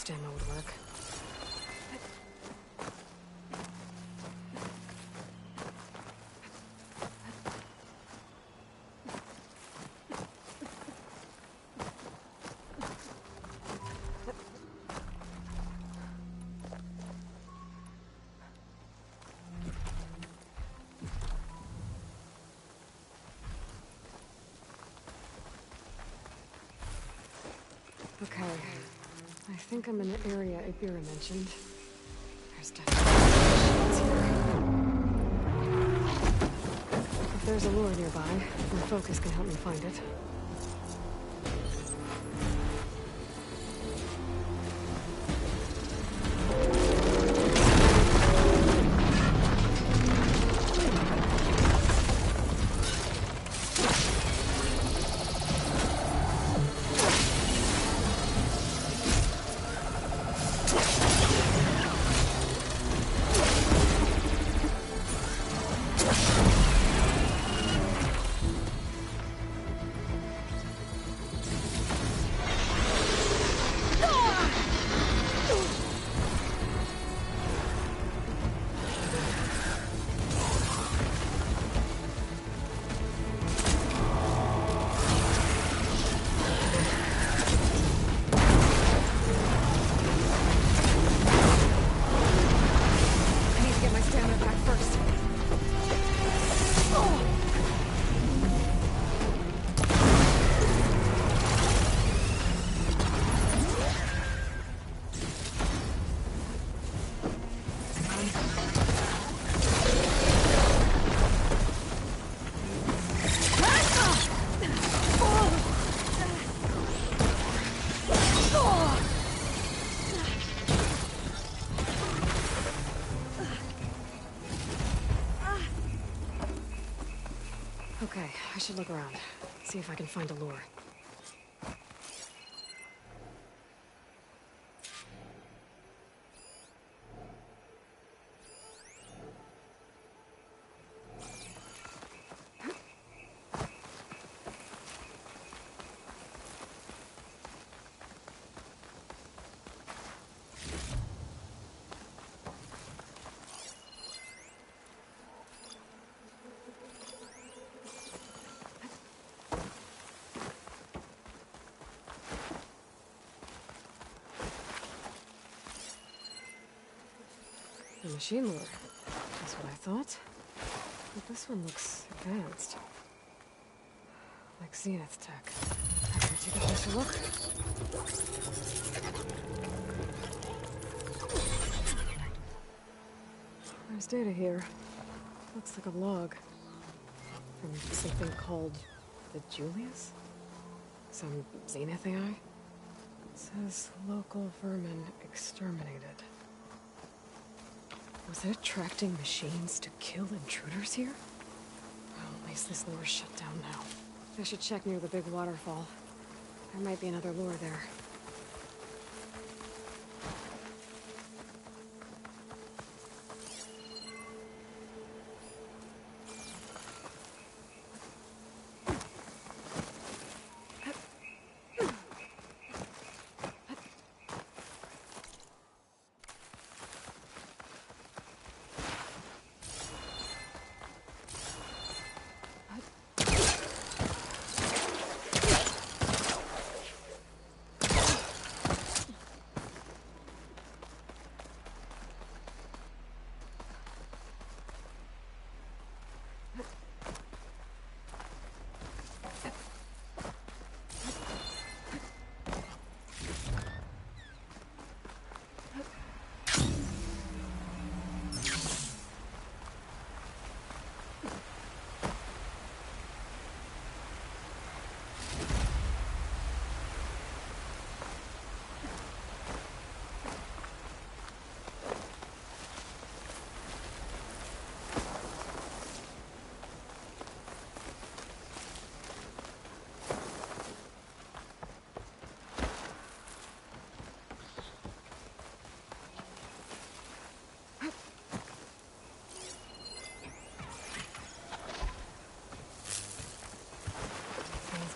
boost ammo would work. Okay. I think I'm in the area Ibira mentioned. There's definitely machines here. If there's a lure nearby, my focus can help me find it. Okay, I should look around. See if I can find a lure. The machine lure. That's what I thought. But this one looks advanced. Like Zenith tech. I better take a closer look. There's data here. Looks like a log. From something called the Julius? Some Zenith AI? It says local vermin exterminated. Was it attracting machines to kill intruders here? Well, at least this lure's shut down now. I should check near the big waterfall. There might be another lure there.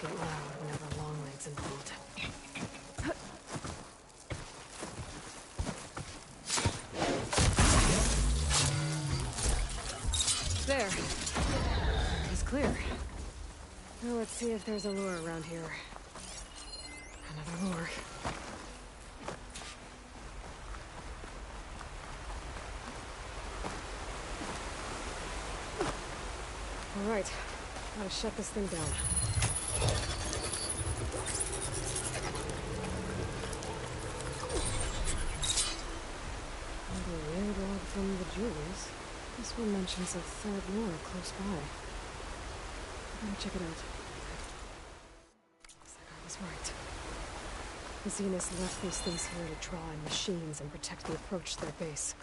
Get loud whenever Longleg's involved. clear. Now let's see if there's a lure around here. Another lure. All right, gotta shut this thing down. Another weird log from the Julius. This one mentions a third lure close by. I better check it out. Looks like I was right. The Zeniths left these things here to draw in machines and protect the approach to their base.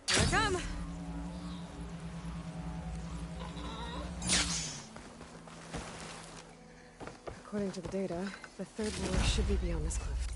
Here I come! According to the data, the third lure should be beyond this cliff.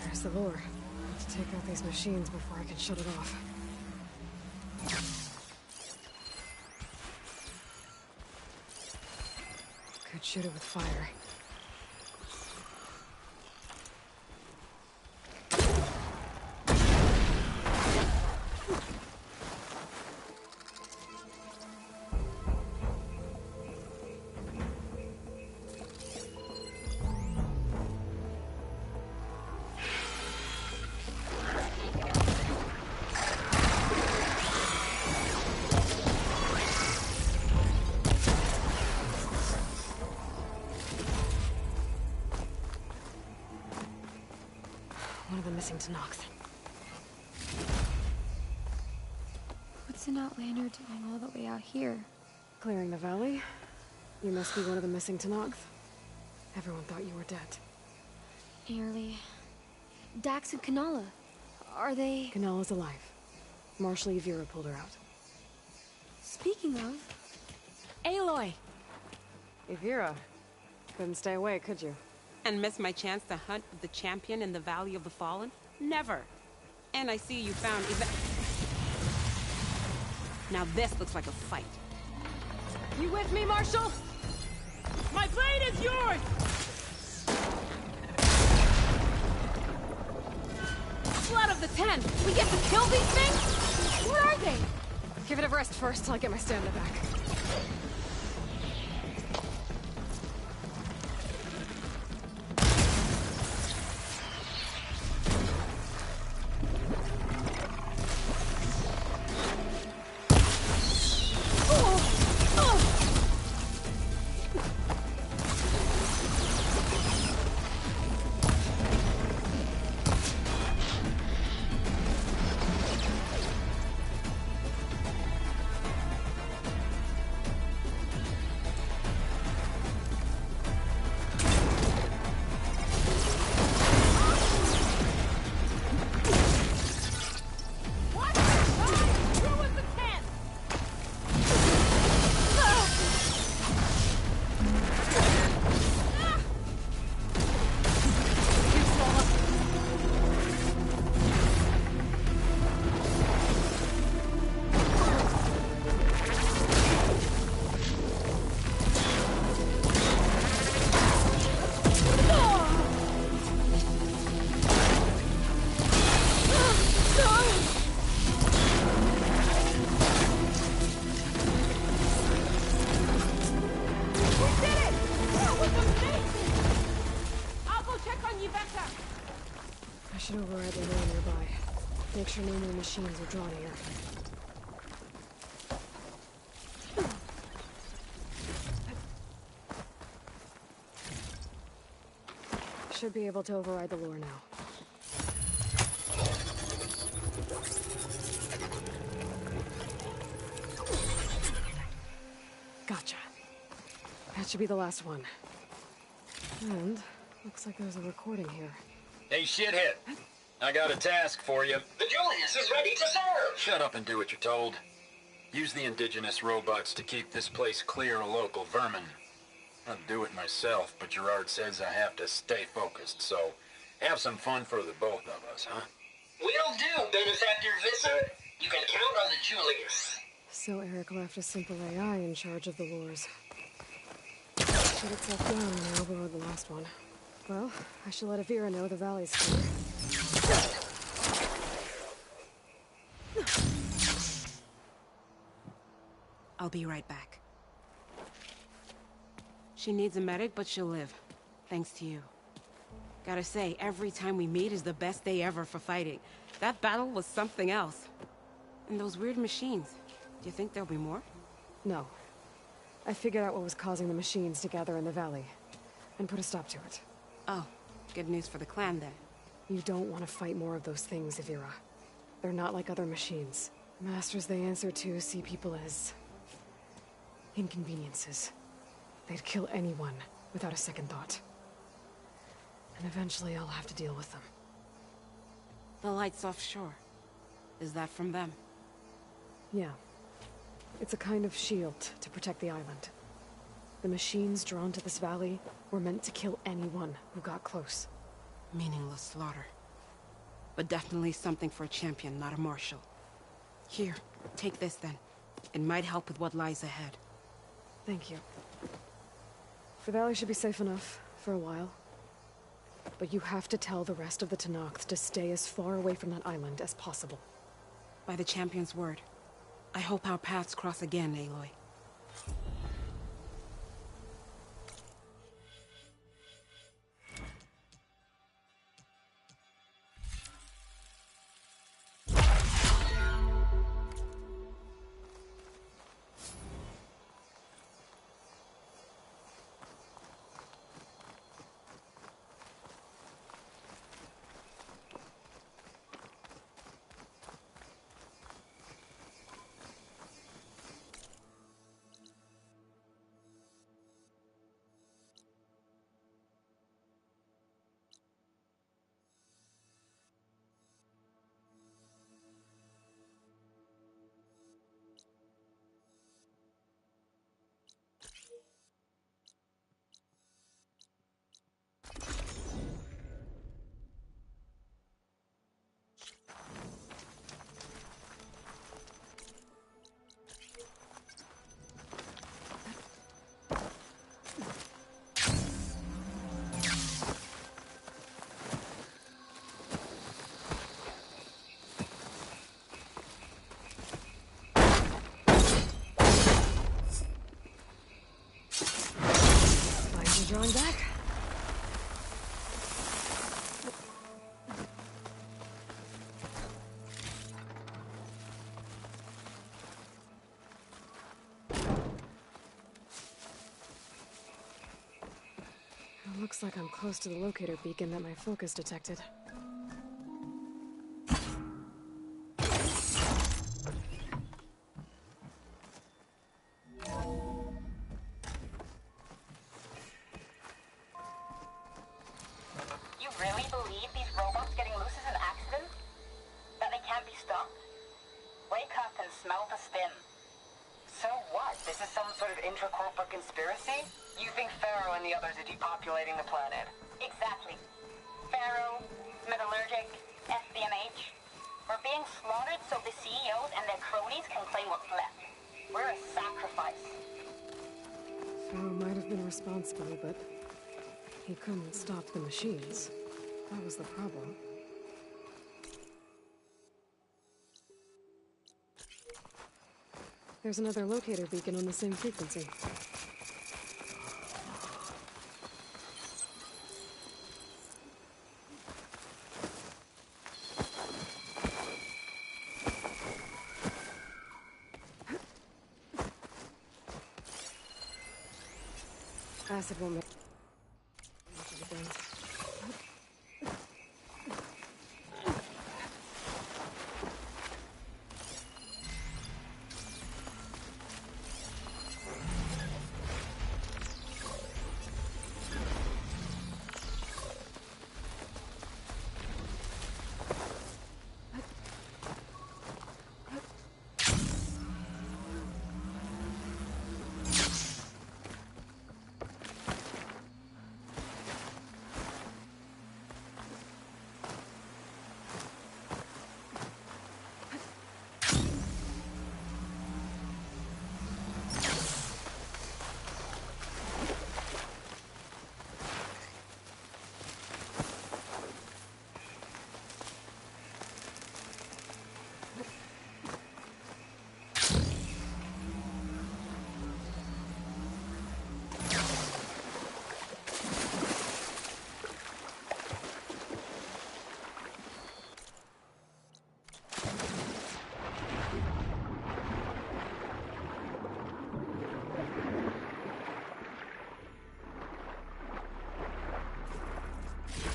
There's the lure. I have to take out these machines before I can shut it off. Could shoot it with fire. One of the missing Tenakth. What's an Outlander doing all the way out here? Clearing the valley? You must be one of the missing Tenakth. Everyone thought you were dead. Nearly. Dax and Kanala. Are they... Kanala's alive. Marshal Yvira pulled her out. Speaking of... Aloy! Yvira. Couldn't stay away, could you? And miss my chance to hunt with the champion in the Valley of the Fallen? Never. And I see you found Now this looks like a fight. You with me, Marshal? My blade is yours! Blood of the Ten! We get to kill these things? Where are they? Give it a rest first till I get my stamina back. Make sure no more machines are drawn here. Should be able to override the lure now. Gotcha. That should be the last one. And looks like there's a recording here. Hey, shithead. I got a task for you. The Julius is ready to serve! Shut up and do what you're told. Use the indigenous robots to keep this place clear of local vermin. I'd do it myself, but Gerard says I have to stay focused, so have some fun for the both of us, huh? Will do, Benefactor Visser. You can count on the Julius. So Eric left a simple AI in charge of the lures. Shut itself down when I overrode the last one. Well, I should let Avira know the valley's clear. I'll be right back. She needs a medic, but she'll live. Thanks to you. Gotta say, every time we meet is the best day ever for fighting. That battle was something else. And those weird machines. Do you think there'll be more? No. I figured out what was causing the machines to gather in the valley, and put a stop to it. Oh, good news for the clan then. You don't want to fight more of those things, Avira. They're not like other machines. Masters they answer to see people as inconveniences. They'd kill anyone without a second thought. And eventually I'll have to deal with them. The lights offshore. Is that from them? Yeah. It's a kind of shield to protect the island. The machines drawn to this valley were meant to kill anyone who got close. Meaningless slaughter. But definitely something for a champion, not a marshal. Here, take this then. It might help with what lies ahead. Thank you. The valley should be safe enough, for a while. But you have to tell the rest of the Tenakth to stay as far away from that island as possible. By the champion's word. I hope our paths cross again, Aloy. Drawing back. It looks like I'm close to the locator beacon that my focus detected. Intracorporate conspiracy? You think Pharaoh and the others are depopulating the planet? Exactly. Pharaoh, Metallurgic, SBMH. We're being slaughtered so the CEOs and their cronies can claim what's left. We're a sacrifice. Pharaoh might have been responsible, but he couldn't stop the machines. That was the problem. There's another locator beacon on the same frequency. Acid won't make much of a dent.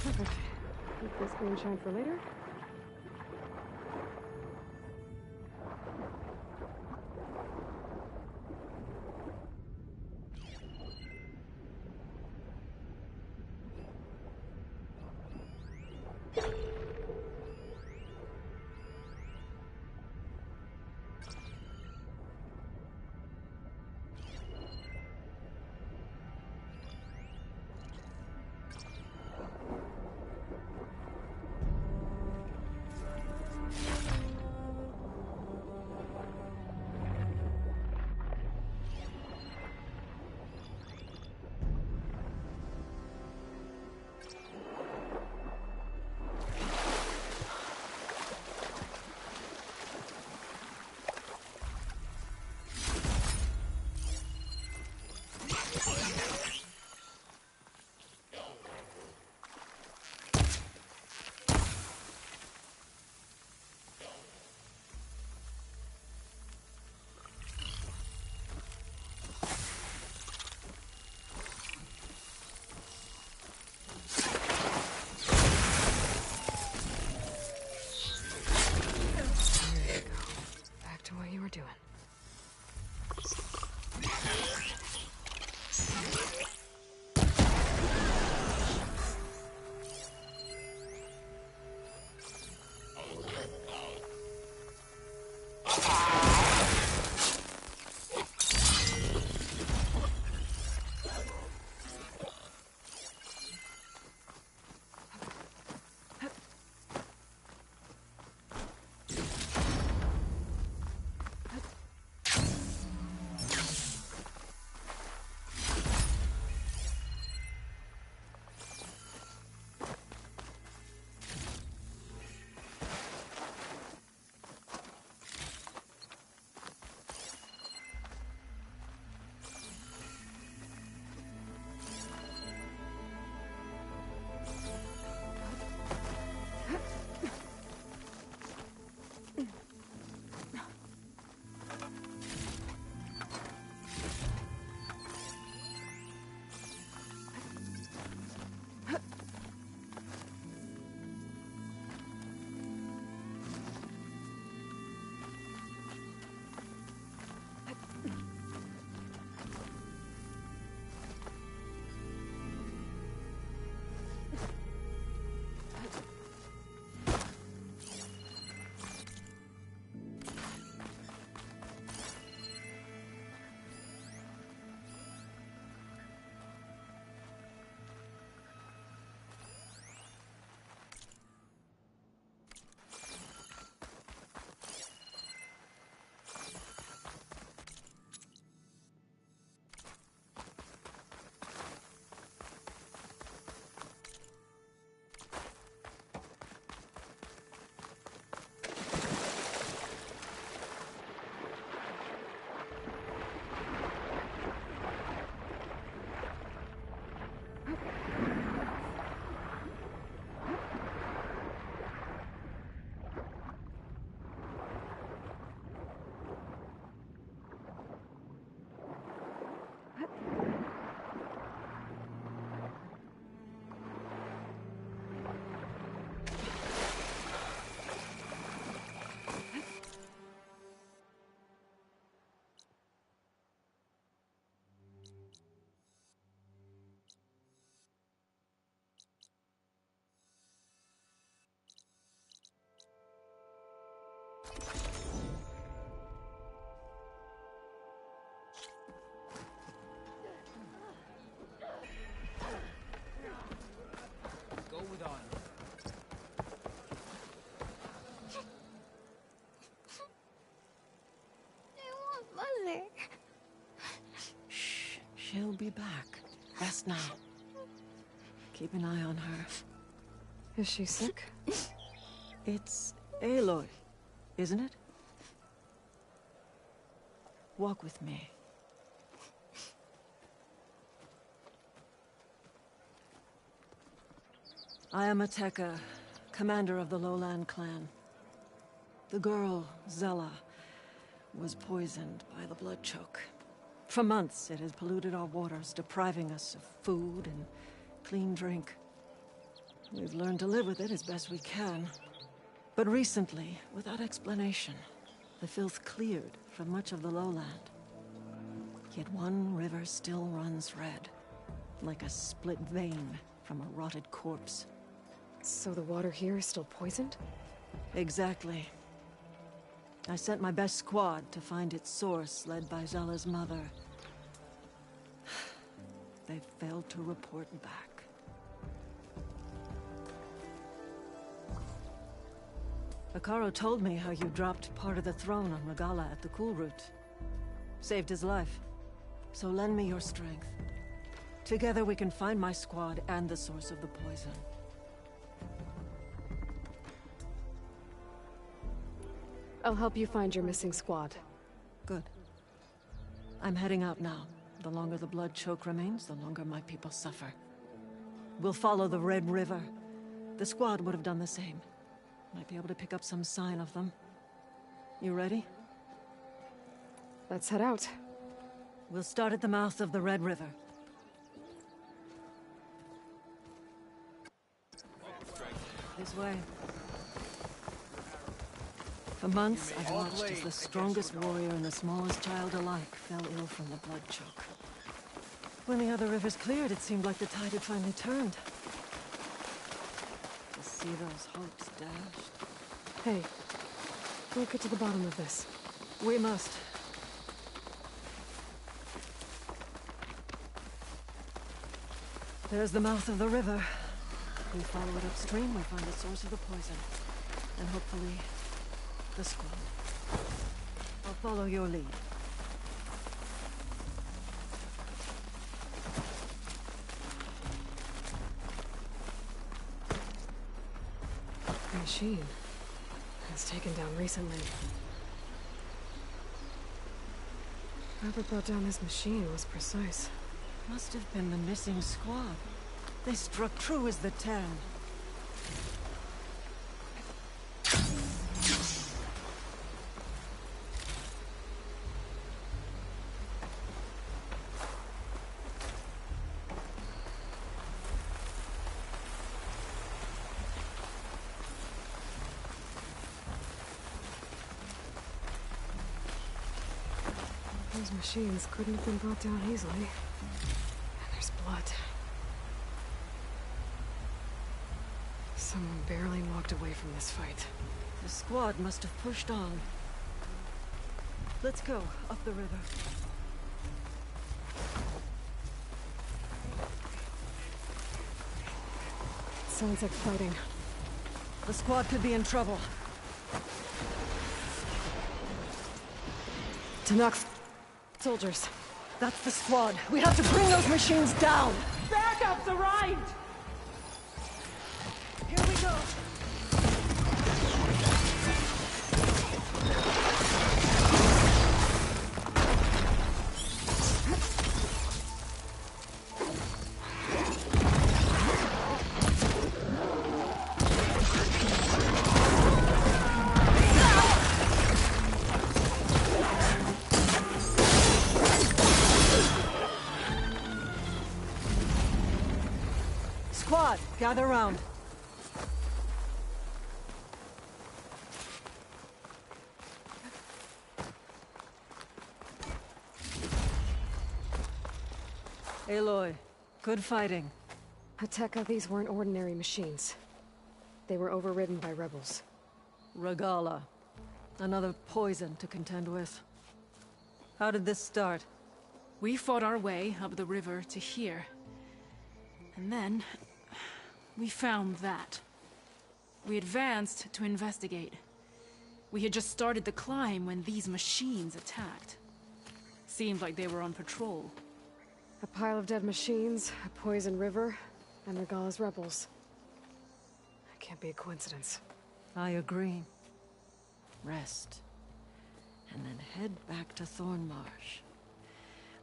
Perfect. Keep this green shine for later. Doing. be back. Rest now. Keep an eye on her. Is she sick? It's Aloy, isn't it? Walk with me. I am Ateka, commander of the Lowland clan. The girl, Zella, was poisoned by the blood choke. For months, it has polluted our waters, depriving us of food and clean drink. We've learned to live with it as best we can. But recently, without explanation, the filth cleared from much of the lowland. Yet one river still runs red, like a split vein from a rotted corpse. So the water here is still poisoned? Exactly. I sent my best squad to find its source, led by Zella's mother. They failed to report back. Hekarro told me how you dropped part of the throne on Regalla at the Cool Route. Saved his life. So lend me your strength. Together we can find my squad and the source of the poison. I'll help you find your missing squad. Good. I'm heading out now. The longer the blood choke remains, the longer my people suffer. We'll follow the Red River. The squad would have done the same. Might be able to pick up some sign of them. You ready? Let's head out. We'll start at the mouth of the Red River. This way. For months, I've watched as the strongest warrior and the smallest child alike fell ill from the blood choke. When the other rivers cleared, it seemed like the tide had finally turned. To see those hopes dashed. Hey, we'll get to the bottom of this. We must. There's the mouth of the river. We follow it upstream, we find the source of the poison. And hopefully, the squad. I'll follow your lead. The machine was taken down recently. Whoever brought down this machine was precise. Must have been the missing squad. They struck true as the Terran. Those machines couldn't have been brought down easily. And there's blood. Someone barely walked away from this fight. The squad must have pushed on. Let's go, up the river. Sounds like fighting. The squad could be in trouble. Tanakh soldiers. That's the squad. We have to bring those machines down! Backup's arrived! Here we go! Squad, gather round. Aloy, good fighting. Ateka, these weren't ordinary machines. They were overridden by rebels. Regalla. Another poison to contend with. How did this start? We fought our way up the river to here. And then, we found that. We advanced to investigate. We had just started the climb when these machines attacked. Seemed like they were on patrol. A pile of dead machines, a poison river, and Regala's rebels. It can't be a coincidence. I agree. Rest. And then head back to Thornmarsh.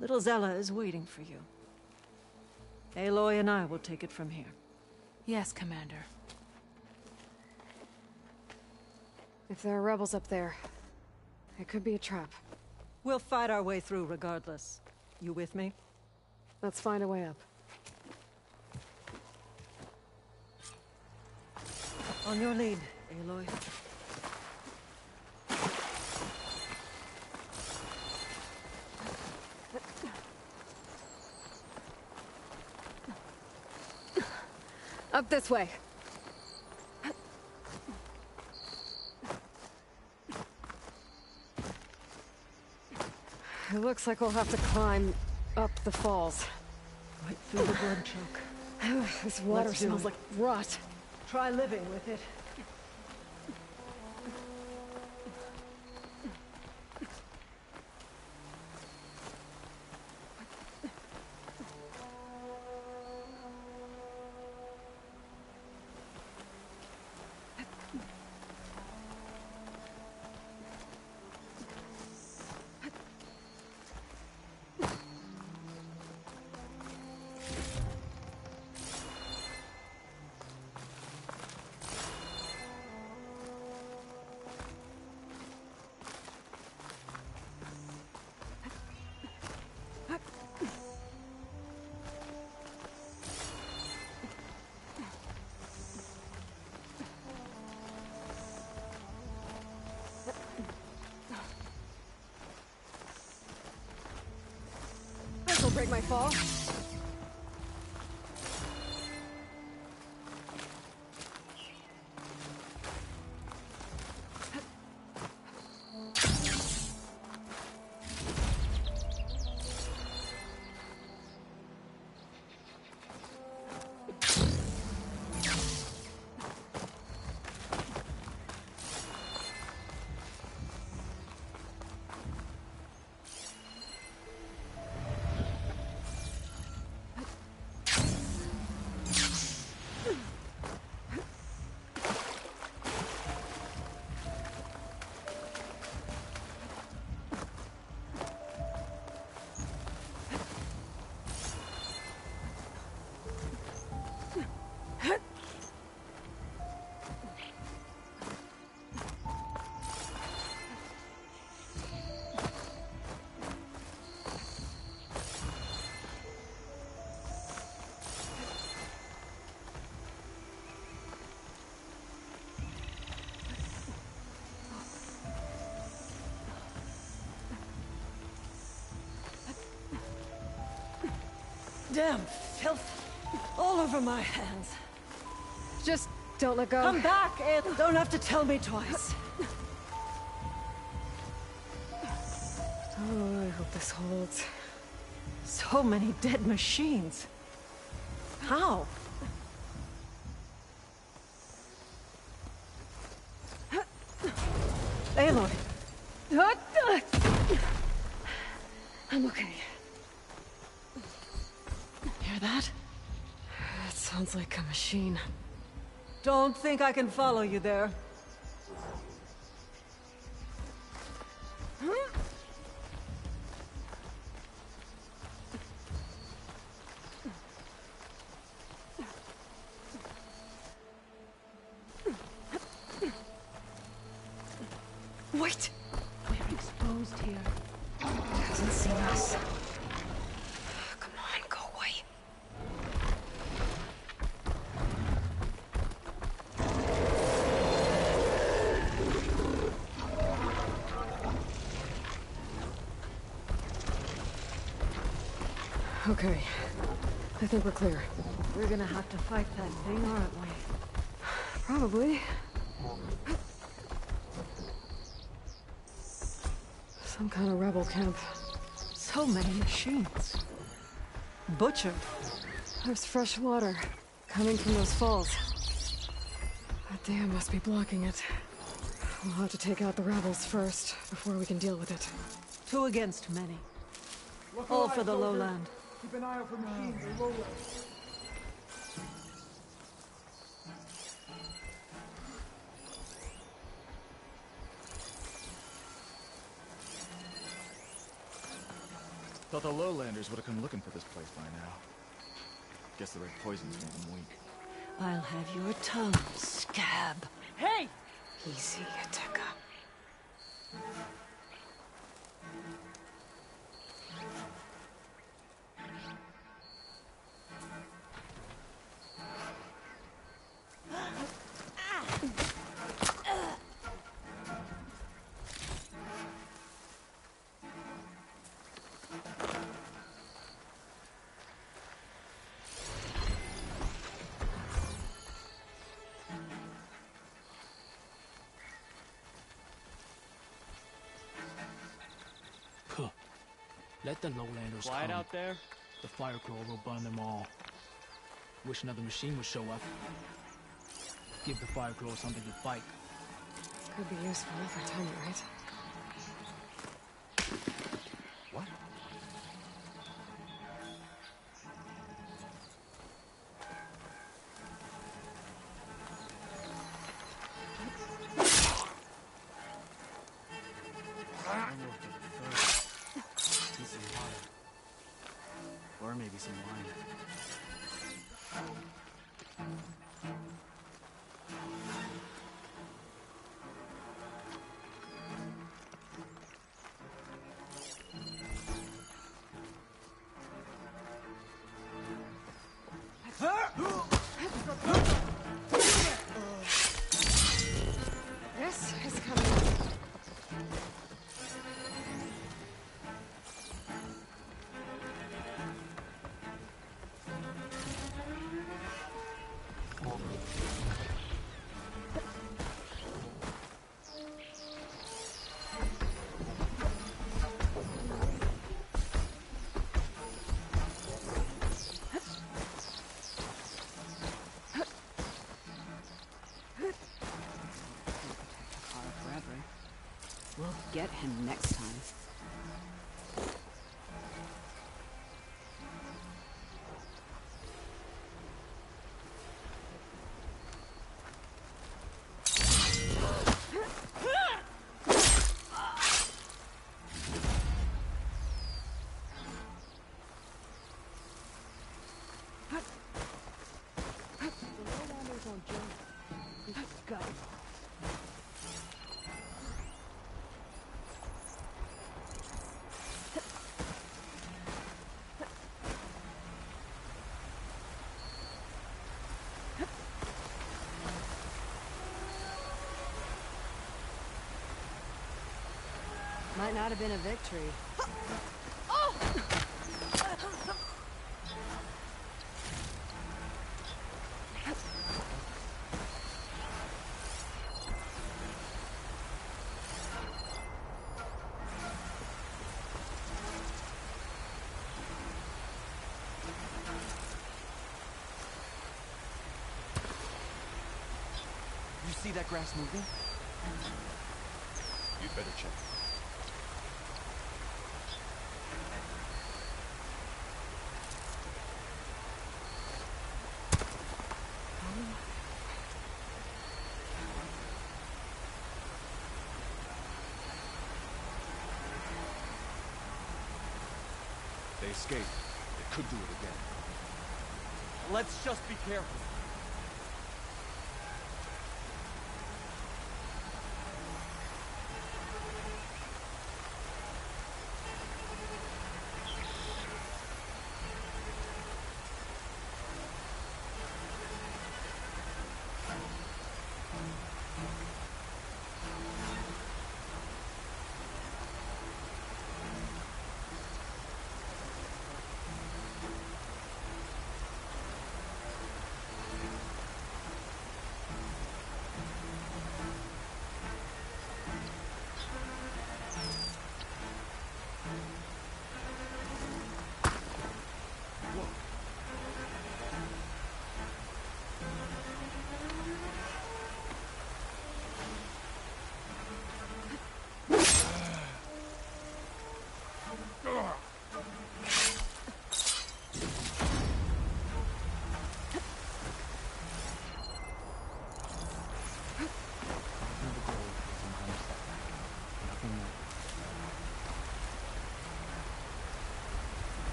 Little Zella is waiting for you. Aloy and I will take it from here. Yes, Commander. If there are rebels up there, it could be a trap. We'll fight our way through regardless. You with me? Let's find a way up. On your lead, Aloy. Up this way. It looks like we'll have to climb up the falls. Right through the blood choke. This water Let's do smells it. like rot. Try living with it. This'll break my fall. Damn filth. All over my hands. Just don't let go. Come back, Aloy. Don't have to tell me twice. Oh, I hope this holds. So many dead machines. How? Aloy. I'm okay. Hear that? It sounds like a machine. Don't think I can follow you there. Wait! We're exposed here. It hasn't seen us. Come on, go away. Okay. I think we're clear. We're gonna have to fight that thing, aren't we? Probably. Some kind of rebel camp. So many machines. Butchered. There's fresh water coming from those falls. That dam must be blocking it. We'll have to take out the rebels first, before we can deal with it. 2 against many. All for the lowland. Keep an eye out for machines or lowlands. Thought the lowlanders would have come looking for this place by now. Guess the red poison's made them weak. I'll have your tongue, scab. Hey! Easy, Ateka. Let the lowlanders Quiet come. out there? The Fireclaw will burn them all. Wish another machine would show up. Give the Fireclaw something to fight. Could be useful if I tell you, right? What? Need some water. Or maybe some wine. This is coming. We'll get him next time. Might not have been a victory. You see that grass moving? You'd better check. They escaped. They could do it again. Let's just be careful.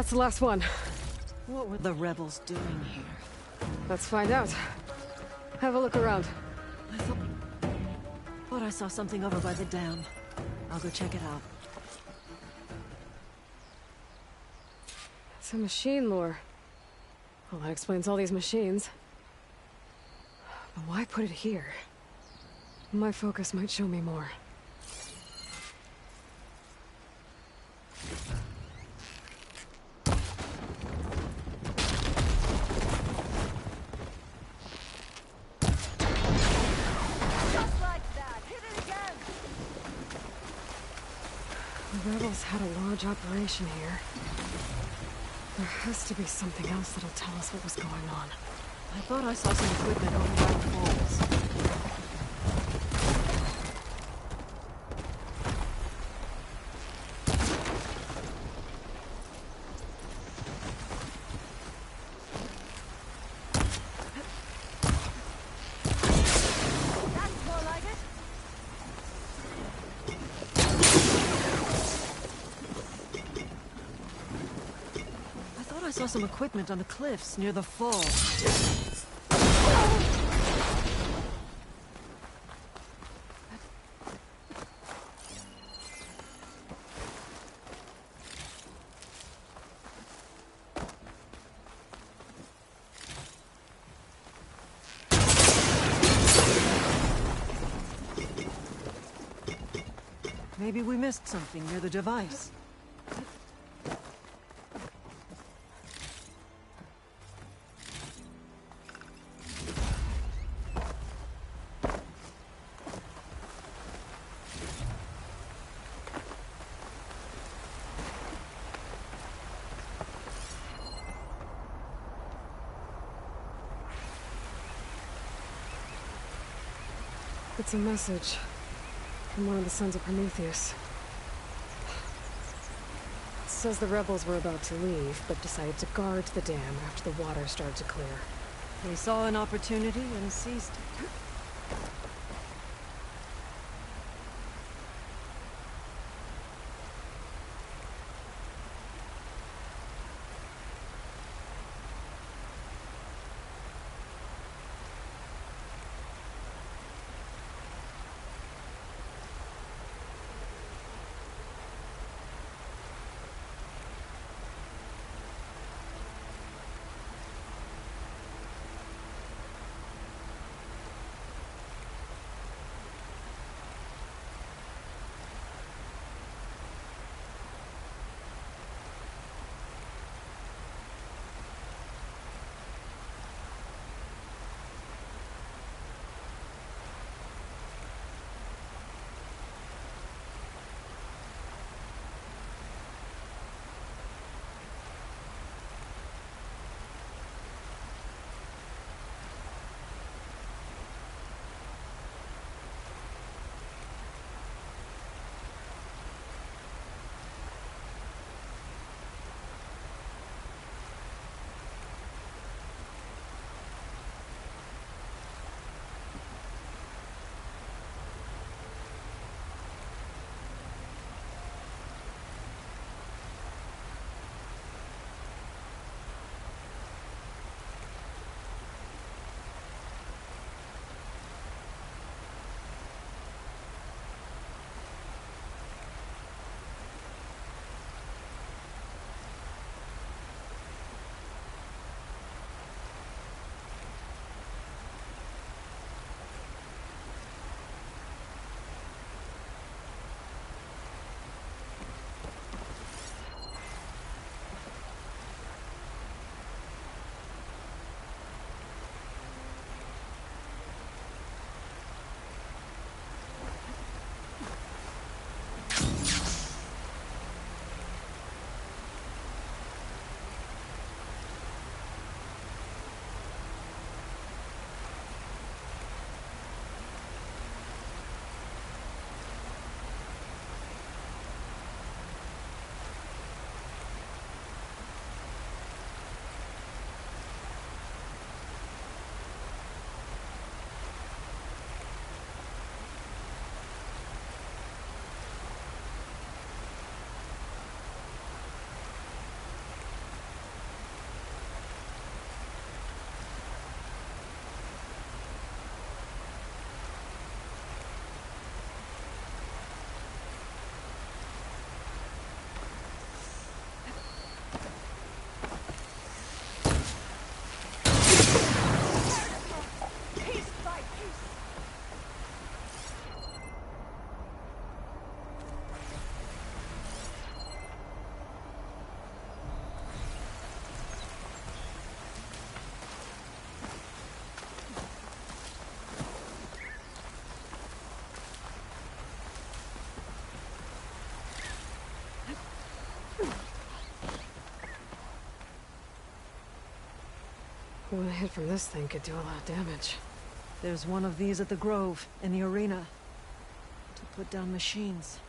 That's the last one. What were the rebels doing here? Let's find out. Have a look around. I thought I saw something over by the dam. I'll go check it out. It's a machine lore. Well, that explains all these machines. But why put it here? My focus might show me more. The rebels had a large operation here. There has to be something else that'll tell us what was going on. I thought I saw some equipment over by the falls. That's more like it. I thought I saw some equipment on the cliffs near the fall. Maybe we missed something near the device. It's a message from one of the Sons of Prometheus. It says the rebels were about to leave, but decided to guard the dam after the water started to clear. They saw an opportunity and seized it. One hit from this thing could do a lot of damage. There's one of these at the Grove, in the arena. To put down machines.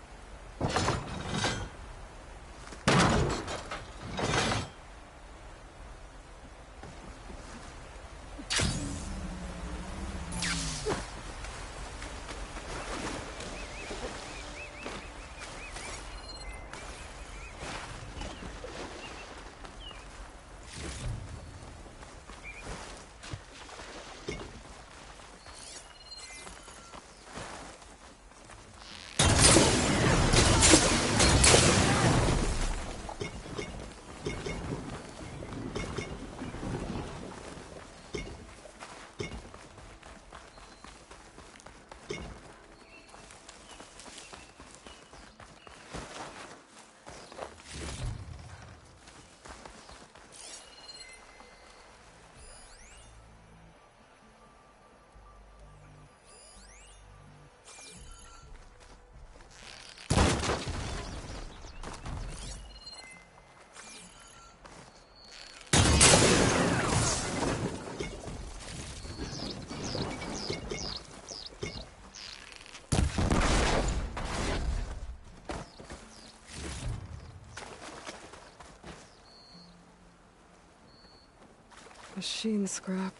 Machine scrap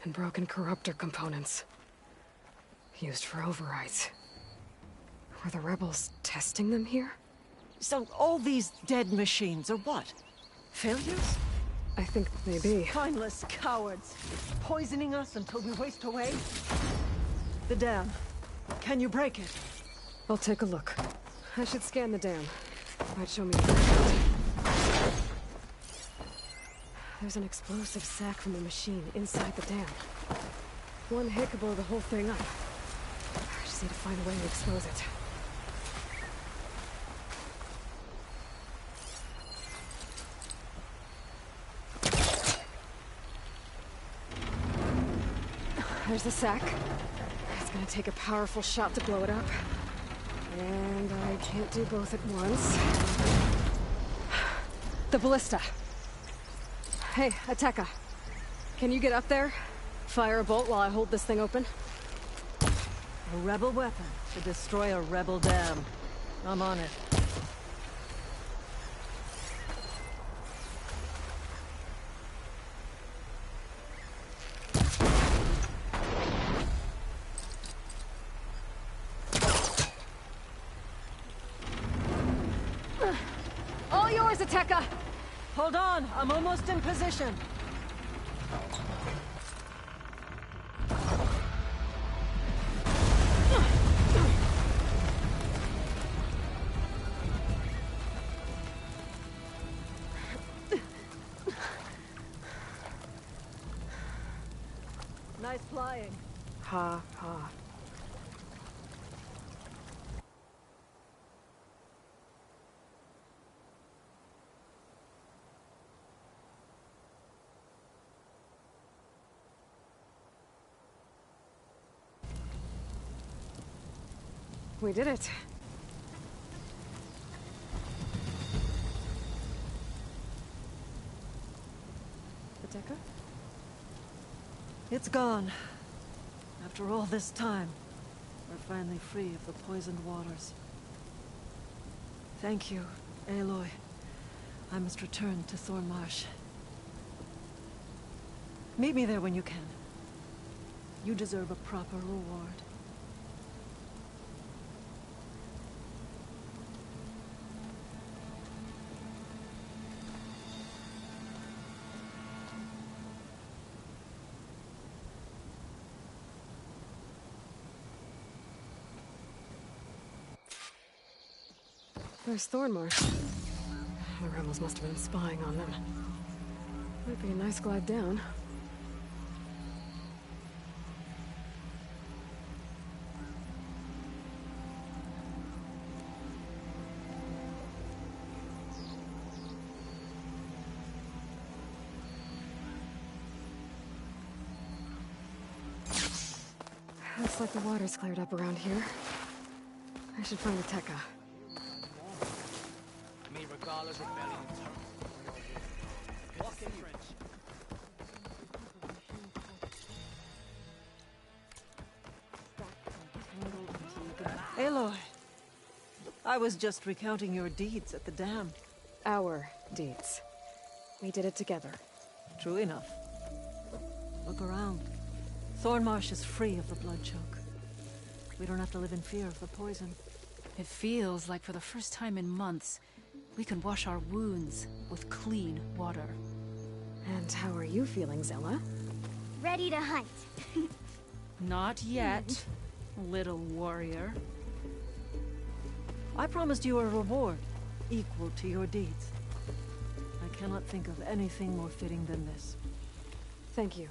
and broken corruptor components. Used for overrides. Were the rebels testing them here? So all these dead machines are what? Failures? I think maybe. Spineless cowards. Poisoning us until we waste away? The dam. Can you break it? I'll take a look. I should scan the dam. Might show me. There's an explosive sack from the machine inside the dam. One hit could blow the whole thing up. I just need to find a way to expose it. There's the sack. It's gonna take a powerful shot to blow it up. And I can't do both at once. The ballista. Hey, Ateka. Can you get up there? Fire a bolt while I hold this thing open? A rebel weapon to destroy a rebel dam. I'm on it. All yours, Ateka! Hold on, I'm almost in position. Nice flying. Ha, ha. We did it. Ateka? It's gone. After all this time, we're finally free of the poisoned waters. Thank you, Aloy. I must return to Thornmarsh. Meet me there when you can. You deserve a proper reward. There's Thornmarsh. The rebels must have been spying on them. Might be a nice glide down. Looks like the water's cleared up around here. I should find Ateka. Aloy. I was just recounting your deeds at the dam. Our deeds. We did it together. True enough. Look around. Thornmarsh is free of the blood choke. We don't have to live in fear of the poison. It feels like for the first time in months, we can wash our wounds with clean water. And how are you feeling, Zella? Ready to hunt. Not yet, little warrior. I promised you a reward equal to your deeds. I cannot think of anything more fitting than this. Thank you.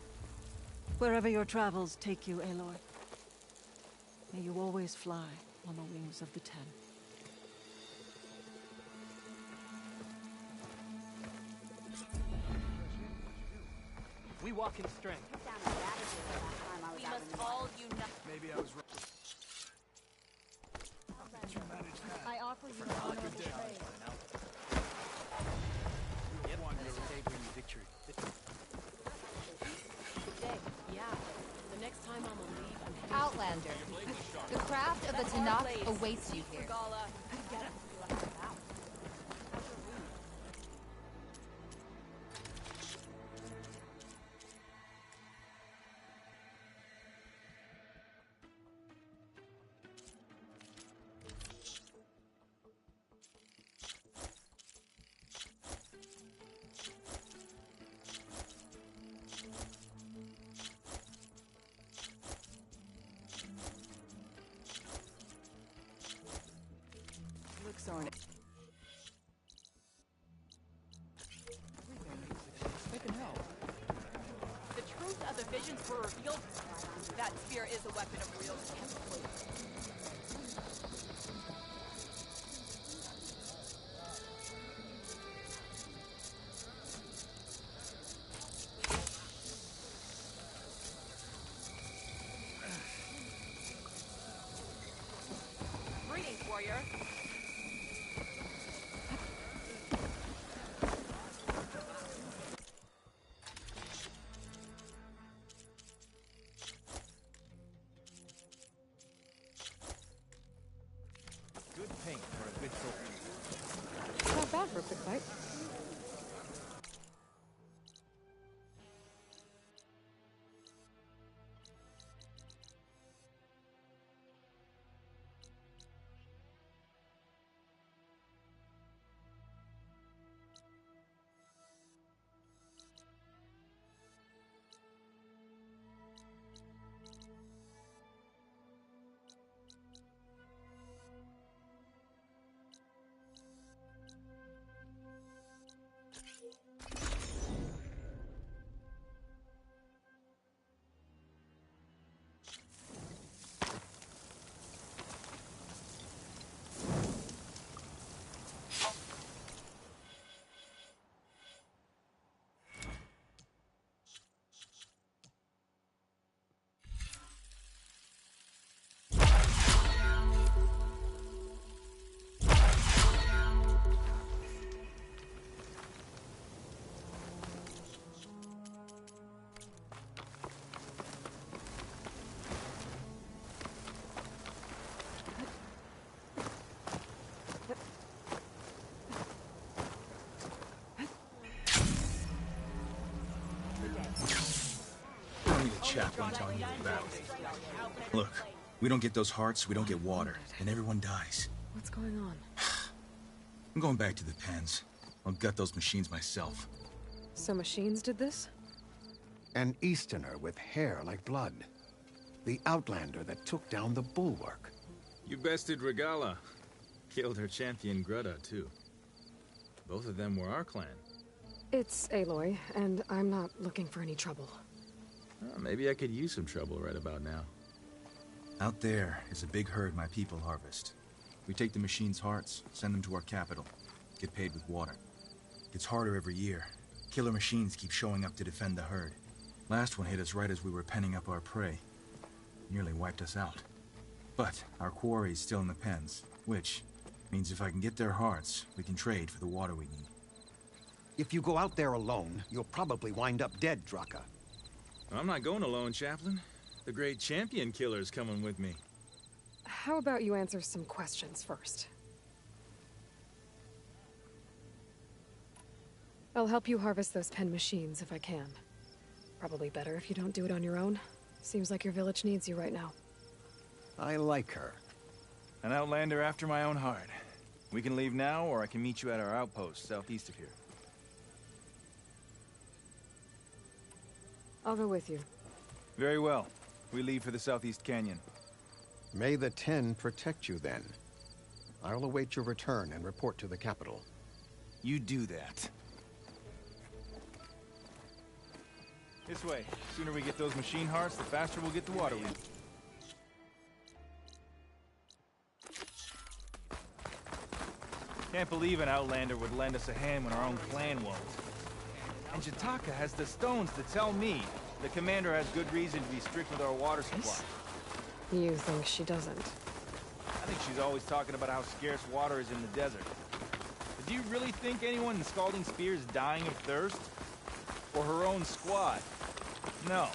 Wherever your travels take you, Aloy, may you always fly on the wings of the Ten. We walk in strength. We must all unite. Maybe I was wrong. I offer you honorable praise. Yep, they bring you victory. Yeah. The next time I'm on leave, I'm heading Outlander. The craft of the Tanakh awaits you here. Looks on it. The truth of the visions were revealed. That spear is a weapon of real strength. Greetings, warrior. Good paint for a good soldier. Not bad for a quick fight. Chaplain telling you about it. Look, we don't get those hearts, we don't get water, and everyone dies. What's going on? I'm going back to the pens. I'll gut those machines myself. So machines did this? An Easterner with hair like blood. The Outlander that took down the bulwark. You bested Regala. Killed her champion Greta, too. Both of them were our clan. It's Aloy, and I'm not looking for any trouble. Maybe I could use some trouble right about now. Out there is a big herd my people harvest. We take the machines' hearts, send them to our capital, get paid with water. Gets harder every year. Killer machines keep showing up to defend the herd. Last one hit us right as we were penning up our prey. Nearly wiped us out. But our quarry's still in the pens, which means if I can get their hearts, we can trade for the water we need. If you go out there alone, you'll probably wind up dead, Draka. I'm not going alone, Chaplain. The great champion killer's coming with me. how about you answer some questions first? I'll help you harvest those pen machines if I can. Probably better if you don't do it on your own. Seems like your village needs you right now. I like her. An outlander after my own heart. We can leave now, or I can meet you at our outpost southeast of here. I'll go with you. Very well. We leave for the Southeast Canyon. May the Ten protect you then. I'll await your return and report to the capital. You do that. This way. The sooner we get those machine hearts, the faster we'll get the water leak. Can't believe an outlander would lend us a hand when our own clan won't. And Jataka has the stones to tell me the commander has good reason to be strict with our water supply. You think she doesn't? I think she's always talking about how scarce water is in the desert. But do you really think anyone in Scalding Spear is dying of thirst? Or her own squad? No.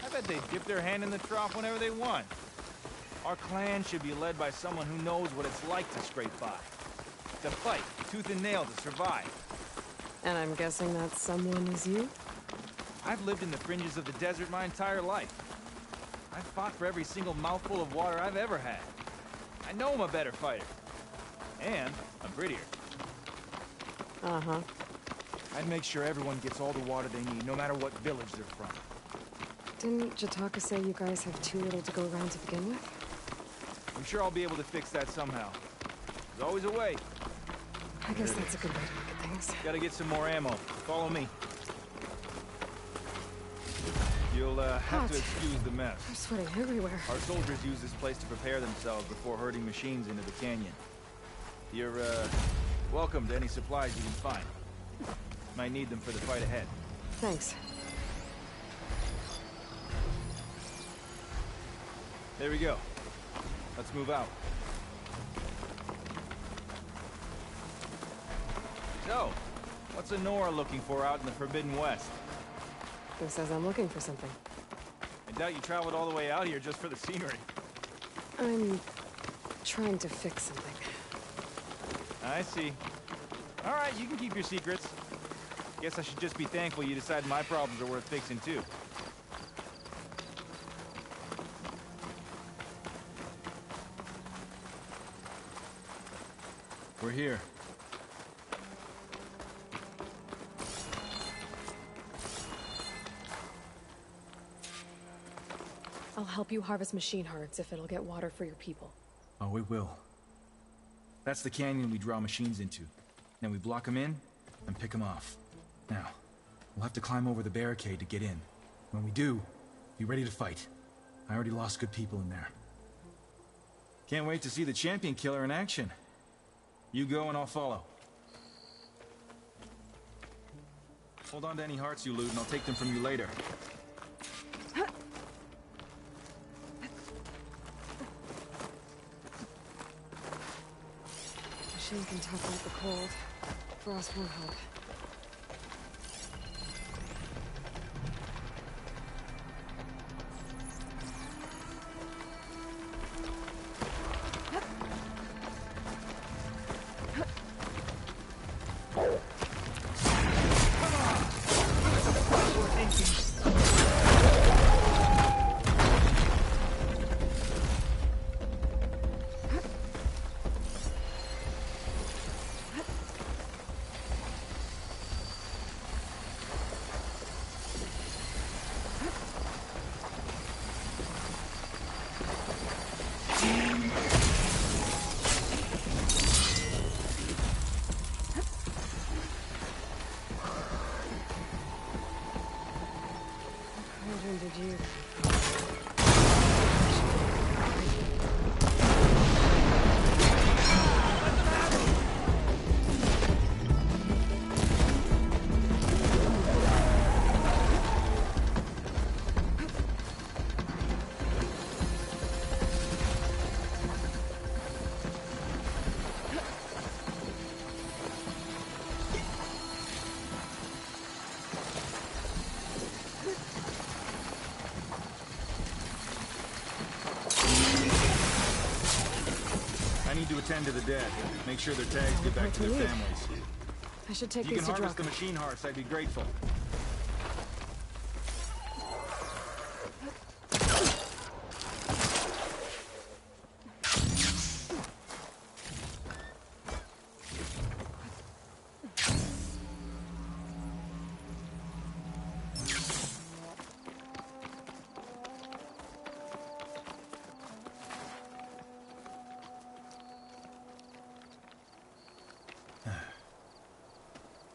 I bet they dip their hand in the trough whenever they want. Our clan should be led by someone who knows what it's like to scrape by. To fight, tooth and nail to survive. And I'm guessing that someone is you? I've lived in the fringes of the desert my entire life. I've fought for every single mouthful of water I've ever had. I know I'm a better fighter. And I'm prettier. Uh-huh. I'd make sure everyone gets all the water they need, no matter what village they're from. Didn't Jataka say you guys have too little to go around to begin with? I'm sure I'll be able to fix that somehow. There's always a way. I guess that's a good way to look at things. Gotta get some more ammo. Follow me. You'll have to excuse the mess. I'm sweating everywhere. Our soldiers use this place to prepare themselves before herding machines into the canyon. You're, welcome to any supplies you can find. Might need them for the fight ahead. Thanks. There we go. Let's move out. So, what's Nora looking for out in the Forbidden West? Who says I'm looking for something? I doubt you traveled all the way out here just for the scenery. I'm trying to fix something. I see. All right, you can keep your secrets. Guess I should just be thankful you decided my problems are worth fixing too. We're here. I'll help you harvest machine hearts if it'll get water for your people. Oh, it will. That's the canyon we draw machines into. Then we block them in and pick them off. Now, we'll have to climb over the barricade to get in. When we do, be ready to fight. I already lost good people in there. Can't wait to see the champion killer in action. You go and I'll follow. Hold on to any hearts you loot and I'll take them from you later. Machine can tough out the cold. Frost won't help. I need to attend to the dead. Make sure their tags get back to their families. I should take If you these can to harvest the Drucker. machine hearts, I'd be grateful.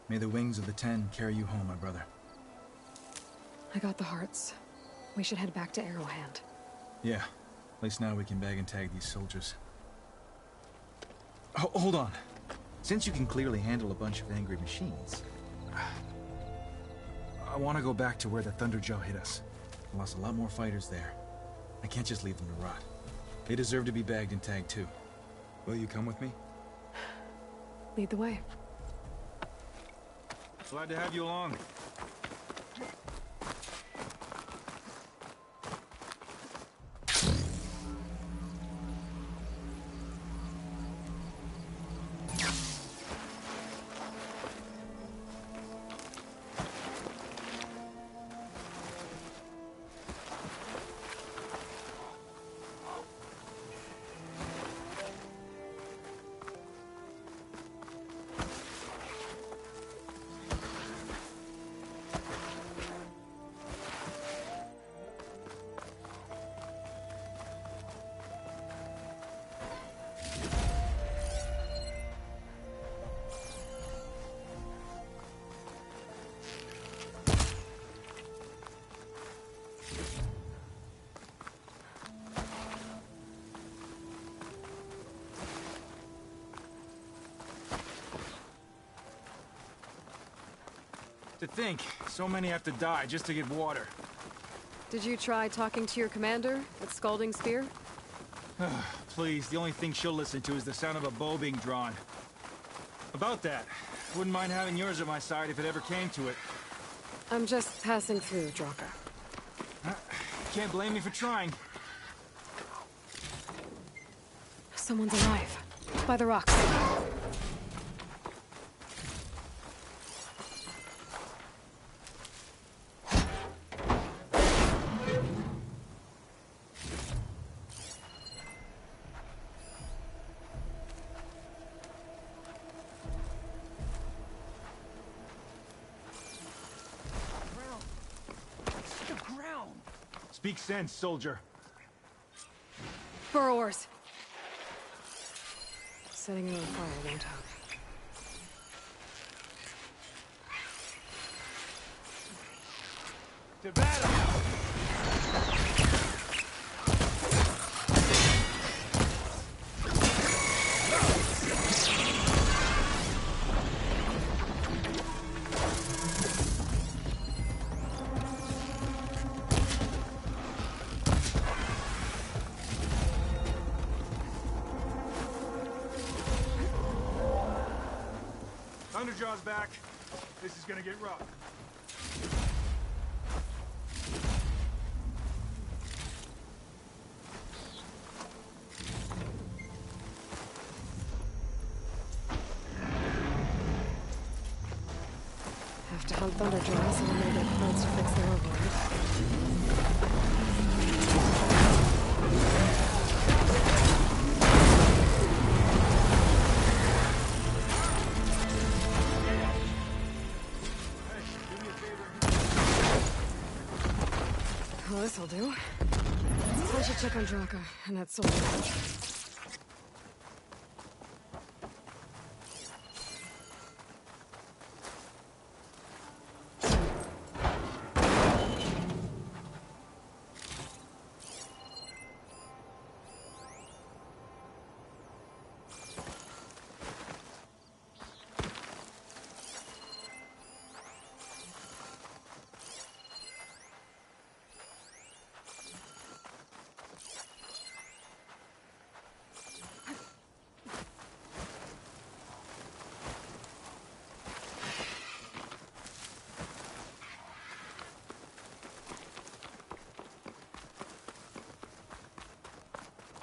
May the wings of the Ten carry you home, my brother. I got the hearts. We should head back to Arrowhand. Yeah. At least now we can bag and tag these soldiers. Hold on. Since you can clearly handle a bunch of angry machines, I want to go back to where the Thunderjaw hit us. I lost a lot more fighters there. I can't just leave them to rot. They deserve to be bagged and tagged too. Will you come with me? Lead the way. Glad to have you along. To think, so many have to die just to get water. Did you try talking to your commander at Scalding Spear? Please, the only thing she'll listen to is the sound of a bow being drawn. About that, wouldn't mind having yours at my side if it ever came to it. I'm just passing through, Draka. Can't blame me for trying. Someone's alive. By the rocks. Speak sense, soldier. Burrowers. Setting it on fire won't help. To battle! Thunderjaw's back. This is gonna get rough. Have to hunt Thunderjaws and then get close to fix their override. Well, this'll do. I should check on Draka and that soldier.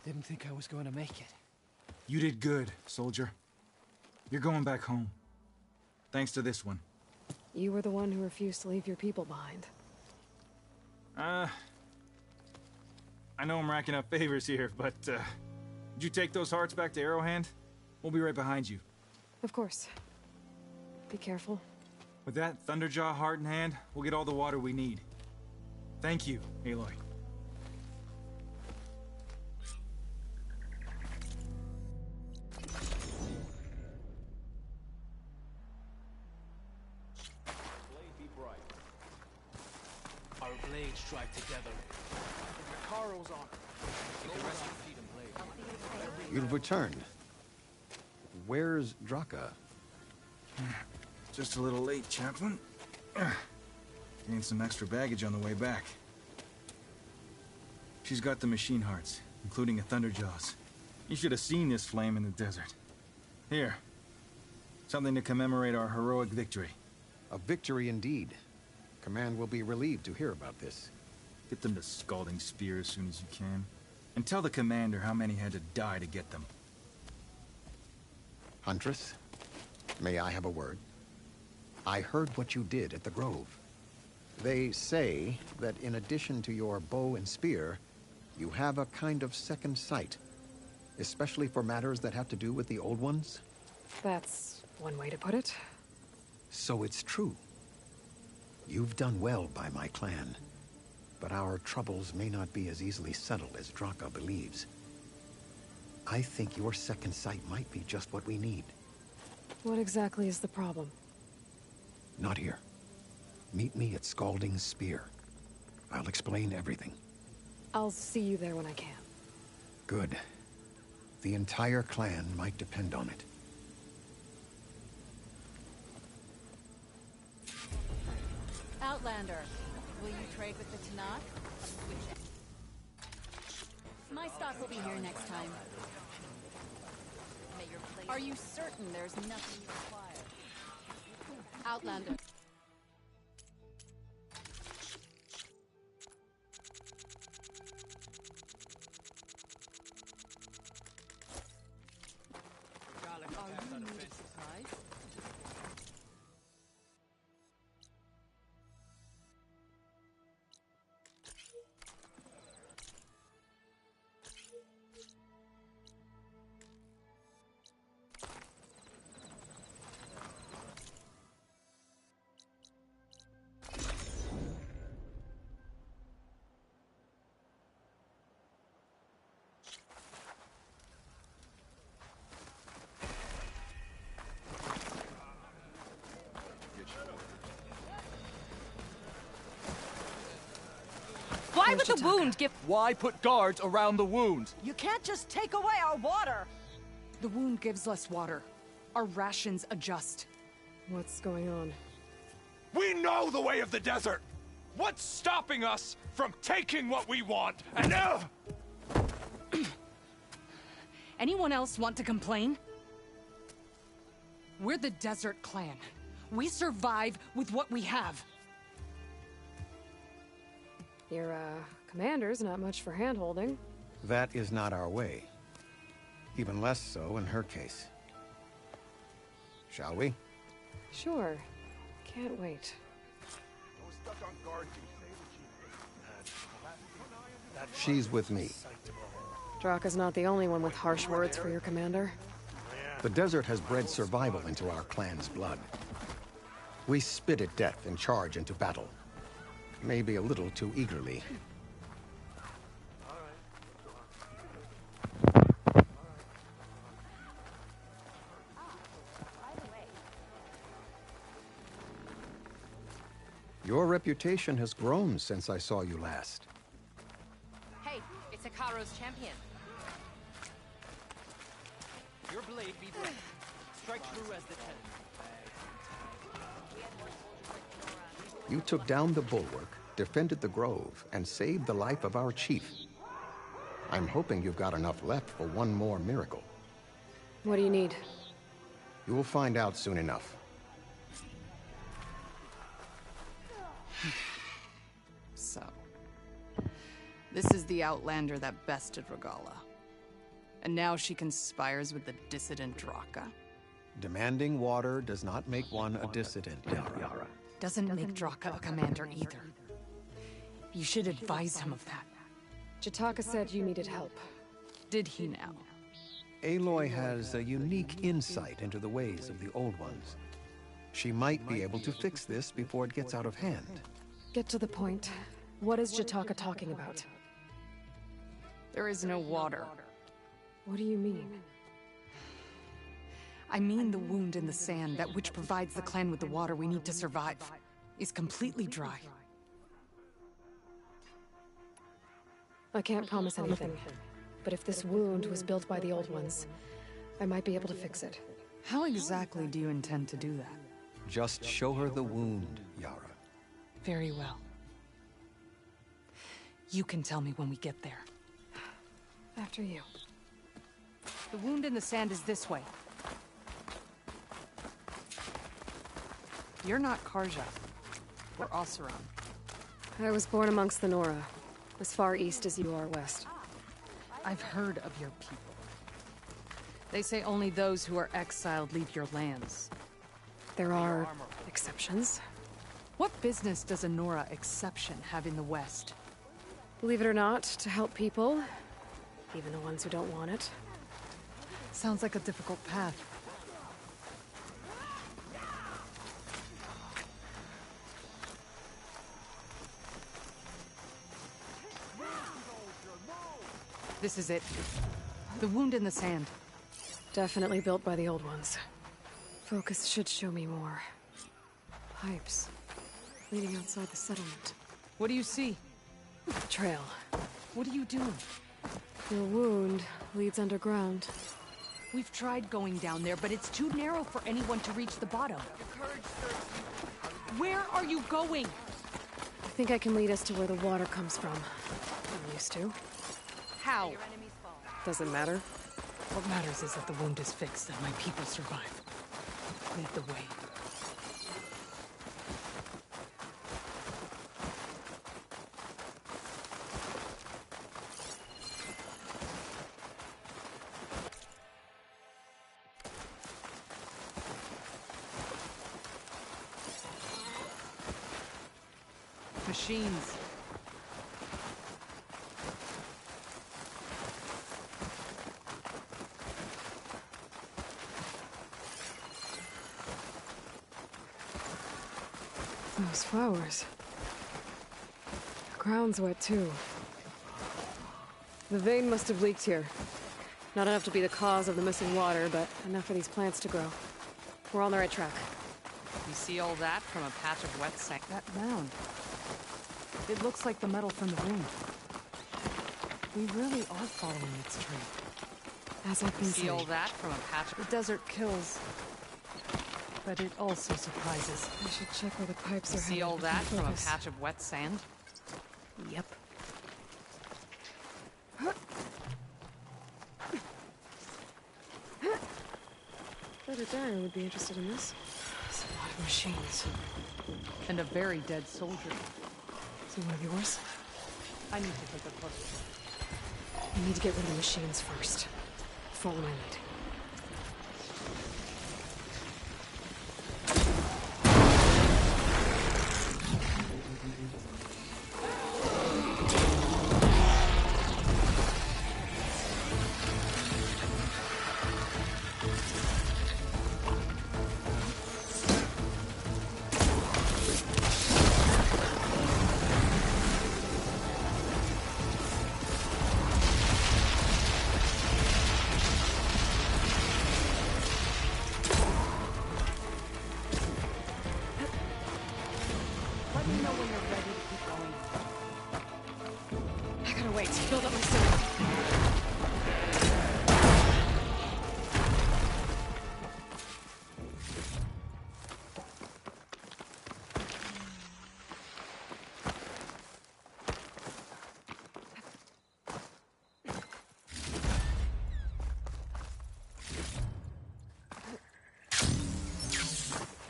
Didn't think I was going to make it. You did good, soldier. You're going back home. Thanks to this one. You were the one who refused to leave your people behind. I know I'm racking up favors here, but, did you take those hearts back to Arrowhand? We'll be right behind you. Of course. Be careful. With that Thunderjaw heart in hand, we'll get all the water we need. Thank you, Aloy. Our blades strike together. Karo's on. You can rest your feet and blade. You've returned. Where's Draka? Just a little late, Chaplain. Gained some extra baggage on the way back. She's got the machine hearts, including a Thunderjaws. You should have seen this flame in the desert. Here. Something to commemorate our heroic victory. A victory indeed. Command will be relieved to hear about this. Get them the Scalding Spear as soon as you can. And tell the commander how many had to die to get them. Huntress, may I have a word? I heard what you did at the Grove. They say that in addition to your bow and spear, you have a kind of second sight, especially for matters that have to do with the old ones. That's one way to put it. So it's true. You've done well by my clan, but our troubles may not be as easily settled as Draka believes. I think your second sight might be just what we need. What exactly is the problem? Not here. Meet me at Scalding Spear. I'll explain everything. I'll see you there when I can. Good. The entire clan might depend on it. Outlander, will you trade with the Tanakh? My stock will be here next time. Are you certain there's nothing you require? Outlander. Are you new to supplies? Why would the wound give... Why put guards around the wound? You can't just take away our water! The wound gives less water. Our rations adjust. What's going on? We know the way of the desert! What's stopping us from taking what we want? And Anyone else want to complain? We're the Desert Clan. We survive with what we have. Your, commander's not much for hand-holding. That is not our way. Even less so in her case. Shall we? Sure. Can't wait. She's with me. Draka's not the only one with harsh words for your commander. The desert has bred survival into our clan's blood. We spit at death and charge into battle. Maybe a little too eagerly. Your reputation has grown since I saw you last. Hey, it's Akaro's champion. your blade be bright. Strike true as the ten. You took down the bulwark, defended the grove, and saved the life of our chief. I'm hoping you've got enough left for one more miracle. What do you need? You'll find out soon enough. So, this is the Outlander that bested Regalla. And now she conspires with the dissident Draka. Demanding water does not make one a dissident, Yara. Doesn't make Draka a commander either. You should advise him of that. Jataka said you needed help. Did he now? Aloy has a unique insight into the ways of the Old Ones. She might be able to fix this before it gets out of hand. Get to the point. What is Jataka talking about? There is no water. What do you mean? I mean the wound in the sand, that which provides the clan with the water we need to survive, is completely dry. I can't promise anything, but if this wound was built by the Old Ones, I might be able to fix it. How exactly do you intend to do that? Just show her the wound, Yara. Very well. You can tell me when we get there. After you. The wound in the sand is this way. You're not Karja. We're Oseram. I was born amongst the Nora, as far east as you are west. I've heard of your people. They say only those who are exiled leave your lands. There are exceptions. What business does a Nora exception have in the West? Believe it or not, to help people, even the ones who don't want it. Sounds like a difficult path. This is it. The wound in the sand. Definitely built by the Old Ones. Focus should show me more. Pipes. Leading outside the settlement. What do you see? A trail. What are you doing? Your wound leads underground. We've tried going down there, but it's too narrow for anyone to reach the bottom. Where are you going? I think I can lead us to where the water comes from. I'm used to. How? Doesn't matter. What matters is that the wound is fixed and my people survive. Lead the way. Machines. Those flowers. The ground's wet too. The vein must have leaked here. Not enough to be the cause of the missing water, but enough for these plants to grow. We're on the right track. You see all that from a patch of wet sand? That mound. It looks like the metal from the wound. We really are following its trail. As I've been saying. See all that from a patch of... The desert kills. But it also surprises. I should check where the pipes are. See all that from a patch of wet sand? Yep. Brother Darren would be interested in this. There's a lot of machines. And a very dead soldier. Is he one of yours? I need to take a closer look. We need to get rid of the machines first. Follow my lead. Build up my stamina.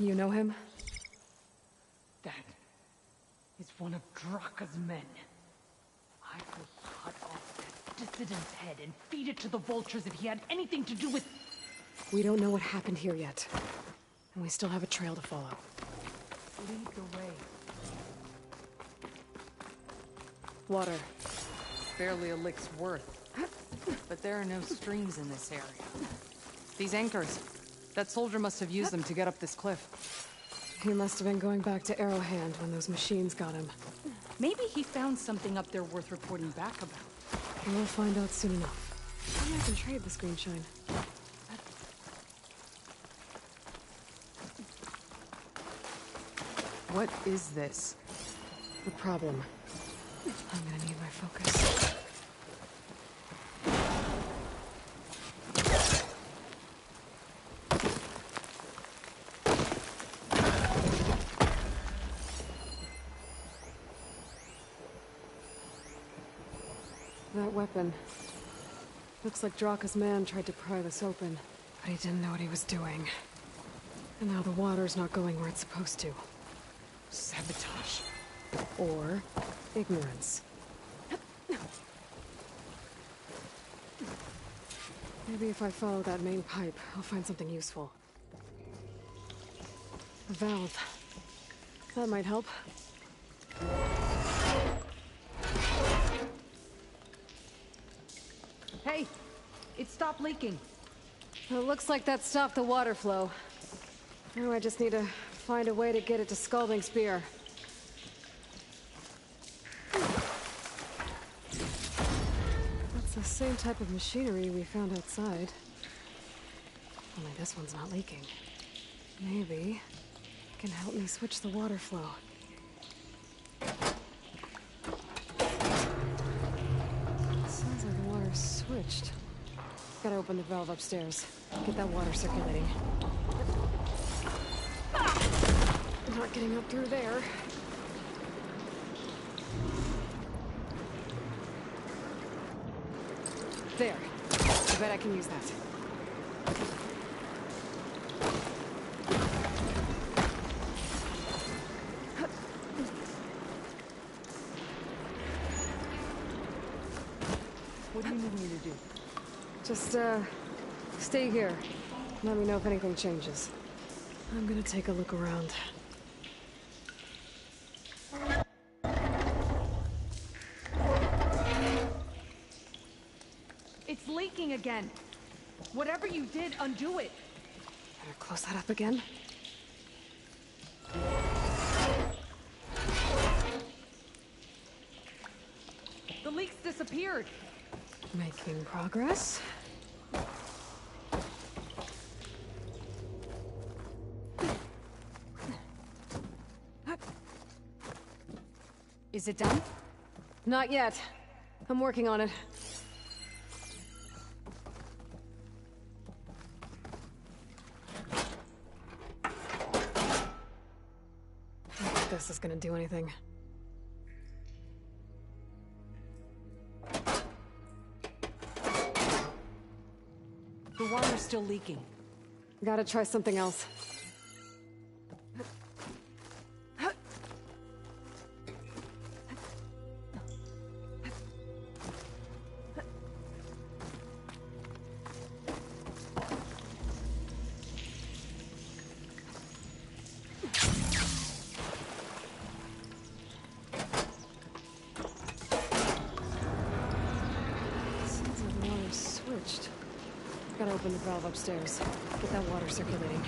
You know him? That is one of Draka's men. I will cut off that President's head and feed it to the vultures if he had anything to do with... We don't know what happened here yet. And we still have a trail to follow. Lead the way. Water. Barely a lick's worth. But there are no streams in this area. These anchors. That soldier must have used them to get up this cliff. He must have been going back to Arrowhand when those machines got him. Maybe he found something up there worth reporting back about. We'll find out soon enough. Maybe I can trade the screenshine. What is this? The problem. I'm gonna need my focus. That weapon. Looks like Draka's man tried to pry this open, but he didn't know what he was doing. And now the water's not going where it's supposed to. Sabotage. Or ignorance. Maybe if I follow that main pipe, I'll find something useful. A valve. That might help. Hey! It stopped leaking. It looks like that stopped the water flow. Now I just need to find a way to get it to Scalding Spear. That's the same type of machinery we found outside. Only this one's not leaking. Maybe it can help me switch the water flow. Sounds like the water's switched. Gotta open the valve upstairs. Get that water circulating. Not getting up through there. There. I bet I can use that. What do you need me to do? Just, stay here. Let me know if anything changes. I'm gonna take a look around. It's leaking again. Whatever you did, undo it. Better close that up again. The leaks disappeared. Making progress. Is it done? Not yet. I'm working on it. I don't think this is gonna do anything. The water's still leaking. Gotta try something else. Sounds like the water's switched. Gotta open the valve upstairs. Get that water circulating.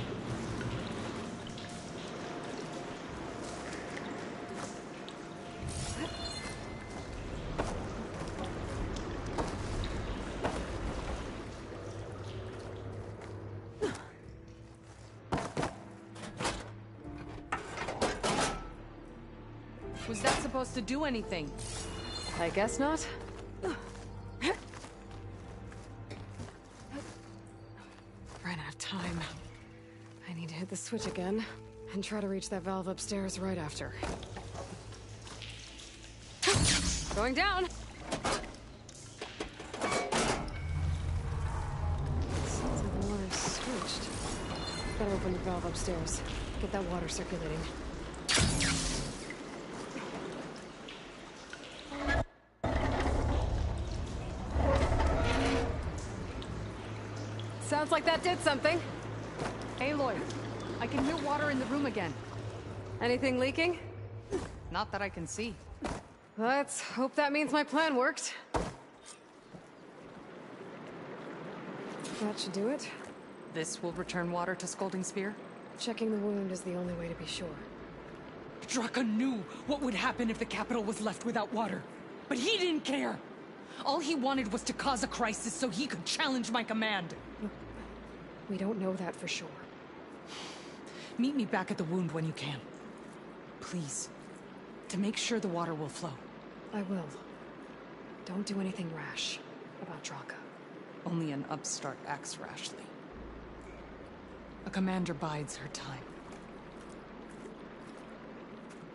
Was that supposed to do anything? I guess not. Ran out of time. I need to hit the switch again and try to reach that valve upstairs right after. Going down! Sounds like the water's switched. Gotta open the valve upstairs. Get that water circulating. Sounds like that did something. Aloy, I can hear water in the room again. Anything leaking? Not that I can see. Let's hope that means my plan worked. That should do it. This will return water to Scolding Spear? Checking the wound is the only way to be sure. Draka knew what would happen if the capital was left without water. But he didn't care! All he wanted was to cause a crisis so he could challenge my command. We don't know that for sure. Meet me back at the wound when you can. Please. To make sure the water will flow. I will. Don't do anything rash about Draka. Only an upstart acts rashly. A commander bides her time.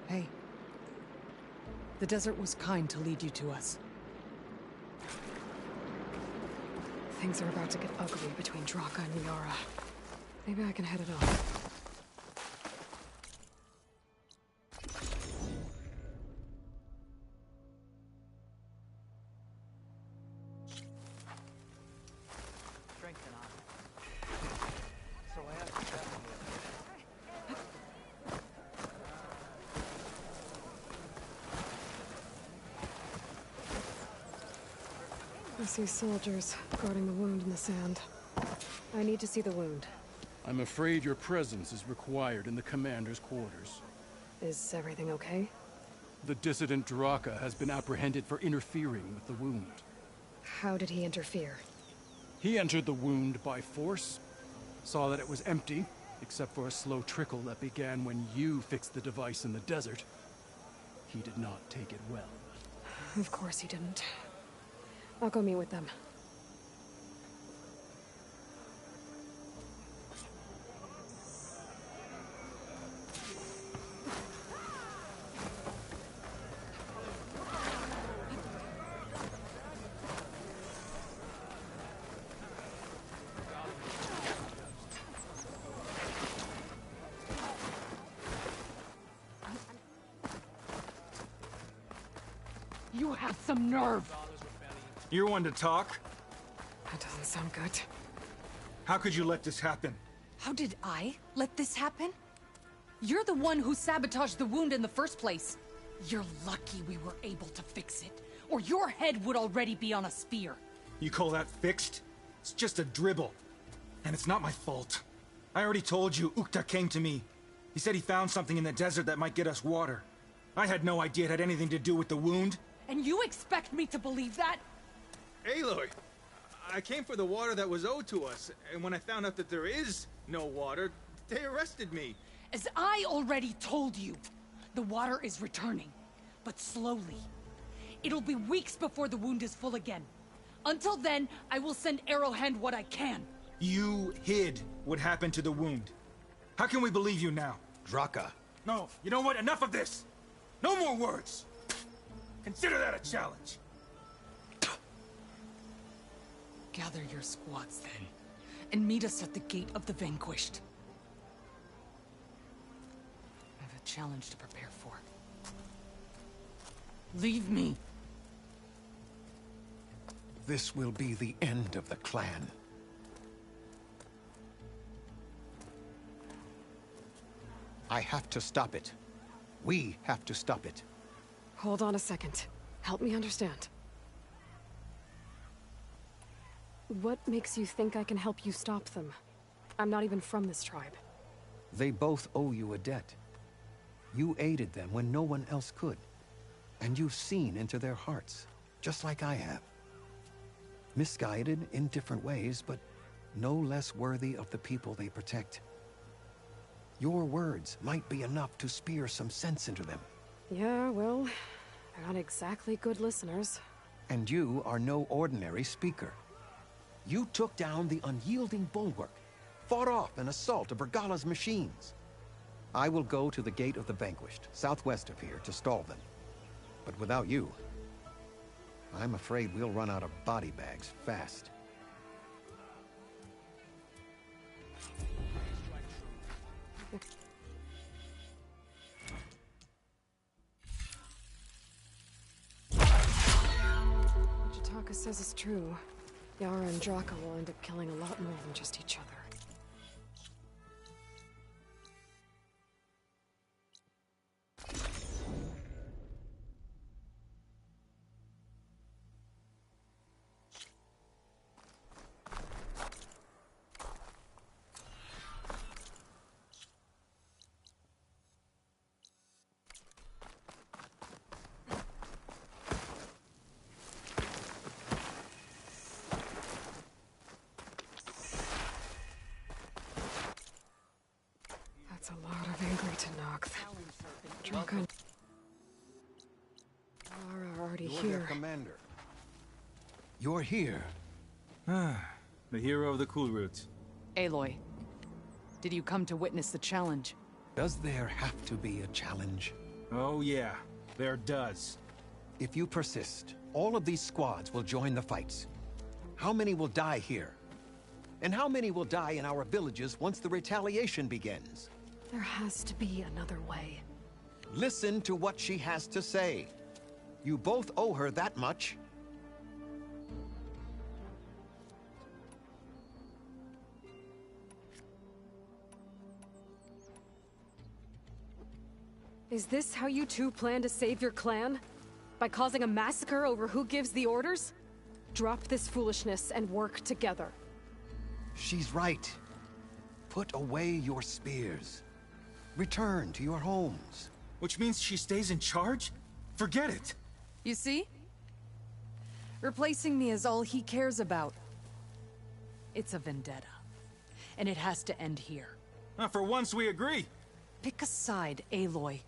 Hey. The desert was kind to lead you to us. Things are about to get ugly between Draka and Liara. Maybe I can head it off. I see soldiers guarding the wound in the sand. I need to see the wound. I'm afraid your presence is required in the commander's quarters. Is everything okay? The dissident Draka has been apprehended for interfering with the wound. How did he interfere? He entered the wound by force, saw that it was empty, except for a slow trickle that began when you fixed the device in the desert. He did not take it well. Of course he didn't. I'll go meet with them. You have some nerve! You're one to talk? That doesn't sound good. How could you let this happen? How did I let this happen? You're the one who sabotaged the wound in the first place. You're lucky we were able to fix it, or your head would already be on a spear. You call that fixed? It's just a dribble. And it's not my fault. I already told you, Ukta came to me. He said he found something in the desert that might get us water. I had no idea it had anything to do with the wound. And you expect me to believe that? Aloy, I came for the water that was owed to us, and when I found out that there is no water, they arrested me. As I already told you, the water is returning, but slowly. It'll be weeks before the wound is full again. Until then, I will send Arrowhand what I can. You hid what happened to the wound. How can we believe you now? Draka. No, you know what? Enough of this! No more words! Consider that a challenge. Gather your squads then, and meet us at the Gate of the Vanquished. I have a challenge to prepare for. Leave me. This will be the end of the clan. I have to stop it. We have to stop it. Hold on a second. Help me understand. What makes you think I can help you stop them? I'm not even from this tribe. They both owe you a debt. You aided them when no one else could. And you've seen into their hearts, just like I have. Misguided in different ways, but no less worthy of the people they protect. Your words might be enough to spear some sense into them. Yeah, well, they're not exactly good listeners. And you are no ordinary speaker. You took down the unyielding bulwark, fought off an assault of Regala's machines. I will go to the Gate of the Vanquished, southwest of here, to stall them. But without you, I'm afraid we'll run out of body bags fast. Jataka says it's true. Yara and Draka will end up killing a lot more than just each other. That's a lot of angry Tenakth. Draka and Yara are already You're here. their commander. You're here. The hero of the Cool Roots. Aloy, did you come to witness the challenge? Does there have to be a challenge? Oh yeah, there does. If you persist, all of these squads will join the fights. How many will die here? And how many will die in our villages once the retaliation begins? There has to be another way. Listen to what she has to say. You both owe her that much. Is this how you two plan to save your clan? By causing a massacre over who gives the orders? Drop this foolishness and work together. She's right. Put away your spears. Return to your homes. Which means she stays in charge? Forget it! You see? Replacing me is all he cares about. It's a vendetta. And it has to end here. For once we agree. Pick a side, Aloy.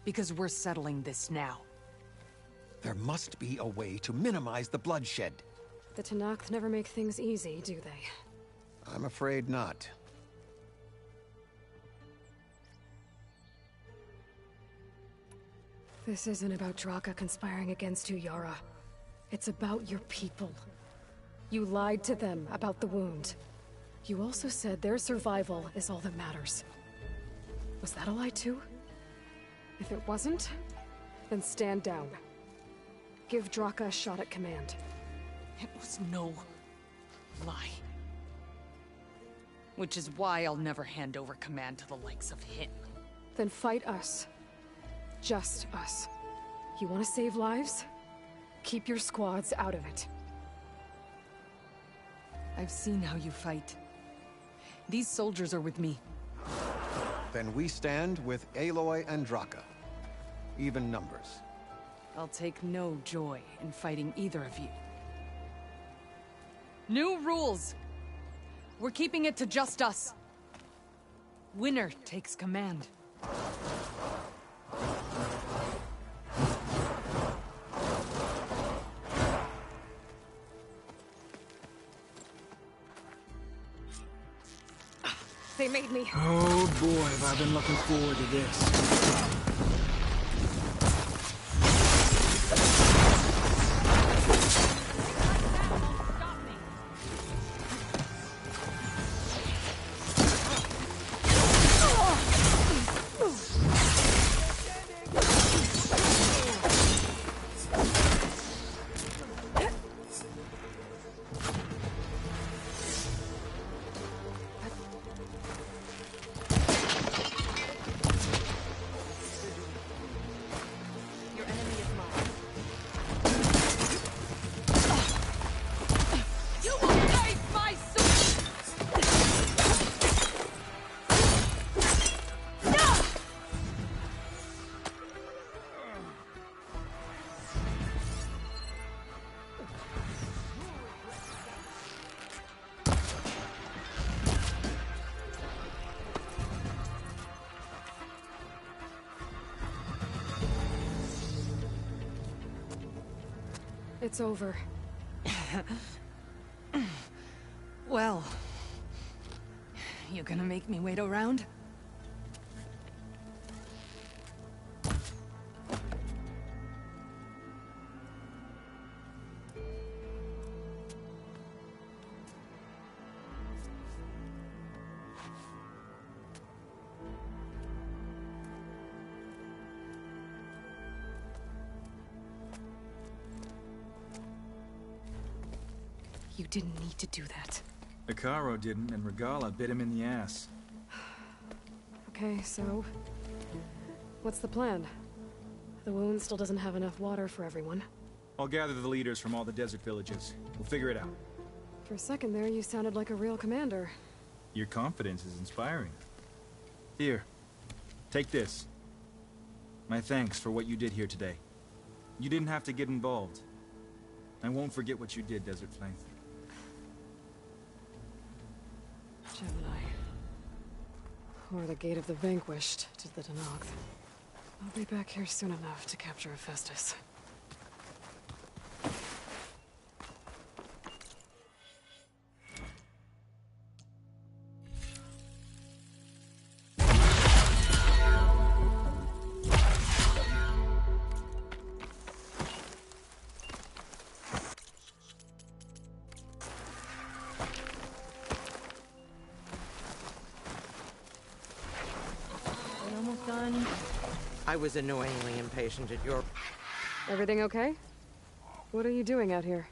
Because we're settling this now. There must be a way to minimize the bloodshed. The Tenakth never make things easy, do they? I'm afraid not. This isn't about Draka conspiring against you, Yara. It's about your people. You lied to them about the wound. You also said their survival is all that matters. Was that a lie too? If it wasn't, then stand down. Give Draka a shot at command. It was no lie. Which is why I'll never hand over command to the likes of him. Then fight us. Just us. You want to save lives? Keep your squads out of it. I've seen how you fight. These soldiers are with me. Then we stand with Aloy and Draka. Even numbers. I'll take no joy in fighting either of you. New rules! We're keeping it to just us. Winner takes command. They made me. Oh boy, have I been looking forward to this. It's over. Well, you gonna make me wait around? You didn't need to do that. Icaro didn't, and Regala bit him in the ass. Okay, so... what's the plan? The wound still doesn't have enough water for everyone. I'll gather the leaders from all the desert villages. We'll figure it out. For a second there, you sounded like a real commander. Your confidence is inspiring. Here, take this. My thanks for what you did here today. You didn't have to get involved. I won't forget what you did, Desert Flame. Gemini. Or the Gate of the Vanquished to the Danakth. I'll be back here soon enough to capture Hephaestus. I was annoyingly impatient at your... Everything okay? What are you doing out here?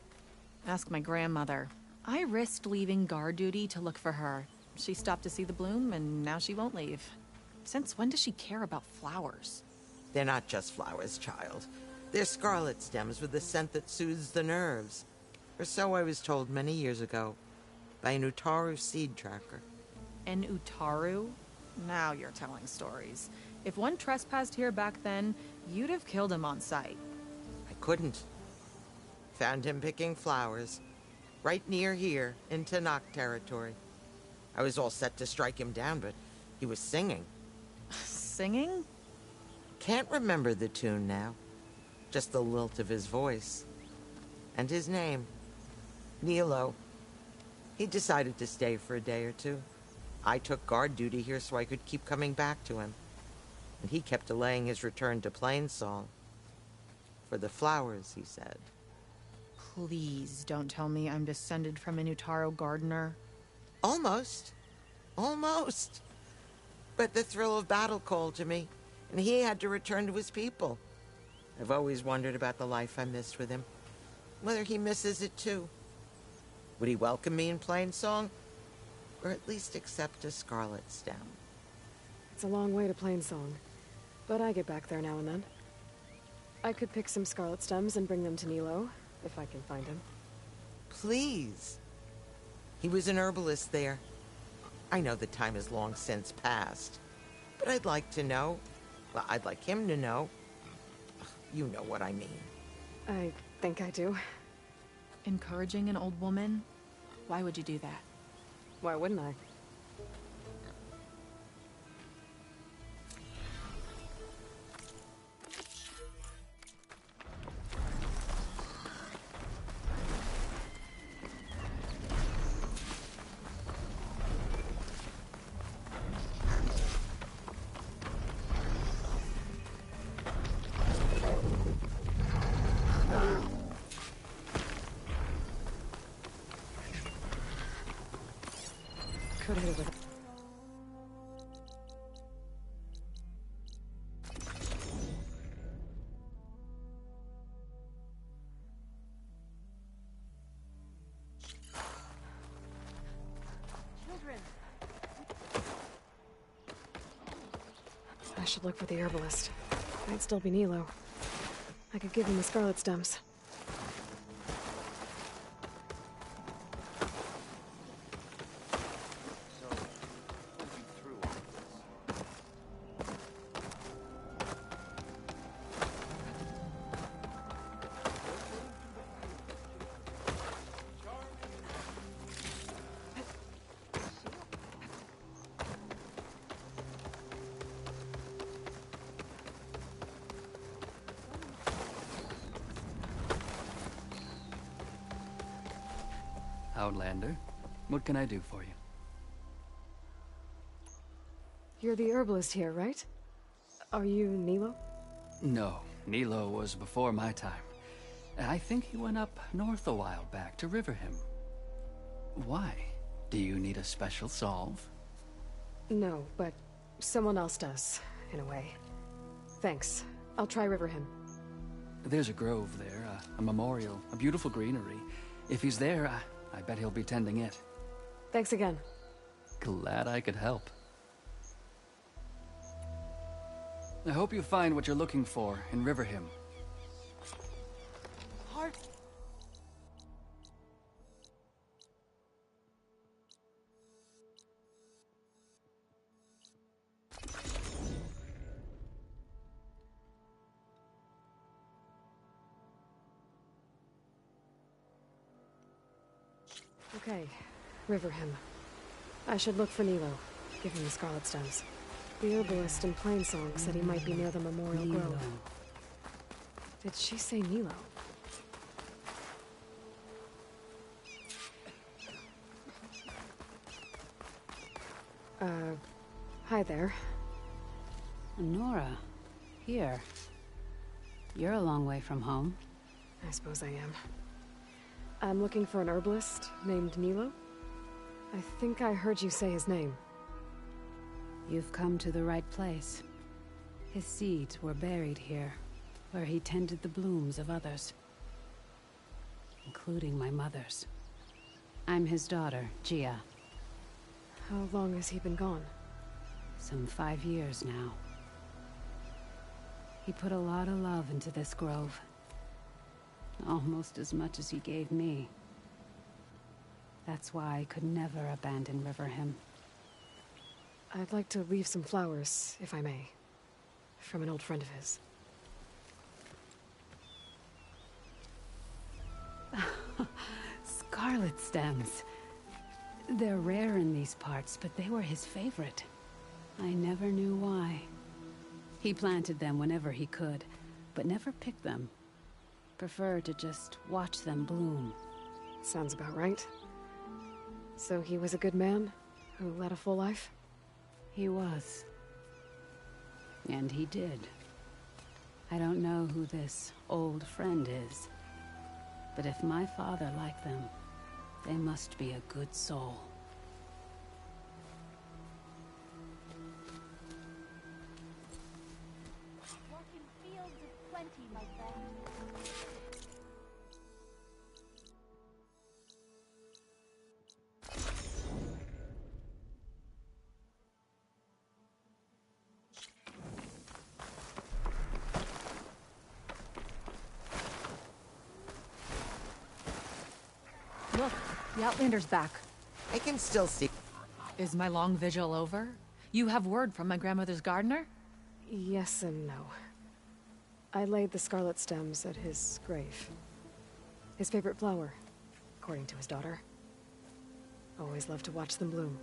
Ask my grandmother. I risked leaving guard duty to look for her. She stopped to see the bloom, and now she won't leave. Since when does she care about flowers? They're not just flowers, child. They're scarlet stems with a scent that soothes the nerves. Or so I was told many years ago, by an Utaru seed tracker. An Utaru? Now you're telling stories. If one trespassed here back then, you'd have killed him on sight. I couldn't. Found him picking flowers, right near here, in Tanakh territory. I was all set to strike him down, but he was singing. Singing? Can't remember the tune now. Just the lilt of his voice. And his name. Nilo. He decided to stay for a day or two. I took guard duty here so I could keep coming back to him. And he kept delaying his return to Plainsong. For the flowers, he said. Please don't tell me I'm descended from an Utaru gardener. Almost. Almost. But the thrill of battle called to me, and he had to return to his people. I've always wondered about the life I missed with him. Whether he misses it too. Would he welcome me in Plainsong? Or at least accept a scarlet stem? It's a long way to Plainsong, but I get back there now and then. I could pick some scarlet stems and bring them to Nilo, if I can find him. Please. He was an herbalist there. I know the time has long since passed, but I'd like to know. Well, I'd like him to know. You know what I mean. I think I do. Encouraging an old woman? Why would you do that? Why wouldn't I? Could hit it with... I should look for the herbalist. Might still be Nilo. I could give him the scarlet stems. Outlander, what can I do for you? You're the herbalist here, right? Are you Nilo? No, Nilo was before my time. I think he went up north a while back to Riverhim. Why? Do you need a special solve? No, but someone else does, in a way. Thanks. I'll try Riverhim. There's a grove there, a memorial, a beautiful greenery. If he's there, I bet he'll be tending it. Thanks again. Glad I could help. I hope you find what you're looking for in Riverhim. Heart. Okay, Riverhim. I should look for Nilo, give him the Scarlet Stems. The herbalist in Plainsong said he might be near the Memorial Grove. Did she say Nilo? Hi there. Nora, here. You're a long way from home. I suppose I am. I'm looking for an herbalist named Nilo. I think I heard you say his name. You've come to the right place. His seeds were buried here, where he tended the blooms of others, including my mother's. I'm his daughter, Gia. How long has he been gone? Some 5 years now. He put a lot of love into this grove. Almost as much as he gave me. That's why I could never abandon Riverhim. I'd like to leave some flowers, if I may. From an old friend of his. Scarlet stems. They're rare in these parts, but they were his favorite. I never knew why. He planted them whenever he could, but never picked them. Preferred to just watch them bloom. Sounds about right. So he was a good man, who led a full life? He was. And he did. I don't know who this old friend is, but if my father liked them, they must be a good soul. Walking fields of plenty, my friend. Look, the Outlander's back. I can still see. Is my long vigil over? You have word from my grandmother's gardener? Yes and no. I laid the scarlet stems at his grave. His favorite flower, according to his daughter. Always loved to watch them bloom.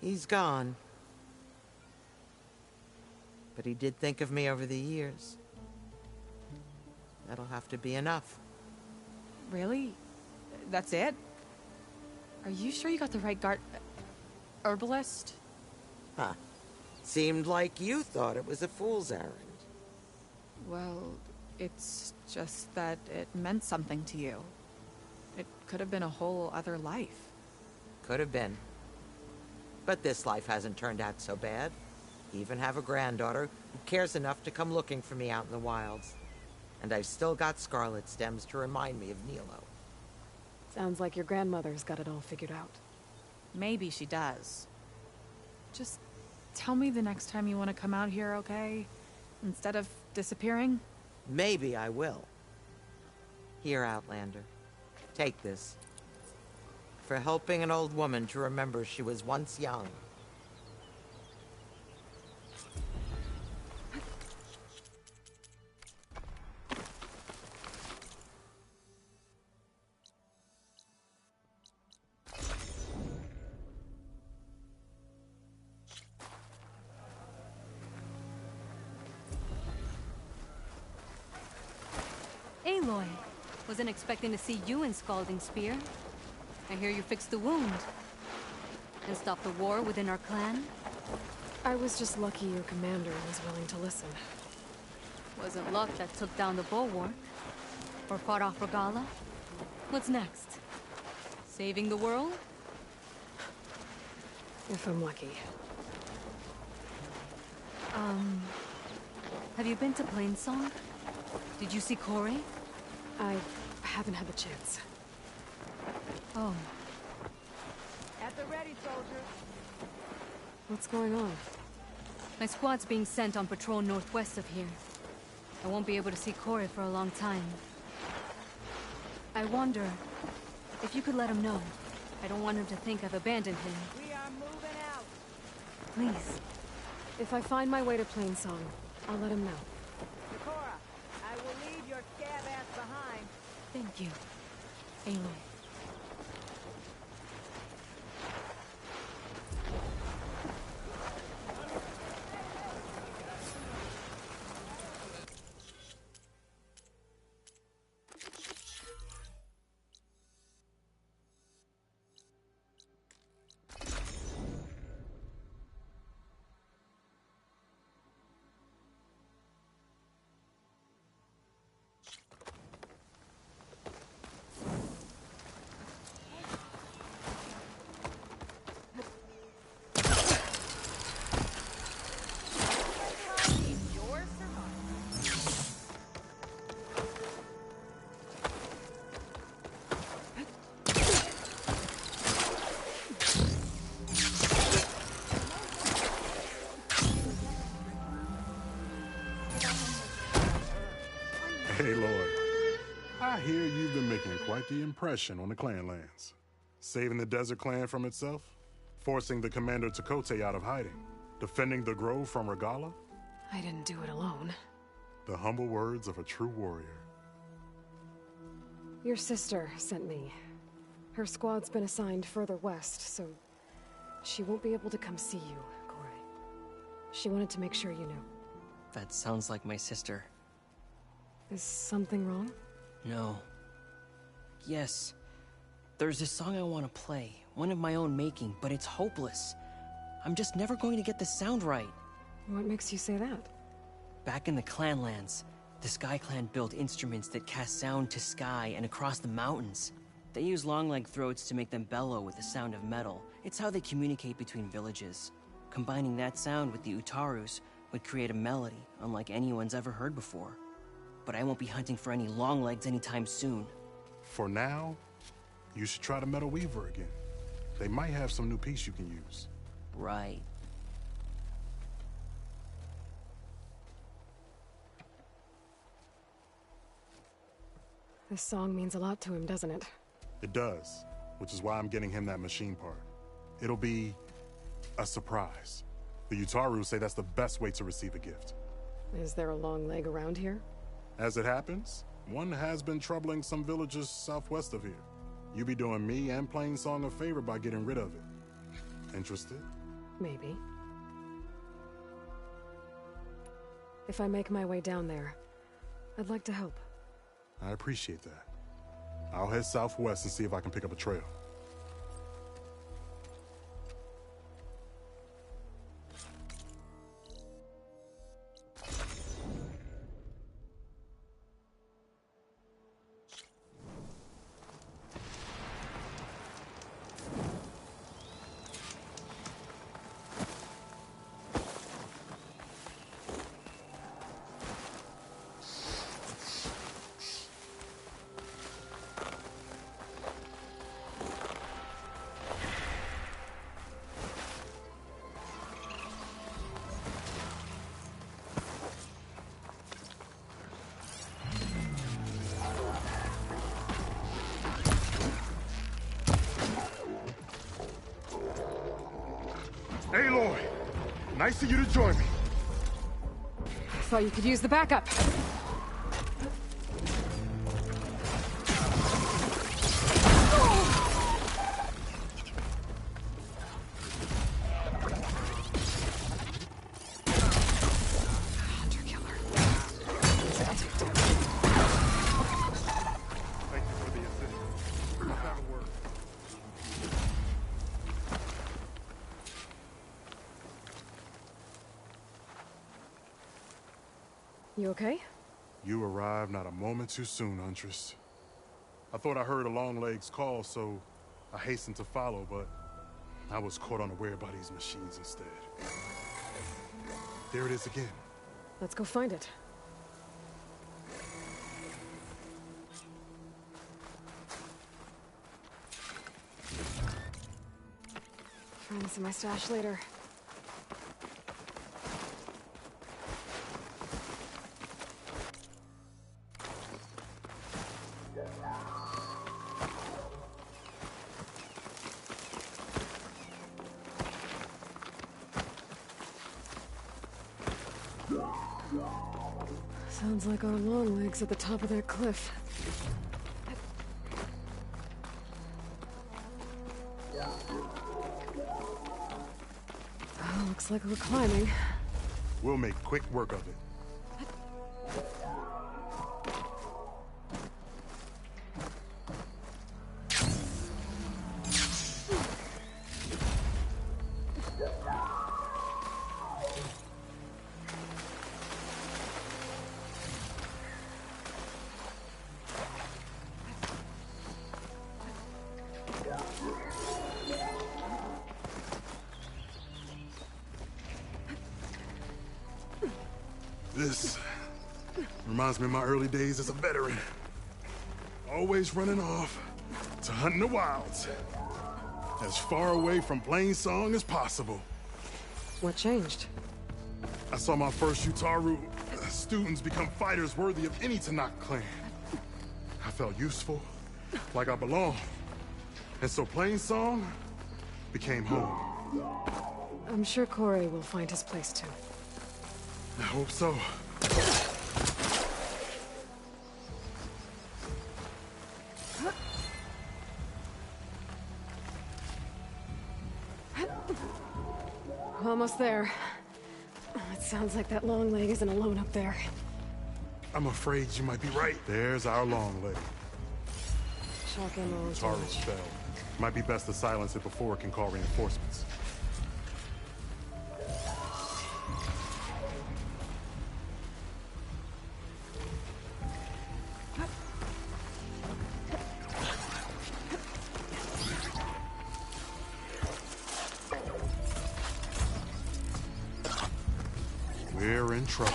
He's gone. But he did think of me over the years. That'll have to be enough. Really? That's it? Are you sure you got the right herbalist? Huh. Seemed like you thought it was a fool's errand. Well, it's just that it meant something to you. It could have been a whole other life. Could have been. But this life hasn't turned out so bad. Even have a granddaughter who cares enough to come looking for me out in the wilds. And I've still got scarlet stems to remind me of Nilo. Sounds like your grandmother's got it all figured out. Maybe she does. Just tell me the next time you want to come out here, okay? Instead of disappearing? Maybe I will. Here, Outlander. Take this. For helping an old woman to remember she was once young. Aloy, wasn't expecting to see you in Scalding Spear. I hear you fixed the wound. And stopped the war within our clan? I was just lucky your commander was willing to listen. Wasn't luck that took down the bulwark? Or fought off Regala? What's next? Saving the world? If I'm lucky. Have you been to Plainsong? Did you see Corey? I I haven't had the chance. Oh. At the ready, soldier. What's going on? My squad's being sent on patrol northwest of here. I won't be able to see Corey for a long time. I wonder if you could let him know. I don't want him to think I've abandoned him. We are moving out. Please. If I find my way to Plainsong, I'll let him know. Nakora, I will leave your scab ass behind. Thank you, Aloy. Aloy, I hear you've been making quite the impression on the clan lands. Saving the Desert Clan from itself, forcing the Commander Tekotteh out of hiding, defending the Grove from Regalla. I didn't do it alone. The humble words of a true warrior. Your sister sent me. Her squad's been assigned further west, so she won't be able to come see you, Corey. She wanted to make sure you knew. That sounds like my sister. Is something wrong? No. Yes. There's this song I want to play, one of my own making, but it's hopeless. I'm just never going to get the sound right. What makes you say that? Back in the Clanlands, the Sky Clan built instruments that cast sound to sky and across the mountains. They use long-leg throats to make them bellow with the sound of metal. It's how they communicate between villages. Combining that sound with the Utarus would create a melody unlike anyone's ever heard before. But I won't be hunting for any longlegs anytime soon. For now, you should try the Metal Weaver again. They might have some new piece you can use. Right. This song means a lot to him, doesn't it? It does, which is why I'm getting him that machine part. It'll be a surprise. The Utaru say that's the best way to receive a gift. Is there a long leg around here? As it happens, one has been troubling some villages southwest of here. You be doing me and Plainsong a favor by getting rid of it. Interested? Maybe. If I make my way down there, I'd like to help. I appreciate that. I'll head southwest and see if I can pick up a trail. Aloy, nice of you to join me. Thought you could use the backup. You okay? You arrived not a moment too soon, Huntress. I thought I heard a Longlegs call, so I hastened to follow, but I was caught unaware by these machines instead. There it is again. Let's go find it. Find this in my stash later. Sounds like our long legs at the top of that cliff. Oh, looks like we're climbing. We'll make quick work of it. This reminds me of my early days as a veteran. Always running off to hunt in the wilds. As far away from Plainsong as possible. What changed? I saw my first Utaru students become fighters worthy of any Tanakh clan. I felt useful, like I belonged. And so Plainsong became home. I'm sure Corey will find his place too. I hope so. Almost there. It sounds like that long leg isn't alone up there. I'm afraid you might be right. There's our long leg. Shock ammo is Taurus fell. Might be best to silence it before it can call reinforcements. We're in trouble.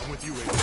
I'm with you, Aiden.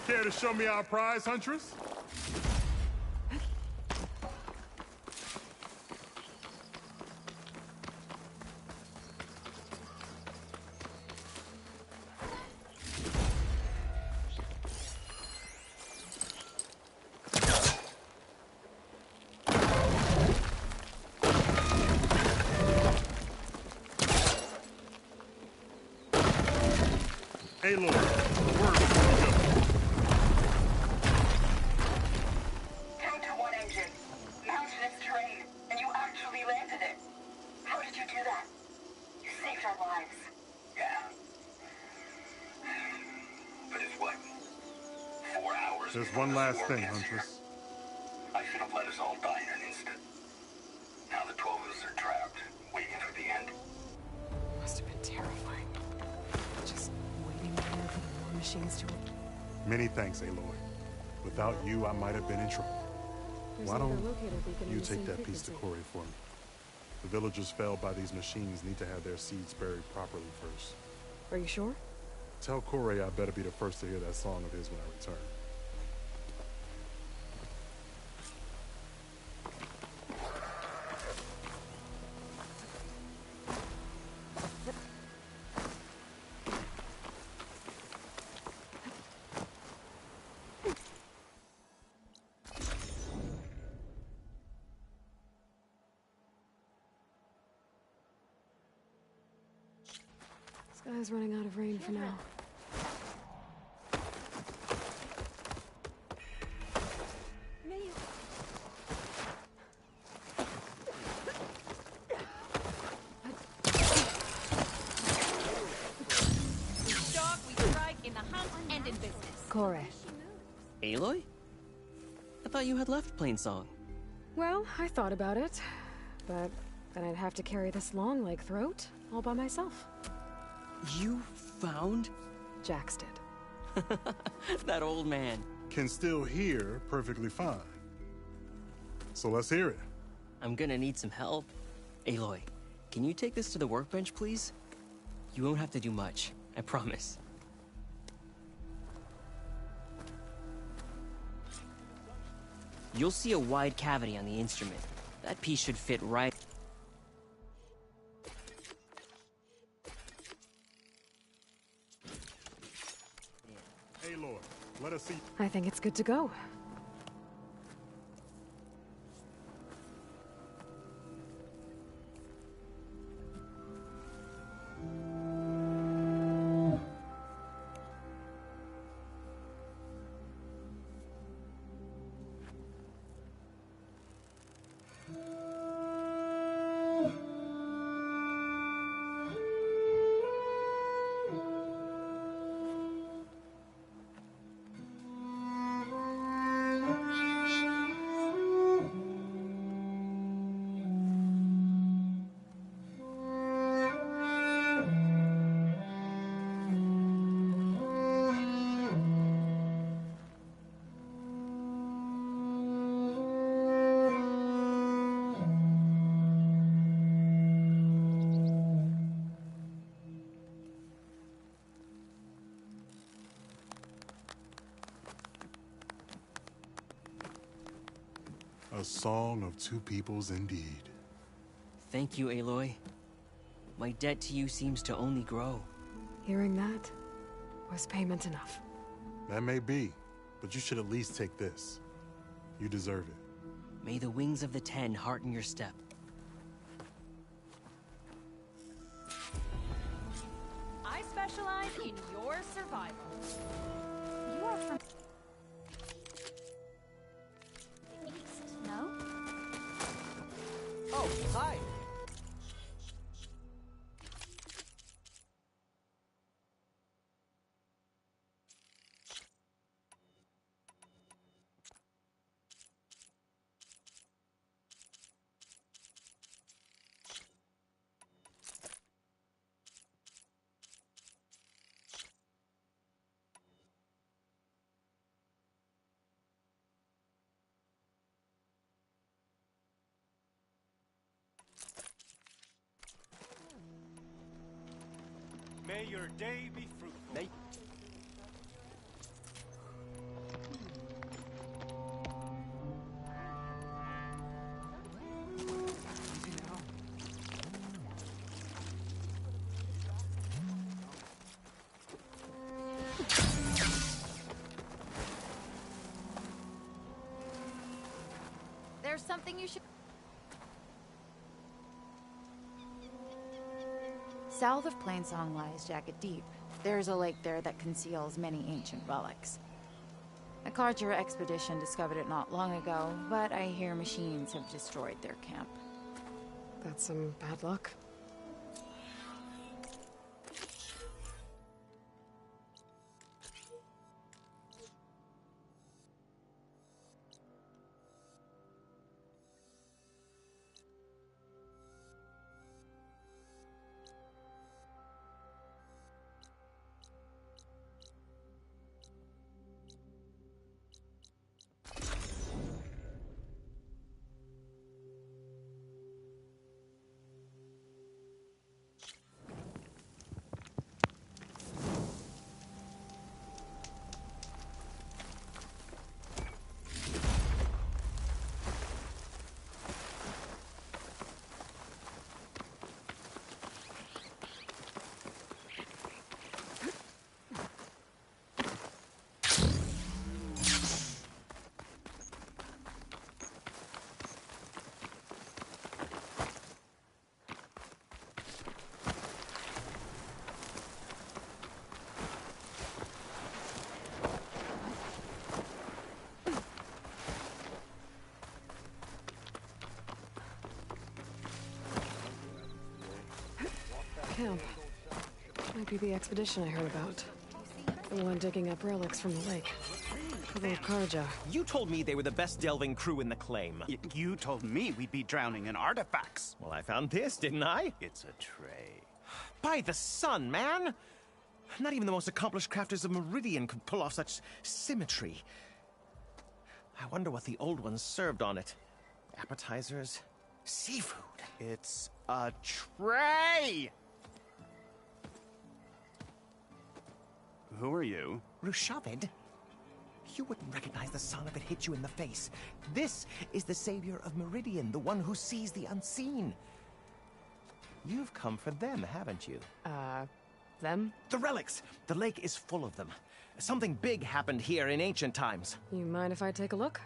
Care to show me our prize, Huntress? Hey, Lord, word before we go. 2-1 engine. Mountainous terrain, and you actually landed it. How did you do that? You saved our lives. Yeah. But it's what? 4 hours. There's one last thing, Huntress. I should have let us all die in an instant. Now the 12 of us are trapped, waiting for the end. Must have been terrifying. Just waiting there for the war machines to... Many thanks, Aloy. Without you, I might have been in trouble. There's Why another don't locator beacon in you the take same that piece to frequency. Corey for me? The villagers felled by these machines need to have their seeds buried properly first. Are you sure? Tell Corey I better be the first to hear that song of his when I return. Sky's running out of rain for now. Dog, we strike in the hunt and in business. Corey. Aloy? I thought you had left Plainsong. Well, I thought about it, but then I'd have to carry this long leg throat all by myself. You found? Jax did. That old man. Can still hear perfectly fine. So let's hear it. I'm gonna need some help. Aloy, can you take this to the workbench, please? You won't have to do much, I promise. You'll see a wide cavity on the instrument. That piece should fit right. Aloy, let us see. I think it's good to go. A song of two peoples indeed. Thank you, Aloy. My debt to you seems to only grow. Hearing that was payment enough. That may be, but you should at least take this. You deserve it. May the wings of the Ten hearten your step. I specialize in your survival. You are from The east, no? Oh, hi. May your day be fruitful. There's something you should... South of Plainsong lies Jagged Deep. There's a lake there that conceals many ancient relics. A Carter expedition discovered it not long ago, but I hear machines have destroyed their camp. That's some bad luck. camp. Might be the expedition I heard about. The one digging up relics from the lake. The little Karja. You told me they were the best delving crew in the claim. You told me we'd be drowning in artifacts. Well, I found this, didn't I? It's a tray. By the sun, man! Not even the most accomplished crafters of Meridian could pull off such symmetry. I wonder what the old ones served on it. Appetizers? Seafood? It's a tray! Who are you? Rushavid? You wouldn't recognize the sun if it hit you in the face. This is the savior of Meridian, the one who sees the unseen. You've come for them, haven't you? Them? The relics! The lake is full of them. Something big happened here in ancient times. You mind if I take a look?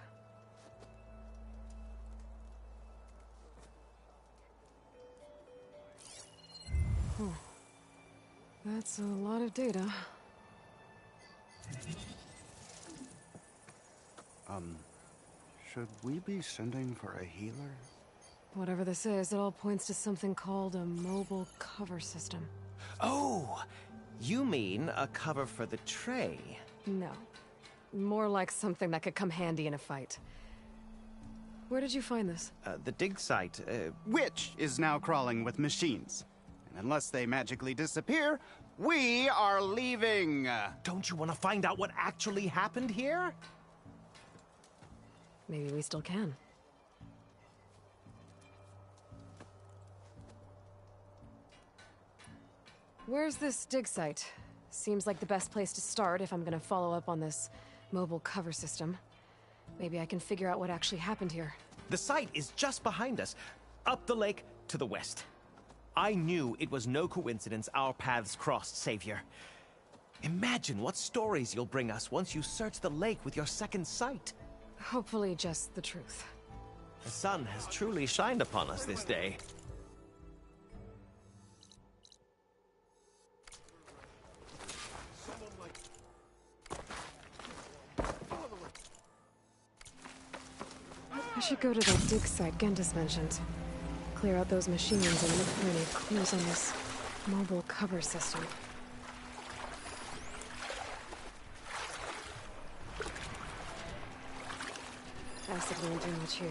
That's a lot of data. Should we be sending for a healer? Whatever this is, it all points to something called a mobile cover system. Oh! You mean a cover for the tray? No. More like something that could come handy in a fight. Where did you find this? The dig site, Which is now crawling with machines. And unless they magically disappear, we are leaving! Don't you want to find out what actually happened here? Maybe we still can. Where's this dig site? Seems like the best place to start if I'm gonna follow up on this mobile cover system. Maybe I can figure out what actually happened here. The site is just behind us, up the lake to the west. I knew it was no coincidence our paths crossed, Savior. Imagine what stories you'll bring us once you search the lake with your second sight. Hopefully just the truth. The sun has truly shined upon us this day. I should go to that dig site Gentis mentioned. Clear out those machines and look for any clues on this mobile cover system. Acid won't do much here.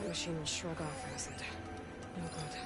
machine will shrug off acid. No good.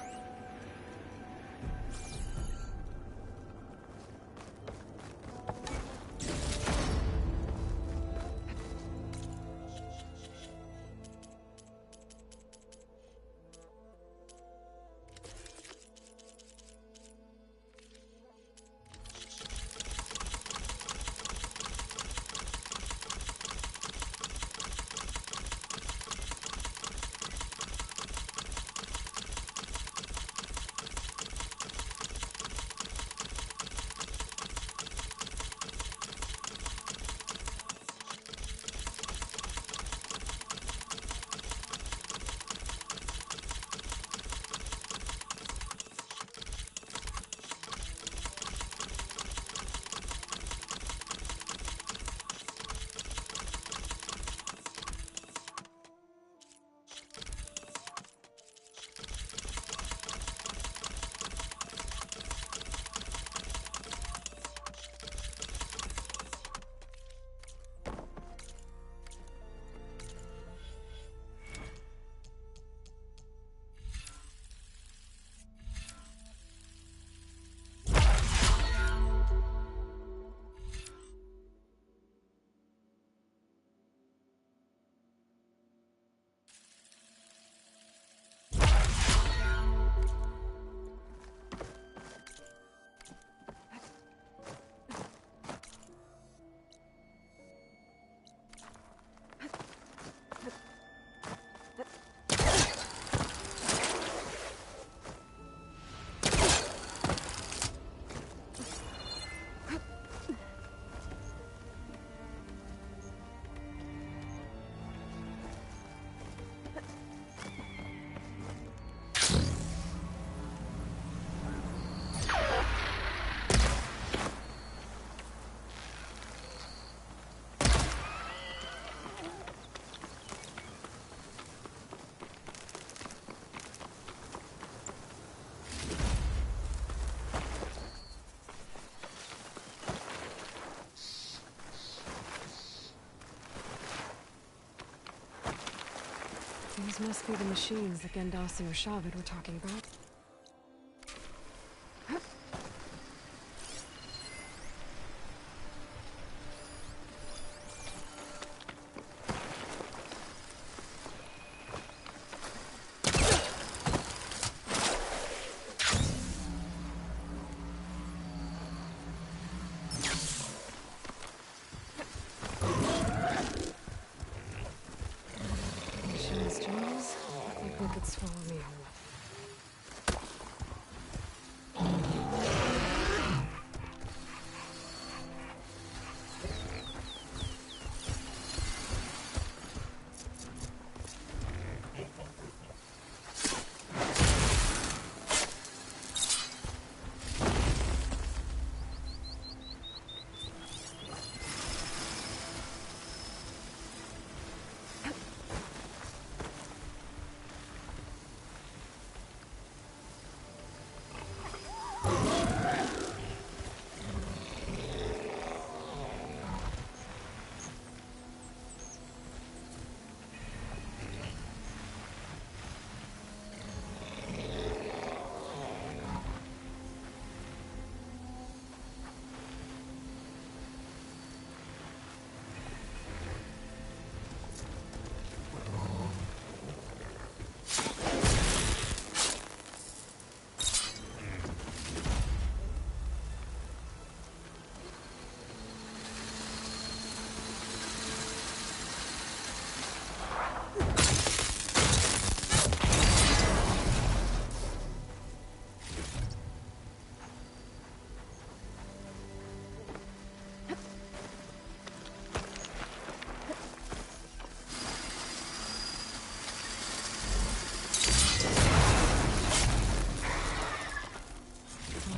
These must be the machines that Gendas and Rashavid were talking about.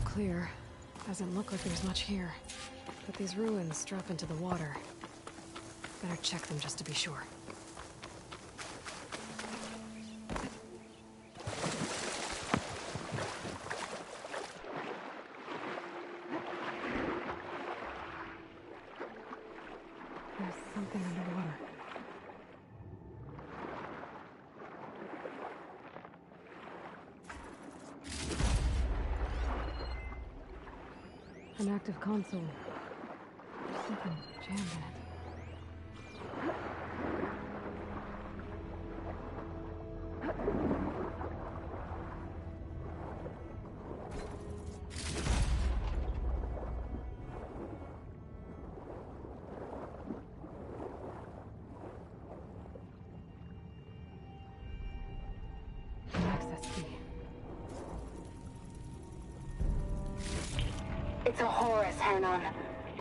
Clear. Doesn't look like there's much here. But these ruins drop into the water. Better check them just to be sure. There's something underwater. An active console. Something jammed in it. It's a Horus, Hernon.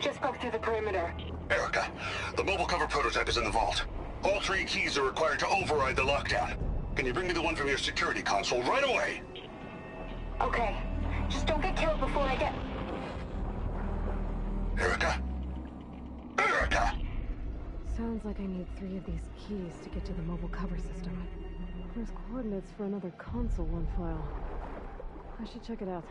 Just broke through the perimeter. Erica, the mobile cover prototype is in the vault. All 3 keys are required to override the lockdown. Can you bring me the one from your security console right away? Okay. Just don't get killed before I get... Erica? Erica! Sounds like I need 3 of these keys to get to the mobile cover system. There's coordinates for another console on file. I should check it out.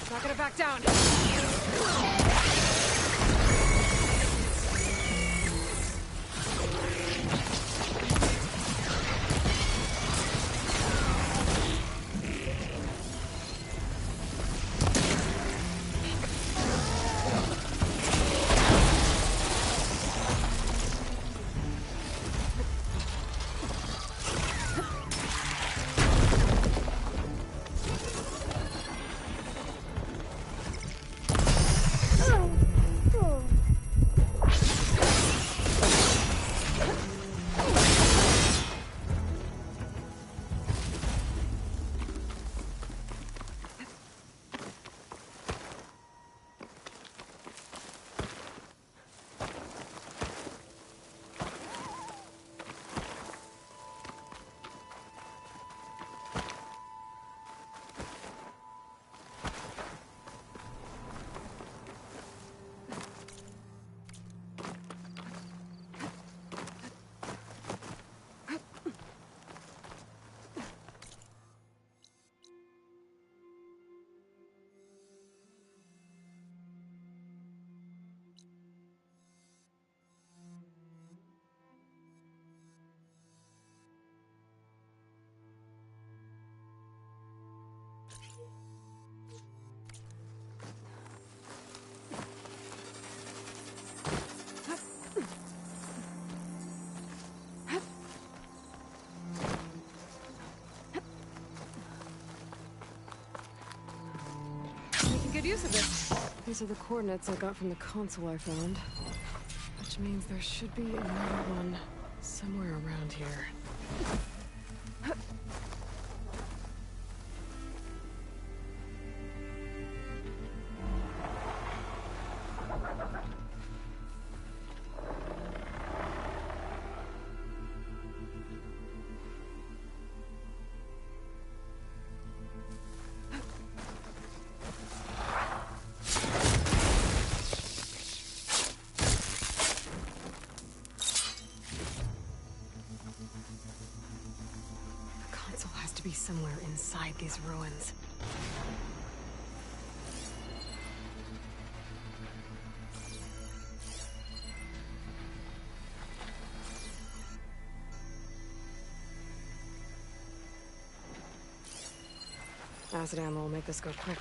Not gonna back down. Good use of this. These are the coordinates I got from the console I found. Which means there should be another one somewhere around here. Be somewhere inside these ruins. Acid ammo will make this go quick.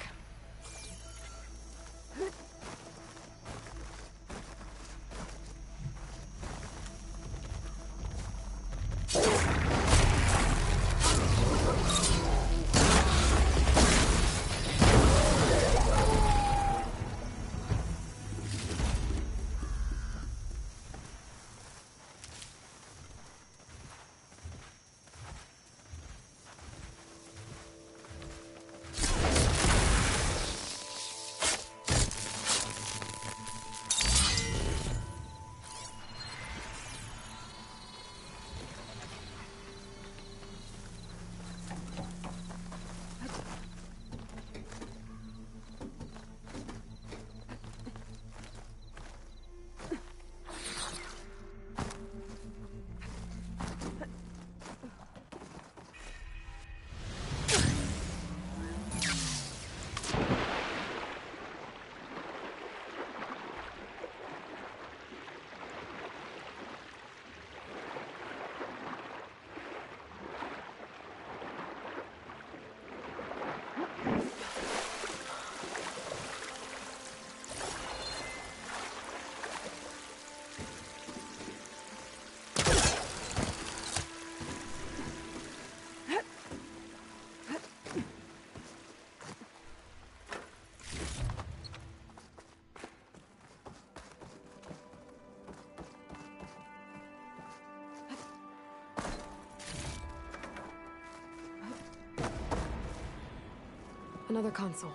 Another console.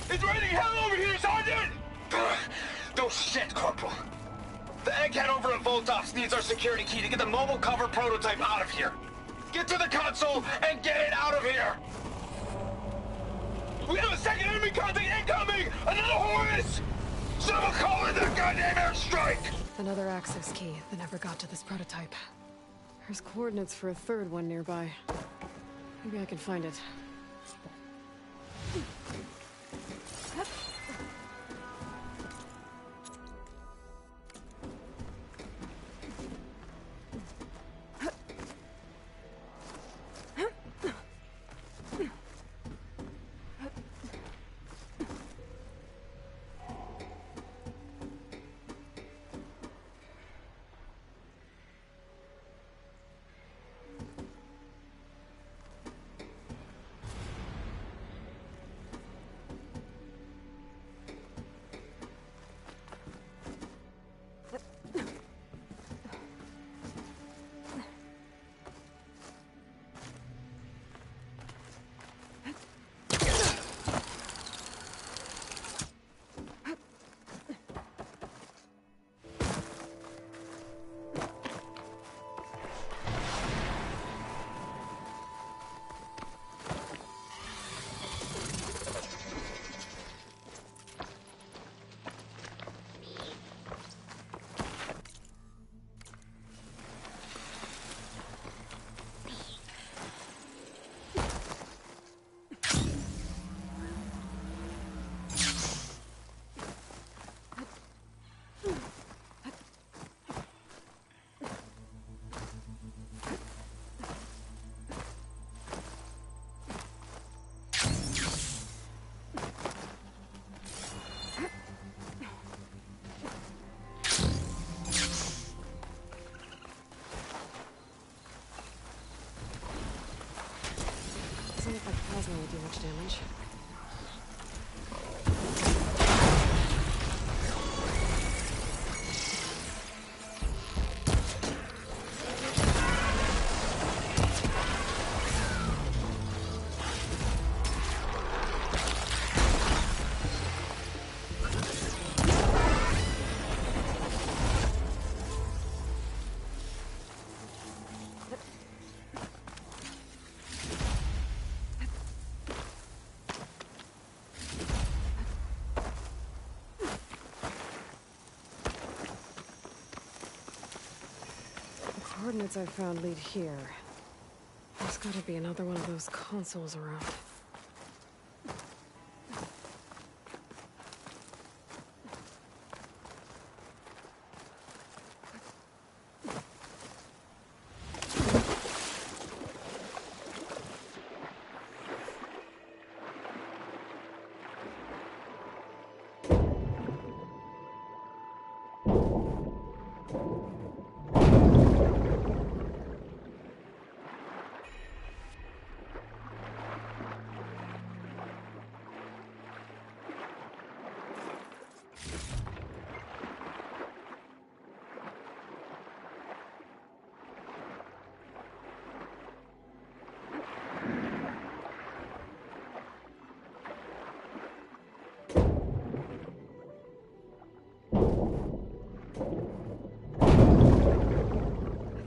It's raining hell over here, Sergeant! No shit, Corporal. The egghead over at Voltos needs our security key to get the mobile cover prototype out of here. Get to the console and get it out of here! We have a second enemy contact incoming! Another Horus! Someone call in that goddamn airstrike! Another access key that never got to this prototype. There's coordinates for a third one nearby. Maybe I can find it. Doesn't look like plasma would do much damage. The coordinates I found lead here. There's gotta be another one of those consoles around.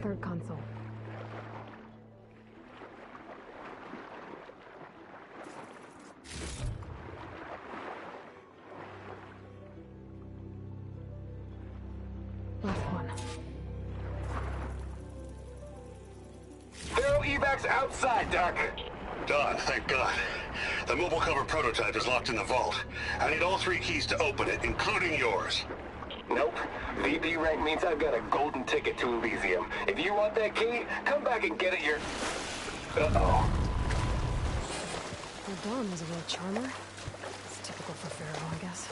Third console. Last one. They're evacs outside, Doc. Done, thank God. The mobile cover prototype is locked in the vault. I need all 3 keys to open it, including yours. Nope. VP rank means I've got a golden ticket to Elysium. If you want that key, come back and get it your... Uh-oh. Well, Dawn was a real charmer. It's typical for Pharaoh, I guess.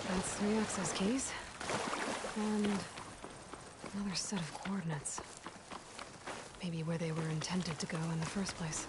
That's 3 access keys. And another set of coordinates. Maybe where they were intended to go in the first place.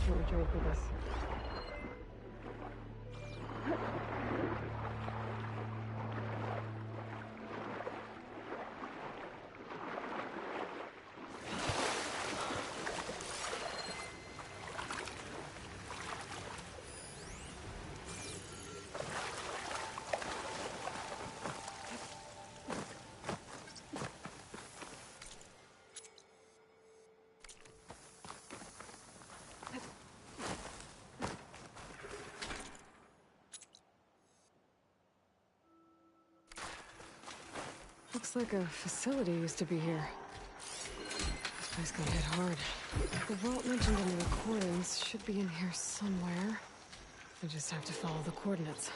Let me trade for this. Looks like a facility used to be here. This place got hit hard. The vault mentioned in the recordings should be in here somewhere. I just have to follow the coordinates.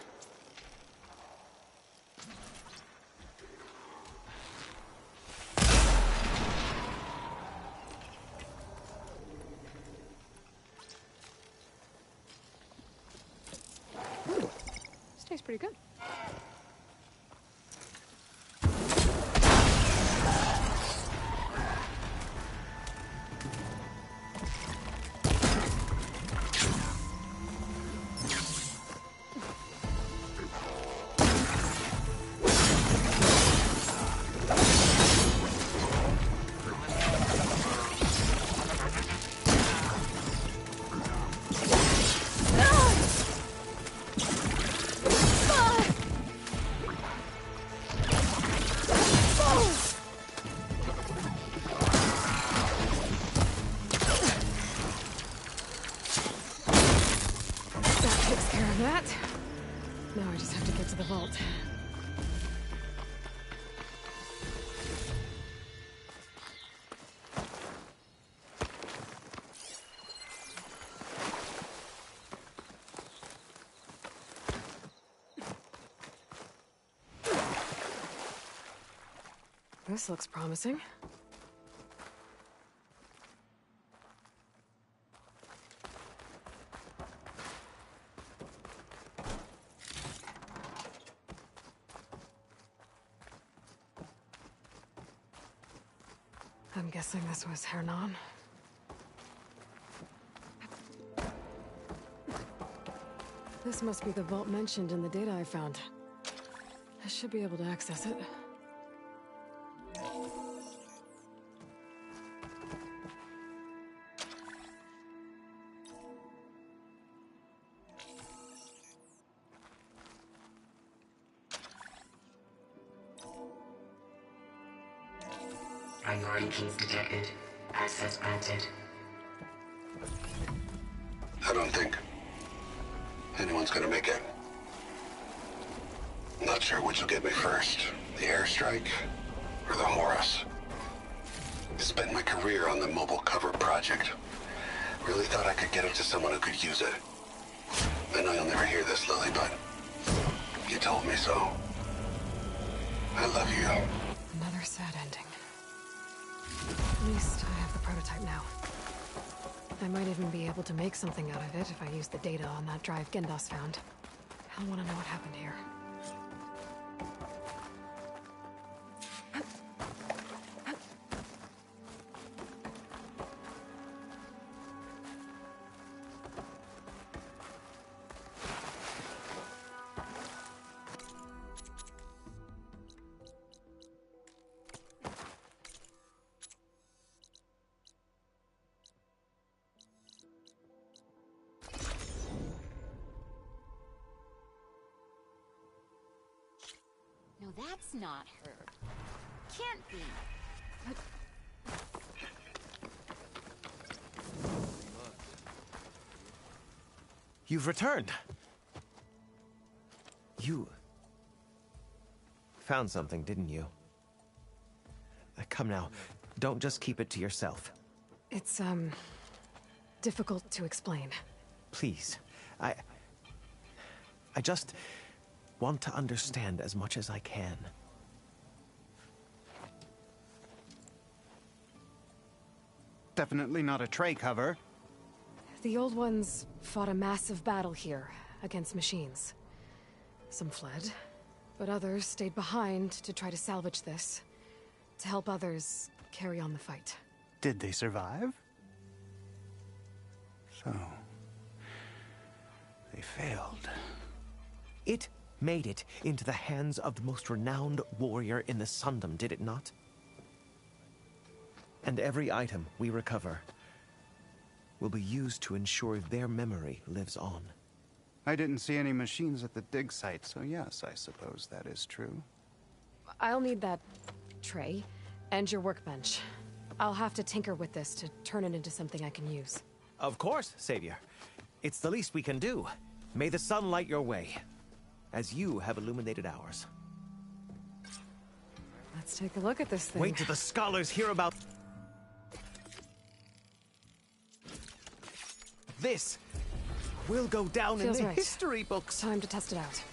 Ooh, this tastes pretty good. That. Now I just have to get to the vault. This looks promising. I'm guessing this was Hernan. This must be the vault mentioned in the data I found. I should be able to access it. Priority keys detected. Access granted. I don't think anyone's gonna make it. Not sure which will get me first. The airstrike or the Horus. Spent my career on the mobile cover project. Really thought I could get it to someone who could use it. I know you'll never hear this, Lily, but you told me so. I love you. Another sad ending. At least I have the prototype now. I might even be able to make something out of it if I use the data on that drive Gendas found. I'll want to know what happened here. No, that's not her. Can't be. You've returned. You found something, didn't you? Come now, don't just keep it to yourself. It's, difficult to explain. Please, I just want to understand as much as I can. Definitely not a tray cover. The old ones fought a massive battle here against machines. Some fled, but others stayed behind to try to salvage this, to help others carry on the fight. Did they survive? So, they failed. It made it into the hands of the most renowned warrior in the Sundom, did it not? And every item we recover will be used to ensure their memory lives on. I didn't see any machines at the dig site, so yes, I suppose that is true. I'll need that tray and your workbench. I'll have to tinker with this to turn it into something I can use. Of course, Savior. It's the least we can do. May the sun light your way, as you have illuminated ours. Let's take a look at this thing. Wait till the scholars hear about... This will go down in the history books. Time to test it out.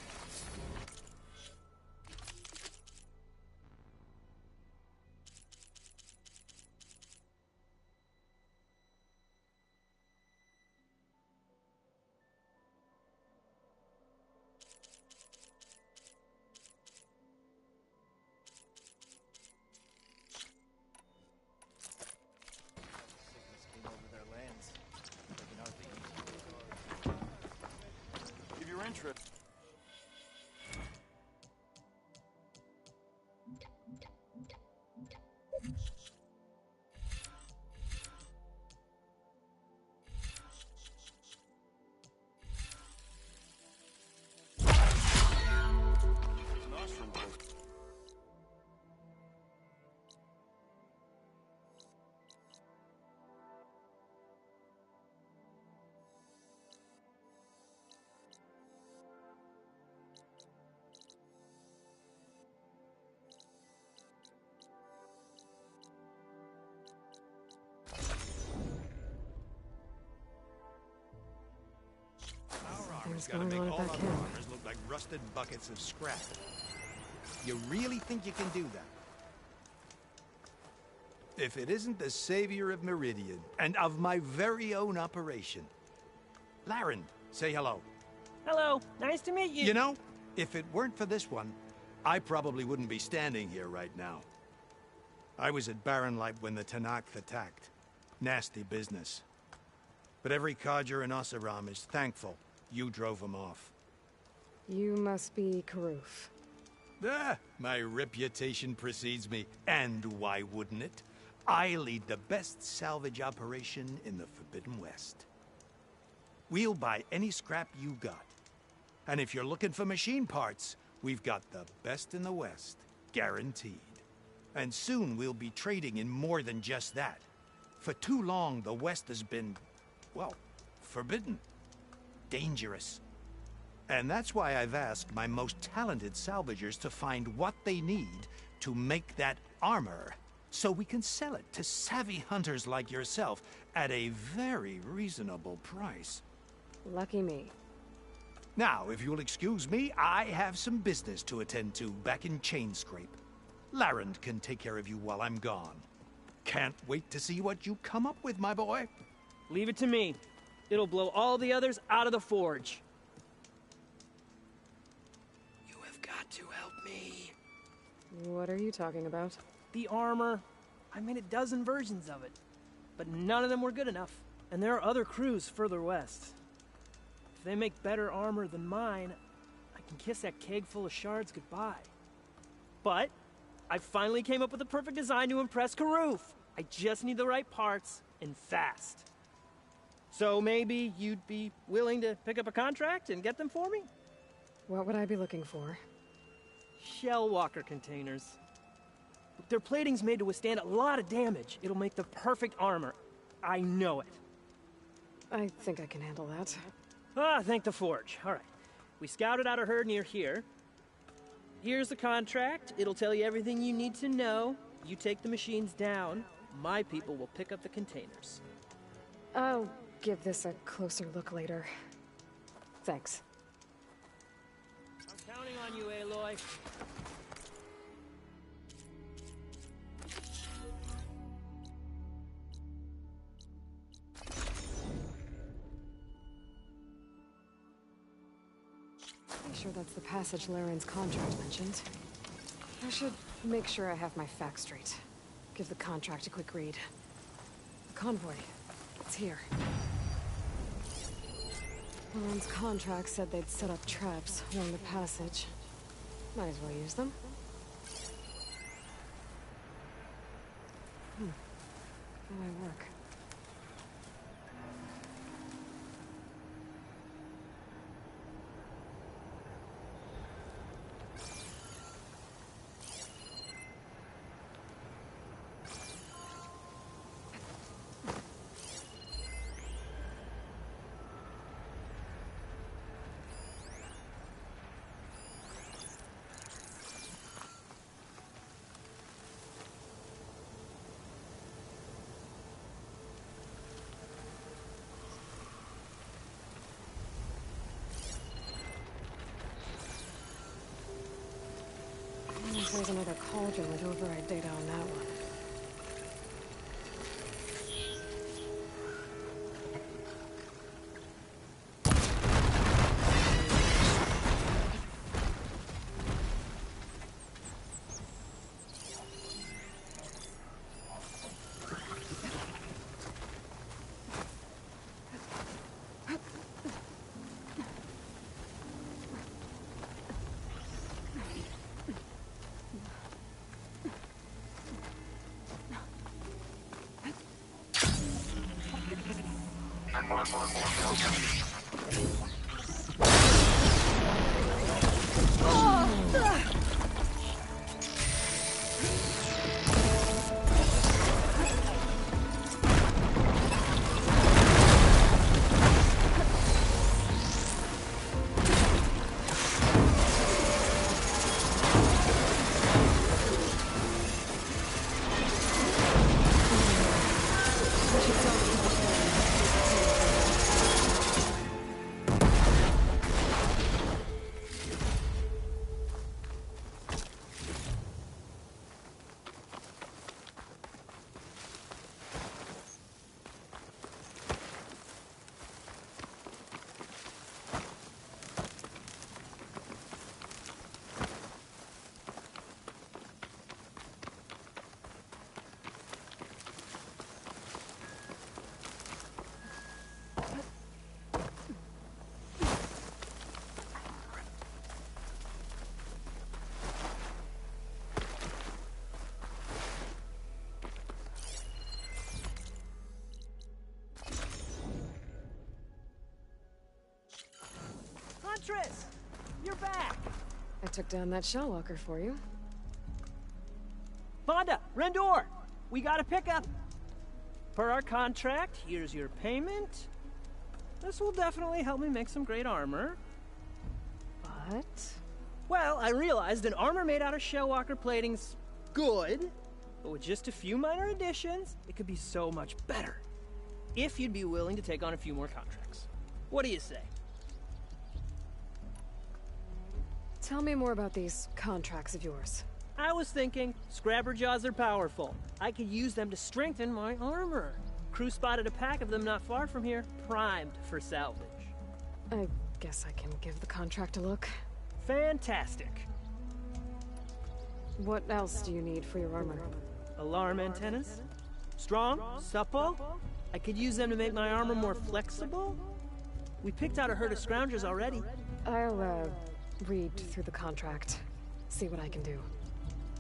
If you're interested. Something's Gotta going make on all back other here. armors look like rusted buckets of scrap. You really think you can do that? If it isn't the savior of Meridian, and of my very own operation. Laren, say hello. Hello, nice to meet you. You know, if it weren't for this one, I probably wouldn't be standing here right now. I was at Barrenlight when the Tenakth attacked. Nasty business. But every codger in Oseram is thankful you drove them off. You must be Karuf. Ah, my reputation precedes me. And why wouldn't it? I lead the best salvage operation in the Forbidden West. We'll buy any scrap you got. And if you're looking for machine parts, we've got the best in the West, guaranteed. And soon we'll be trading in more than just that. For too long, the West has been, well, forbidden. Dangerous. And that's why I've asked my most talented salvagers to find what they need to make that armor, so we can sell it to savvy hunters like yourself at a very reasonable price. Lucky me. Now, if you'll excuse me, I have some business to attend to back in Chainscrape. Larend can take care of you while I'm gone. Can't wait to see what you come up with, my boy. Leave it to me. It'll blow all the others out of the forge. You have got to help me. What are you talking about? The armor. I made a dozen versions of it, but none of them were good enough. And there are other crews further west. If they make better armor than mine, I can kiss that keg full of shards goodbye. But I finally came up with the perfect design to impress Karuf. I just need the right parts, and fast. So maybe you'd be willing to pick up a contract and get them for me? What would I be looking for? Shell walker containers. Their plating's made to withstand a lot of damage. It'll make the perfect armor. I know it. I think I can handle that. Ah, thank the forge. All right. We scouted out a herd near here. Here's the contract. It'll tell you everything you need to know. You take the machines down. My people will pick up the containers. I'll give this a closer look later. Thanks. I'm counting on you, Aloy. Pretty sure that's the passage Laren's contract mentioned. I should make sure I have my facts straight. Give the contract a quick read. The convoy. It's here. Laren's contract said they'd set up traps along the passage. Might as well use them. How do I work? There's another cauldron with override data on that one. Huntress! You're back! I took down that shell walker for you. Vonda! Rendor! We got a pickup! Per our contract, here's your payment. This will definitely help me make some great armor. But? Well, I realized an armor made out of shellwalker plating's good, but with just a few minor additions, it could be so much better. If you'd be willing to take on a few more contracts. What do you say? Tell me more about these contracts of yours. I was thinking, Scrabber Jaws are powerful. I could use them to strengthen my armor. Crew spotted a pack of them not far from here, primed for salvage. I guess I can give the contract a look. Fantastic. What else do you need for your armor? Alarm antennas? Strong, supple? I could use them to make my armor more flexible? We picked out a herd of scroungers already. I'll, read through the contract. See what I can do.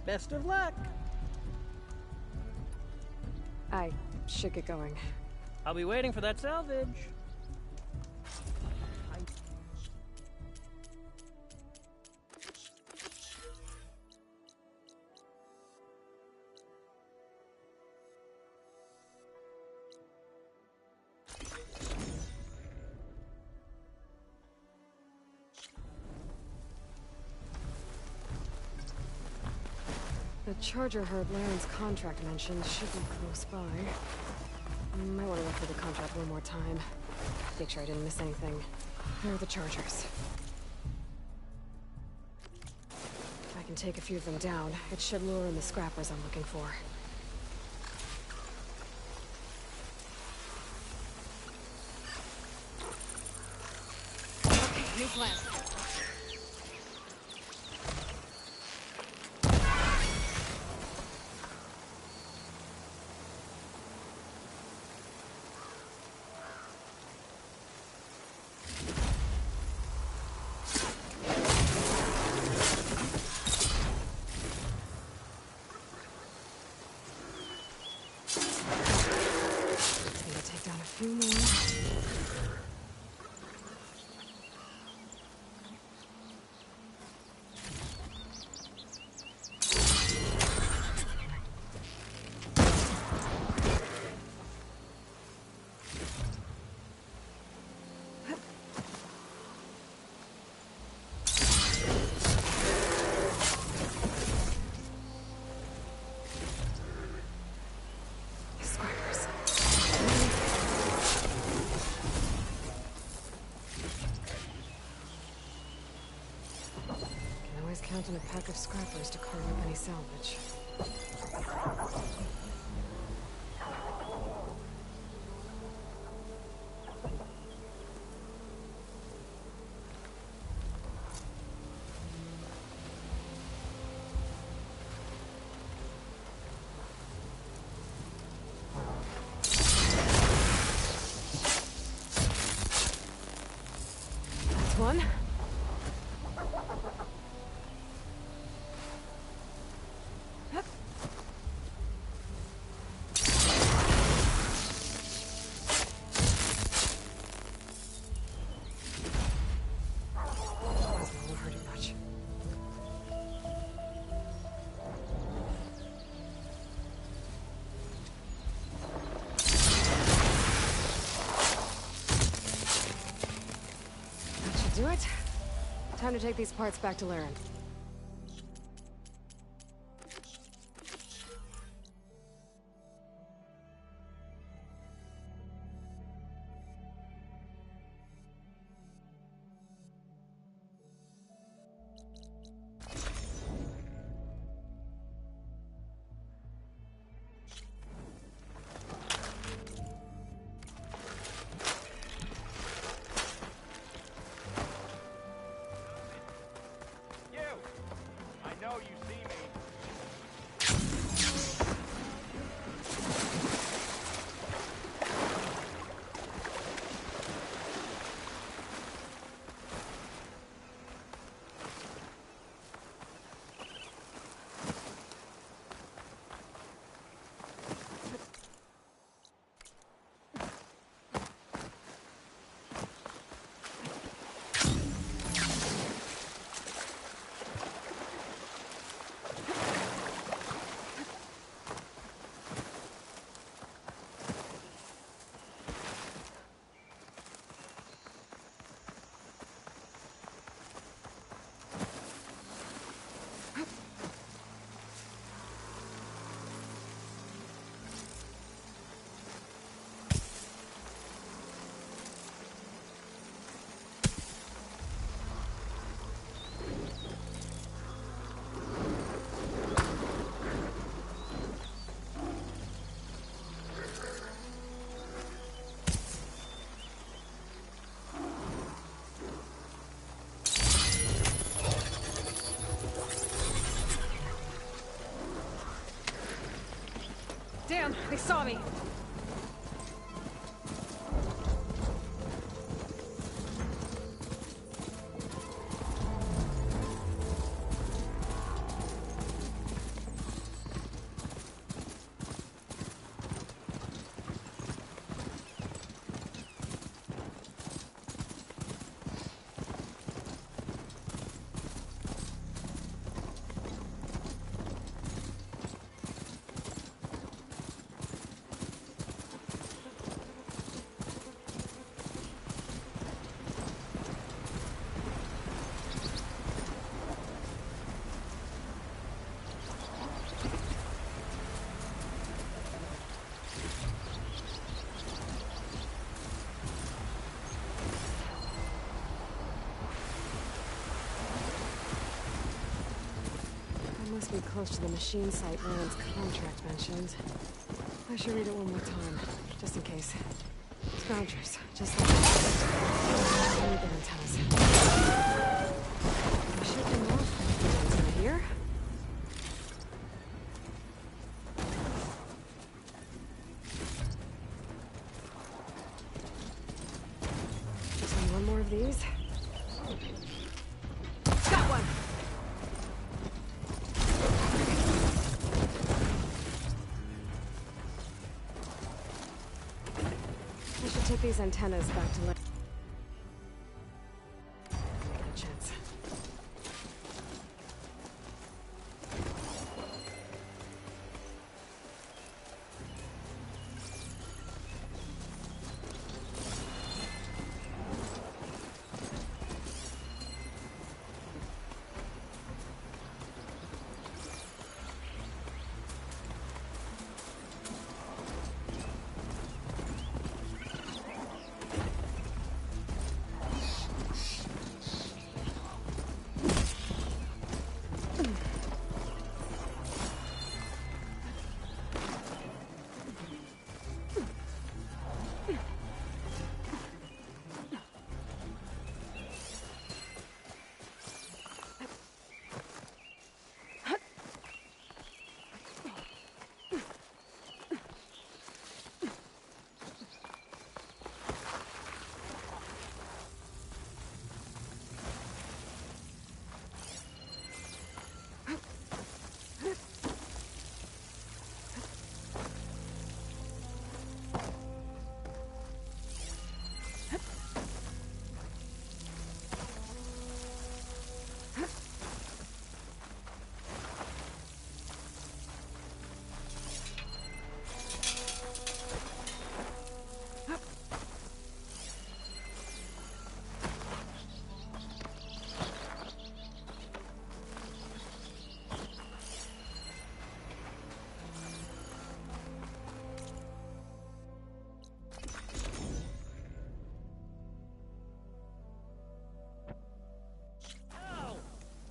Best of luck! I should get going. I'll be waiting for that salvage. The charger herd Laren's contract mentioned should be close by. Might want to look through the contract one more time. Make sure I didn't miss anything. Where are the chargers? If I can take a few of them down, it should lure in the scrappers I'm looking for. Okay, new plan. Take down a few more. Count on a pack of scrappers to carve up any salvage. That's one. Do it. Time to take these parts back to Laren. Damn, they saw me. Must be close to the machine site Rand's contract mentioned. I should read it one more time, just in case. Scroungers, just like that. Antennas. There should be more antenna here. Just need one more of these. Got one! get these antennas back to life. A chance.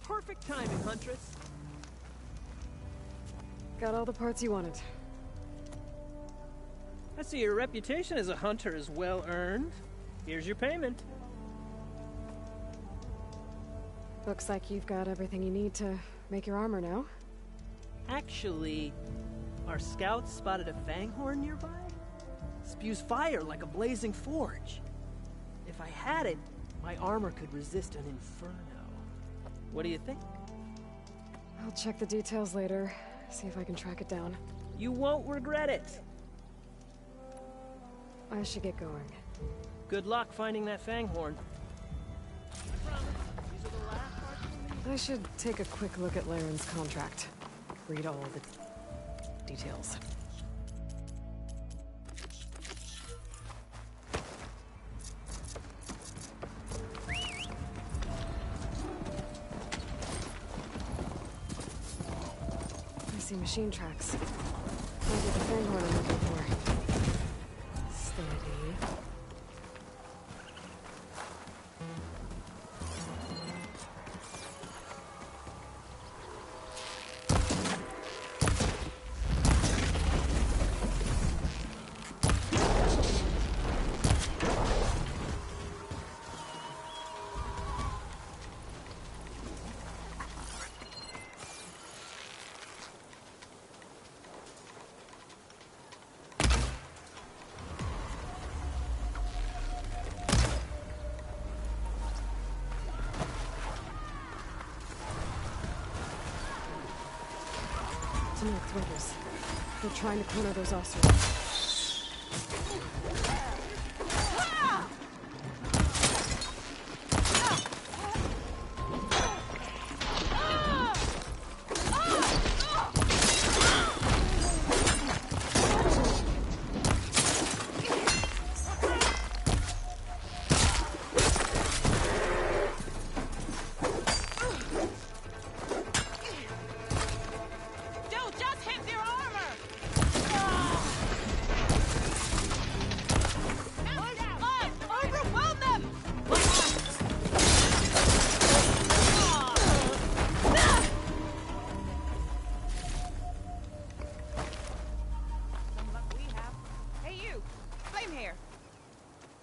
Perfect timing, Huntress. Got all the parts you wanted. I see your reputation as a hunter is well earned. Here's your payment. Looks like you've got everything you need to make your armor now. Actually, our scouts spotted a fanghorn nearby. Spews fire like a blazing forge. If I had it, my armor could resist an inferno. What do you think? I'll check the details later, see if I can track it down. You won't regret it. I should get going. Good luck finding that fanghorn. I should take a quick look at Laren's contract. Read all the details. I see machine tracks. Might be the fanghorn I'm looking for. Steady. Tonic Threaders. They're trying to corner those officers.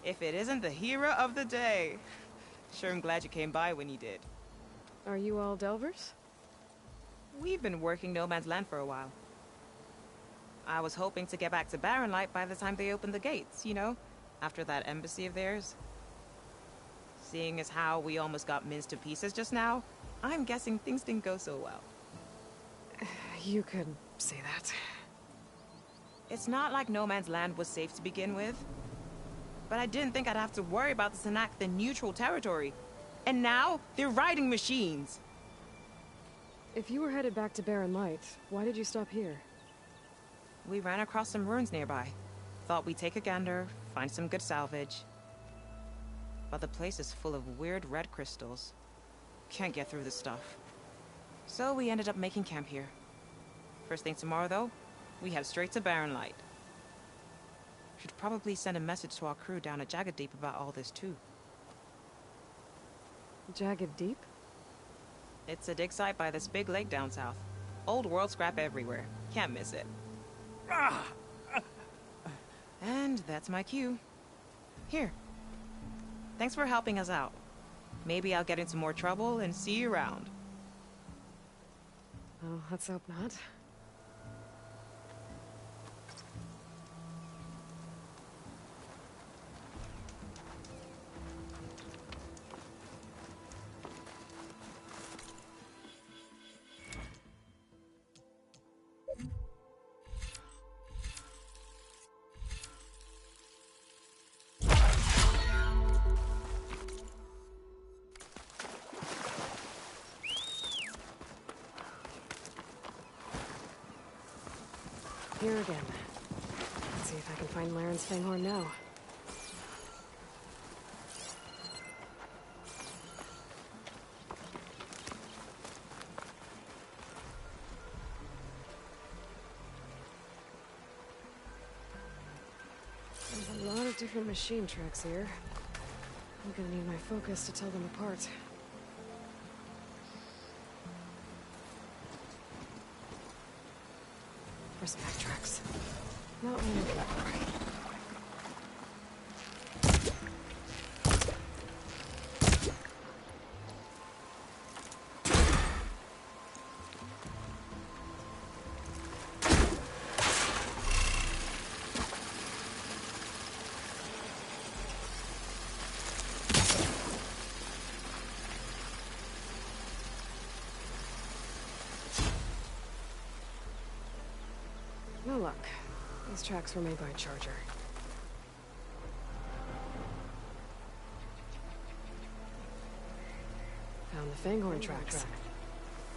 If it isn't the hero of the day. Sure, I'm glad you came by when you did. Are you all Delvers? We've been working No Man's Land for a while. I was hoping to get back to Barren Light by the time they opened the gates, you know? After that embassy of theirs. Seeing as how we almost got minced to pieces just now, I'm guessing things didn't go so well. You could say that. It's not like No Man's Land was safe to begin with. but I didn't think I'd have to worry about this enact the neutral territory. And now, they're riding machines. If you were headed back to Barren Light, why did you stop here? We ran across some ruins nearby. Thought we'd take a gander, find some good salvage. But the place is full of weird red crystals. Can't get through this stuff. So we ended up making camp here. First thing tomorrow, though, we head straight to Barren Light. Should probably send a message to our crew down at Jagged Deep about all this, too. Jagged Deep? It's a dig site by this big lake down south. Old world scrap everywhere. Can't miss it. And that's my cue. Here. Thanks for helping us out. Maybe I'll get into more trouble and see you around. Well, let's hope not. Here again. Let's see if I can find Laren's Fanghorn now. There's a lot of different machine tracks here. I'm gonna need my focus to tell them apart. Respect tracks. Not what I'm looking for. No luck. These tracks were made by a Charger. Found the Fanghorn tracks.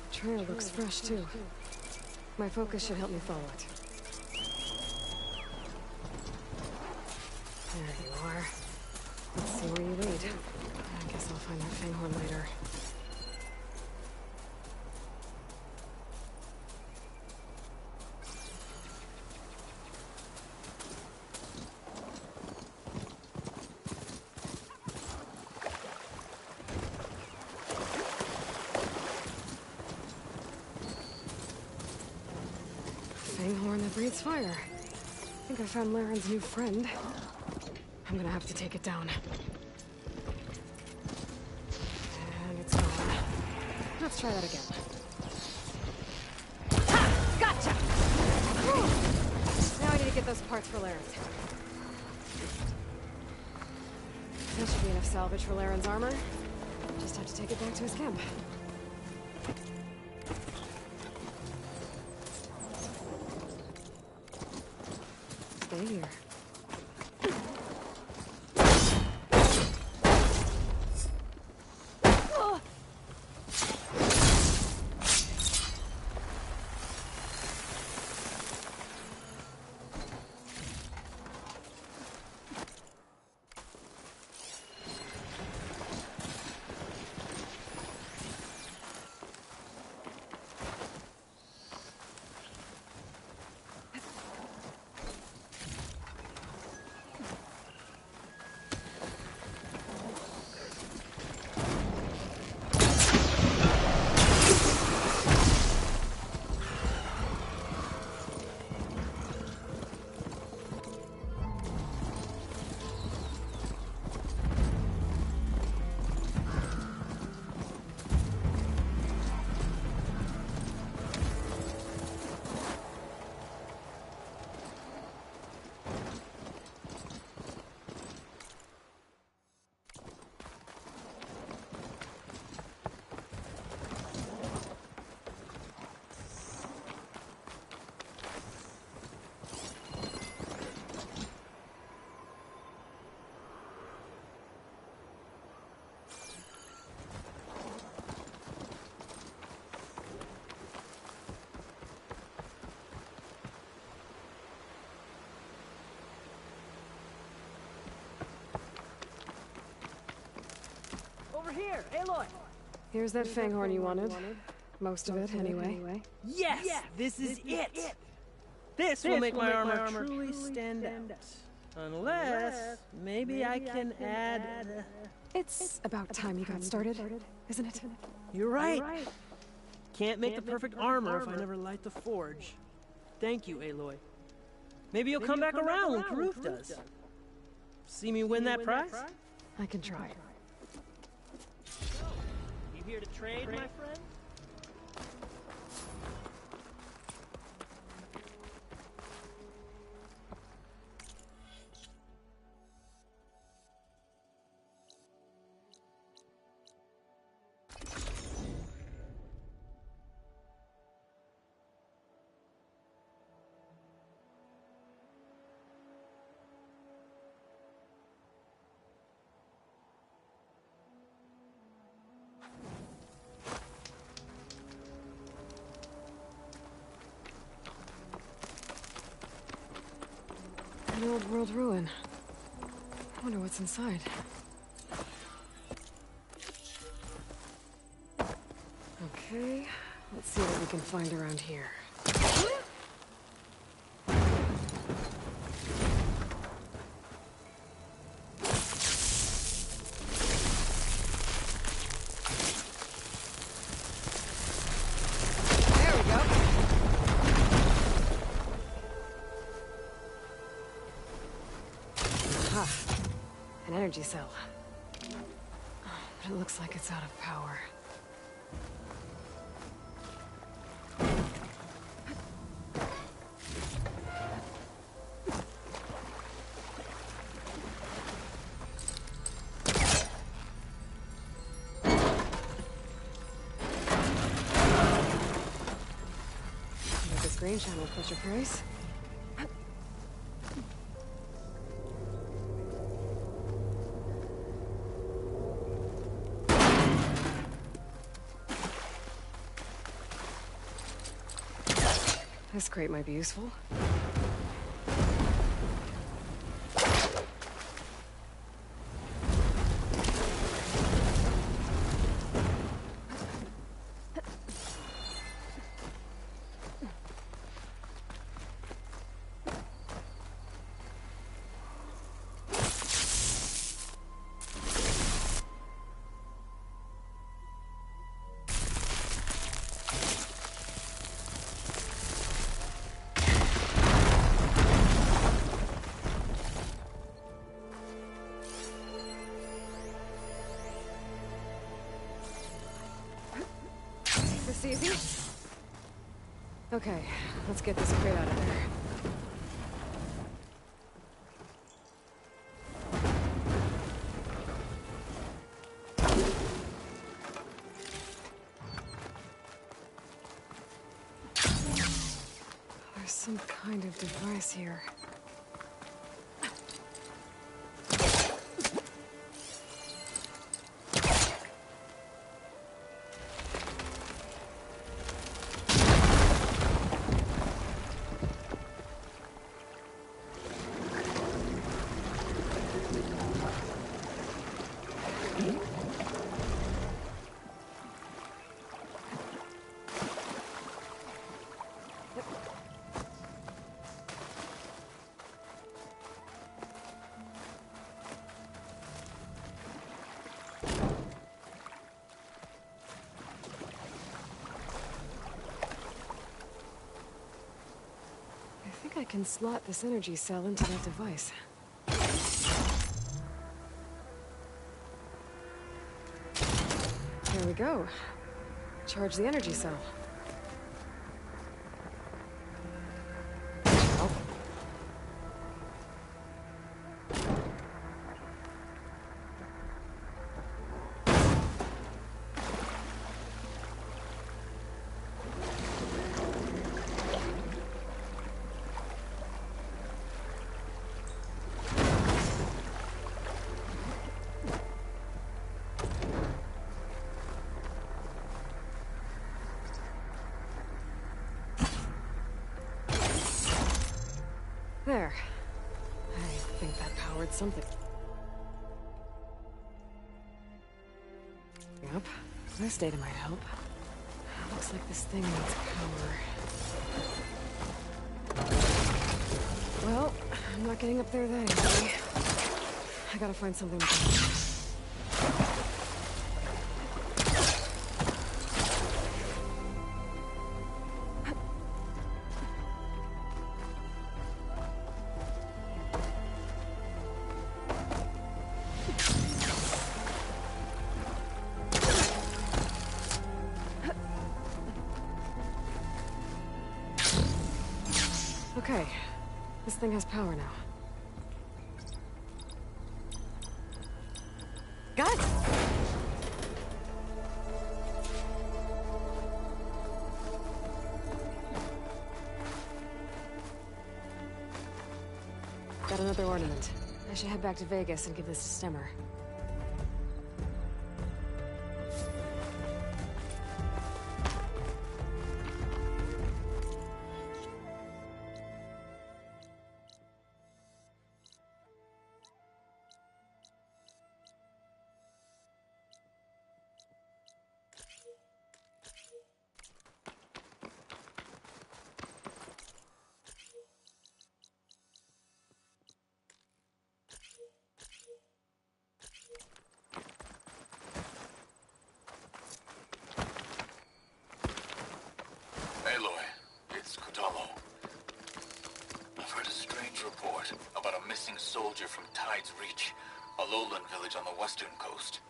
The trail looks fresh, too. My focus should help me follow it. There you are. Let's see where you lead. I guess I'll find that Fanghorn later. Fanghorn that breathes fire. I think I found Laren's new friend. I'm gonna have to take it down. And it's gone. Let's try that again. Ha! Gotcha! Whew. Now I need to get those parts for Laren's. That should be enough salvage for Laren's armor. Just have to take it back to his camp. Stay here. over here, Aloy! Here's that fanghorn you wanted. Most of it, anyway. Yes! This is it! This will make my armor truly stand out. Unless, maybe I can add... It's about time you got started, isn't it? You're right. Can't make the perfect armor if I never light the forge. Thank you, Aloy. Maybe you'll come back around when Karuf does. See me win that prize? I can try. You here to trade, my friend? An old world ruin. I wonder what's inside. Okay, let's see what we can find around here. An energy cell. But it looks like it's out of power. Maybe this green shine will fetch a price. This crate might be useful. Easy? Okay, let's get this crate out of there. There's some kind of device here. I can slot this energy cell into that device. There we go. Charge the energy cell. Oh. There. I think that powered something. This data might help. Looks like this thing needs power. Well, I'm not getting up there that easily. I gotta find something to do. Okay, this thing has power now. Got it! Got another ornament. I should head back to Vegas and give this to Stemmer. Aloy, it's Kotallo. I've heard a strange report about a missing soldier from Tide's Reach, a lowland village on the western coast.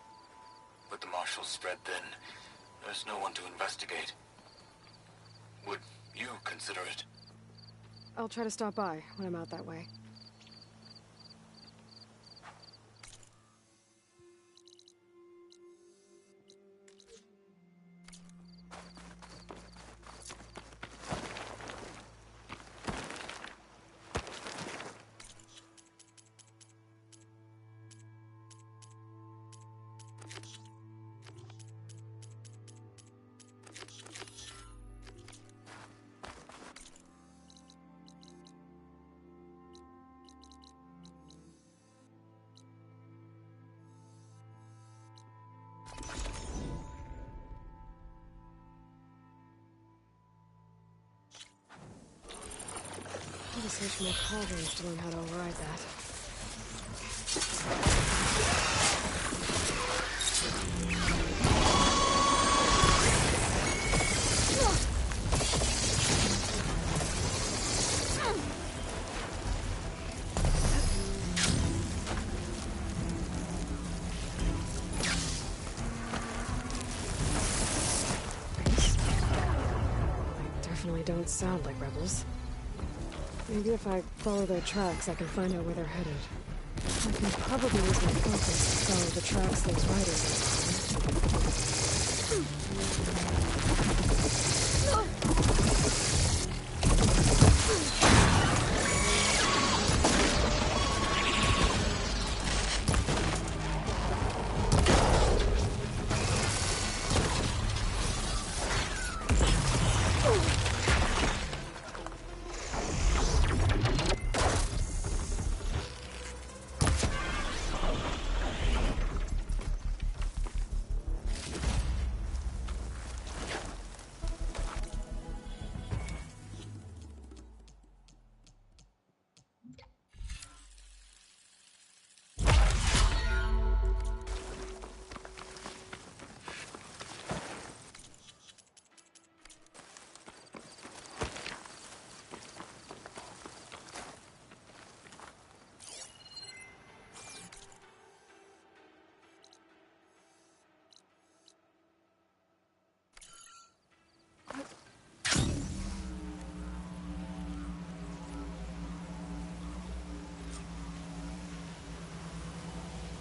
With the marshals spread thin, there's no one to investigate. Would you consider it? I'll try to stop by when I'm out that way. I have to search more cauldrons to learn how to override that. They definitely don't sound like rebels. Maybe if I follow their tracks, I can find out where they're headed. I can probably use my focus to follow the tracks those riders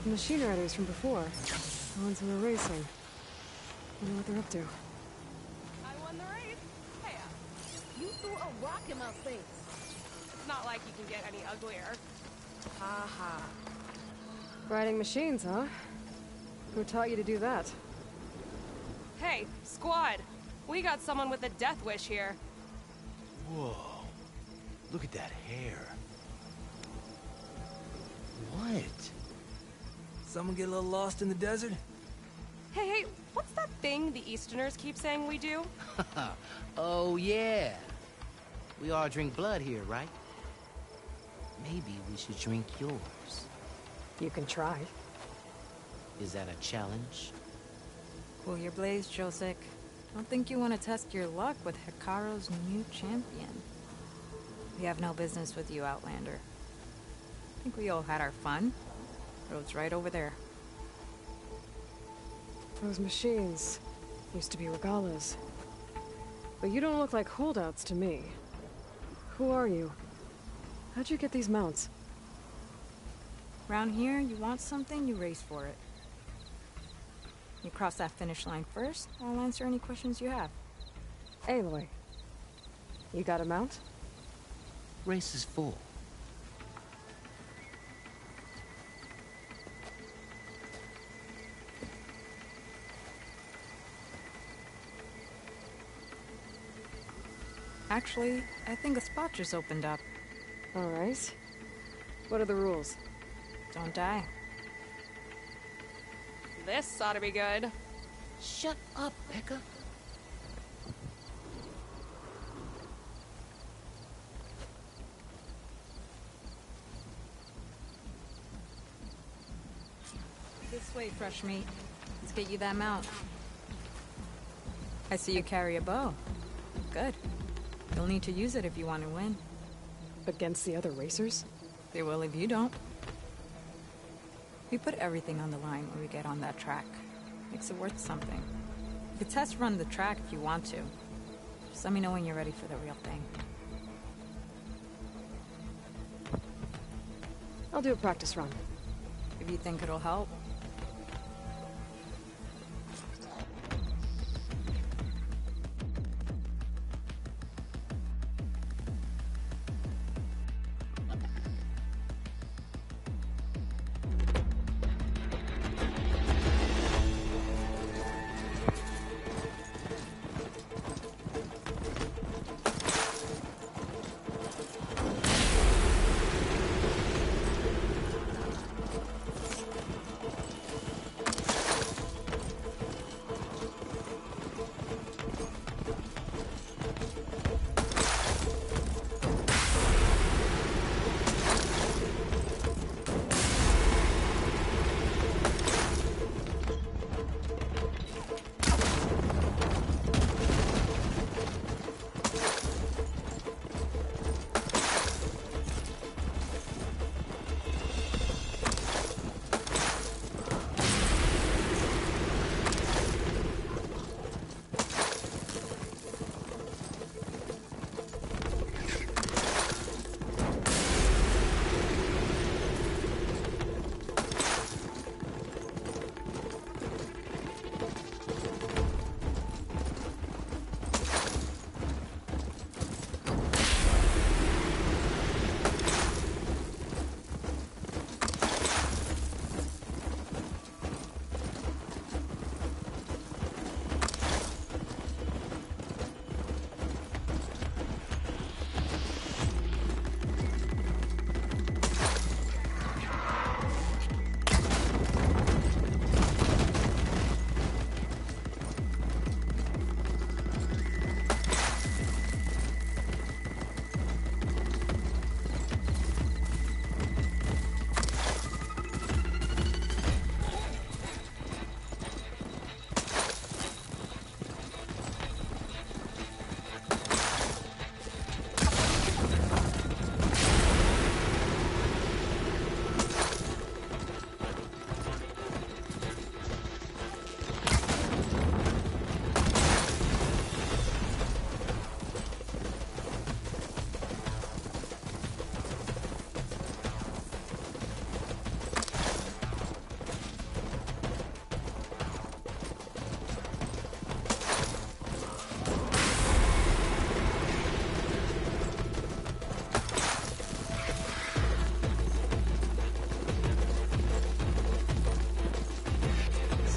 The machine riders from before. The ones who were racing. Wonder what they're up to. I won the race. Hey, You threw a rock in my face. it's not like you can get any uglier. Ha ha. Riding machines, huh? Who taught you to do that? Hey, squad. We got someone with a death wish here. Whoa. Look at that hair. What? Someone get a little lost in the desert? Hey, what's that thing the Easterners keep saying we do? Oh, yeah. We all drink blood here, right? Maybe we should drink yours. You can try. Is that a challenge? Cool your blaze, Josek. Don't think you want to test your luck with Hekarro's new champion. We have no business with you, Outlander. I think we all had our fun. Road's right over there. Those machines used to be Regalla's. But you don't look like holdouts to me. Who are you? How'd you get these mounts? Around here, you want something, you race for it. You cross that finish line first, I'll answer any questions you have. Aloy, you got a mount? Race is full. Actually, I think a spot just opened up. All right. What are the rules? Don't die. This ought to be good. Shut up, Becca. This way, fresh meat. Let's get you that mount. I see you carry a bow. Good. You'll need to use it if you want to win. Against the other racers? They will if you don't. We put everything on the line when we get on that track. Makes it worth something. You could test run the track if you want to. Just let me know when you're ready for the real thing. I'll do a practice run. If you think it'll help.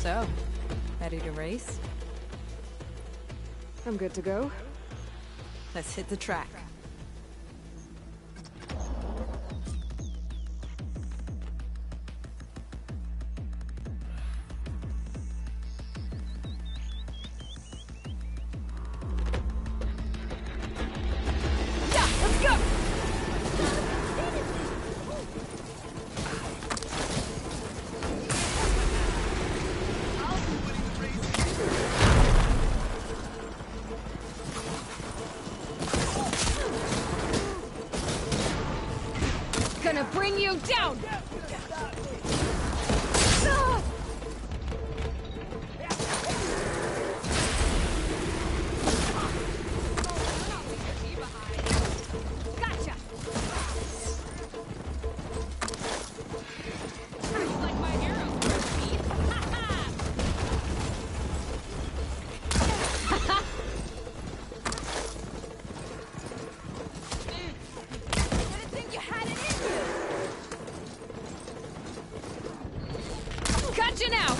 So, ready to race? I'm good to go. Let's hit the track. gonna bring you down! Gotcha! Like my arrow, Pete. Didn't think you had it in you! Gotcha now!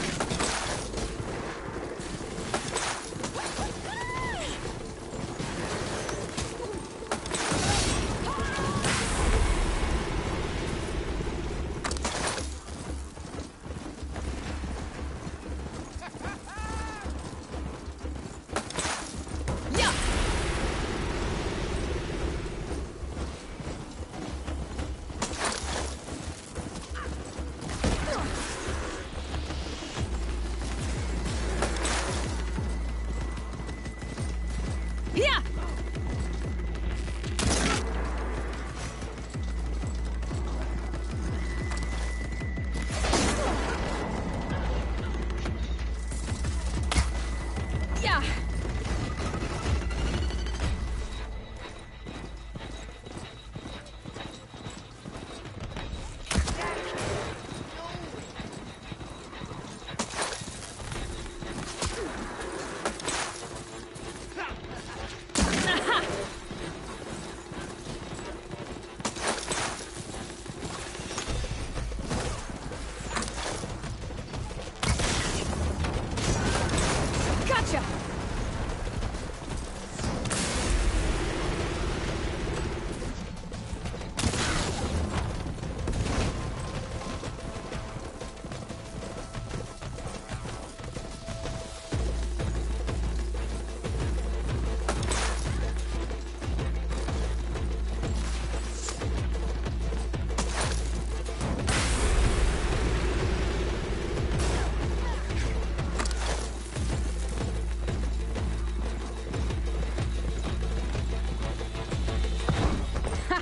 Yeah! Yeah! Gotcha!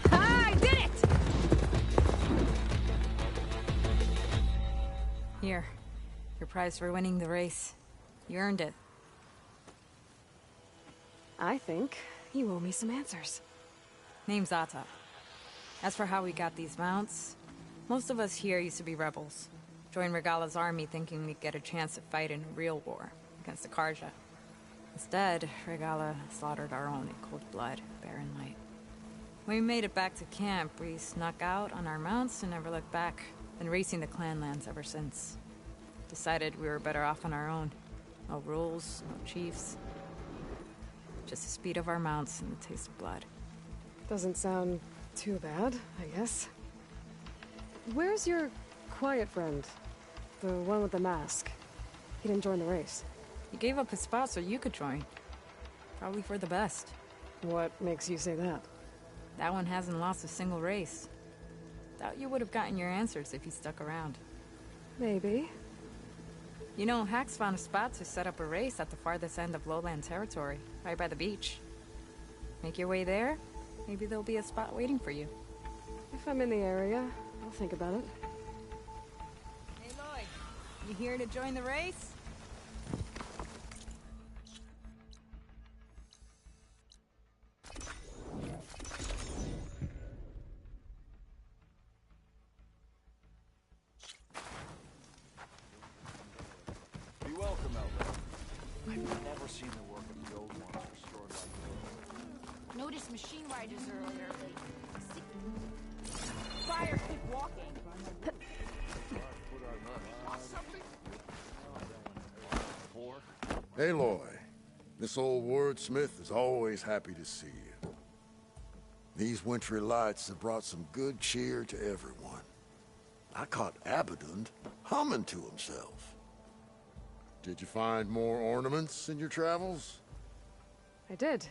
I did it! Here. Your prize for winning the race. You earned it. I think you owe me some answers. Name's Ata. As for how we got these mounts, most of us here used to be rebels. Joined Regala's army thinking we'd get a chance to fight in a real war against the Karja. Instead, Regala slaughtered our own in cold blood, barren light. When we made it back to camp, we snuck out on our mounts and never looked back. Been racing the clan lands ever since. Decided we were better off on our own. No rules, no chiefs. Just the speed of our mounts and the taste of blood. Doesn't sound too bad, I guess. Where's your quiet friend? The one with the mask. He didn't join the race. He gave up his spot so you could join. Probably for the best. What makes you say that? That one hasn't lost a single race. Doubt you would have gotten your answers if he stuck around. Maybe. You know, Hax found a spot to set up a race at the farthest end of lowland territory, right by the beach. Make your way there, maybe there'll be a spot waiting for you. If I'm in the area, I'll think about it. Hey Lloyd, you here to join the race? Be welcome, Albert. I've never seen the work of the old ones restored like this. Noticed machine riders earlier. Fire, keep walking. Aloy, this old wordsmith is always happy to see you. These wintry lights have brought some good cheer to everyone. I caught Abaddon humming to himself. Did you find more ornaments in your travels? I did.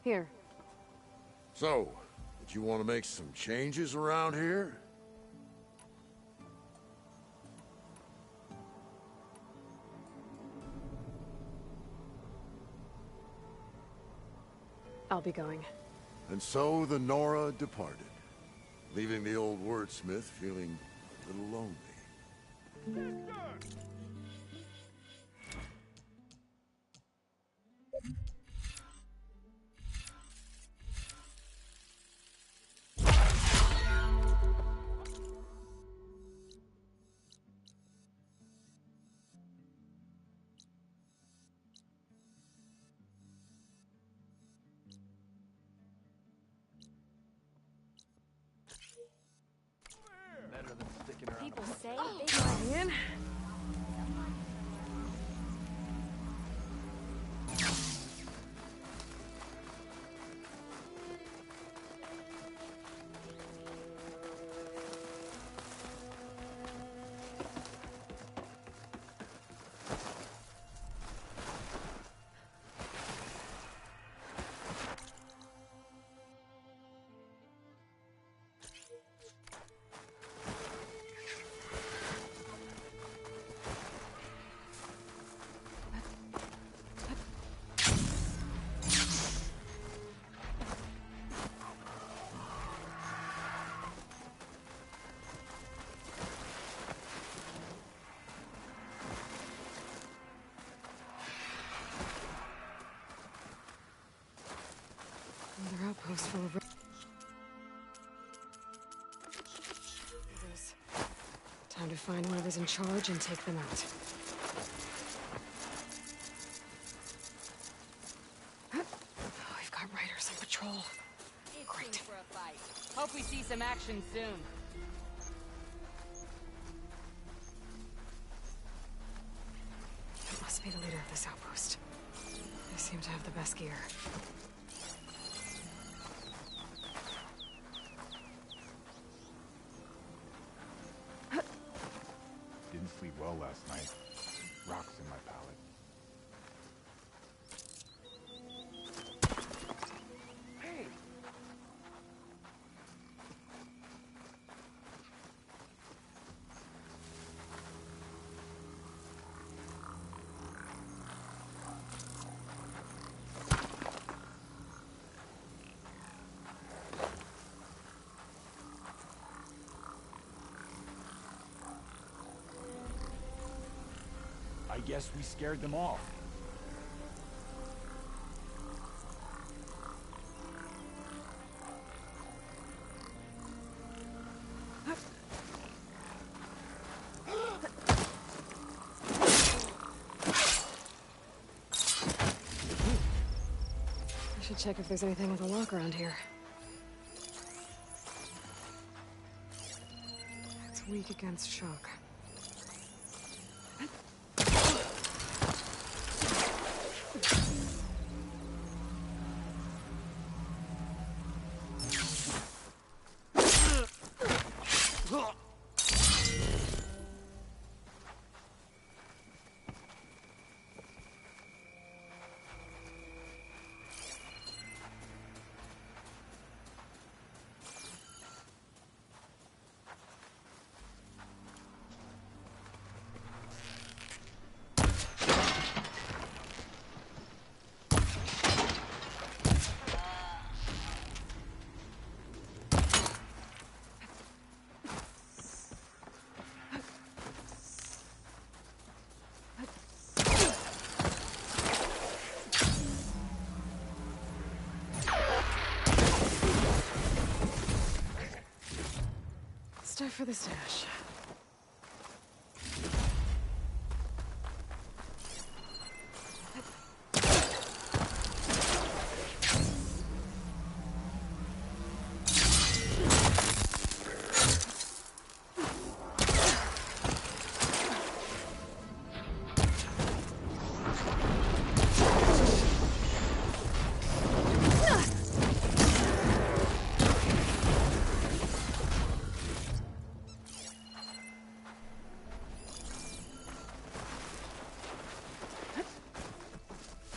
Here. So, did you want to make some changes around here? I'll be going. And so the Nora departed. leaving the old wordsmith feeling a little lonely. Better than sticking around. People say they Man. Another outpost full of... There it is. Time to find whoever's in charge and take them out. Oh, we've got riders on patrol. Great. For a fight. Hope we see some action soon. That must be the leader of this outpost. They seem to have the best gear. Didn't sleep well last night. Rocks in my palate. Hey! I guess we scared them off. I should check if there's anything with a lock around here. It's weak against shock. Stuff for the stash.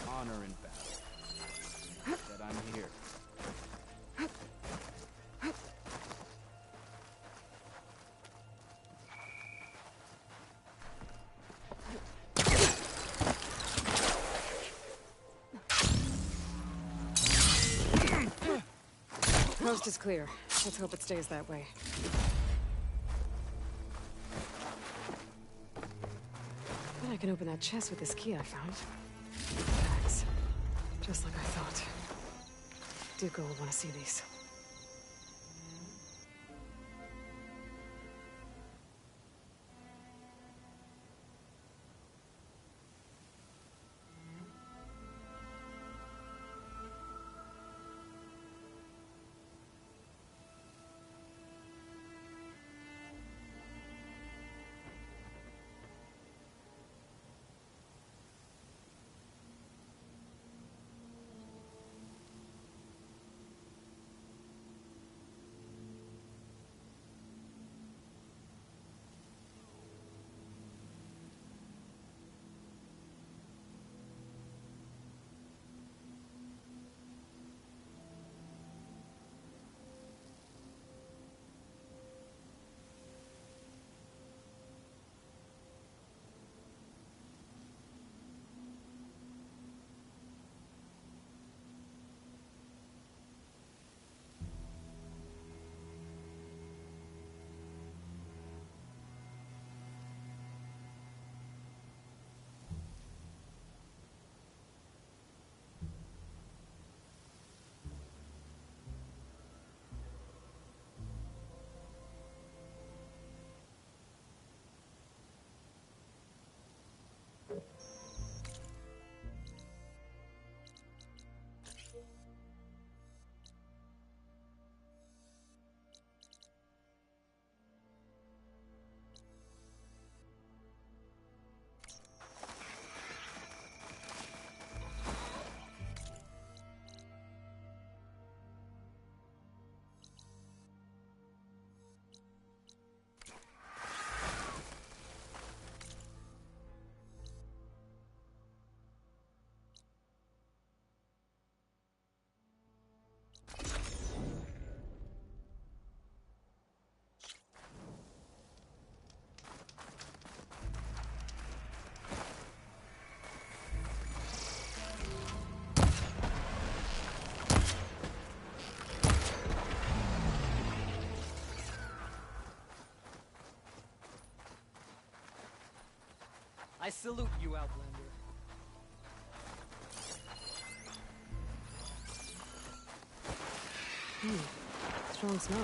Honor in battle. That I'm here. Coast is clear. Let's hope it stays that way. Bet I can open that chest with this key I found. Bags. Just like I thought. Duco will want to see these. I salute you, Outlander. Strong smell.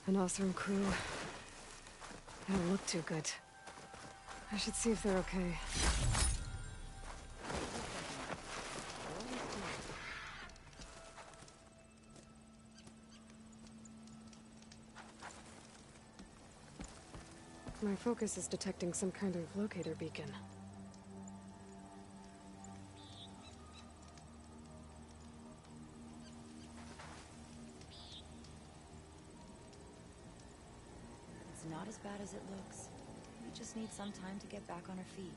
An Oseram crew. They don't look too good. I should see if they're okay. My focus is detecting some kind of locator beacon. It's not as bad as it looks. We just need some time to get back on our feet.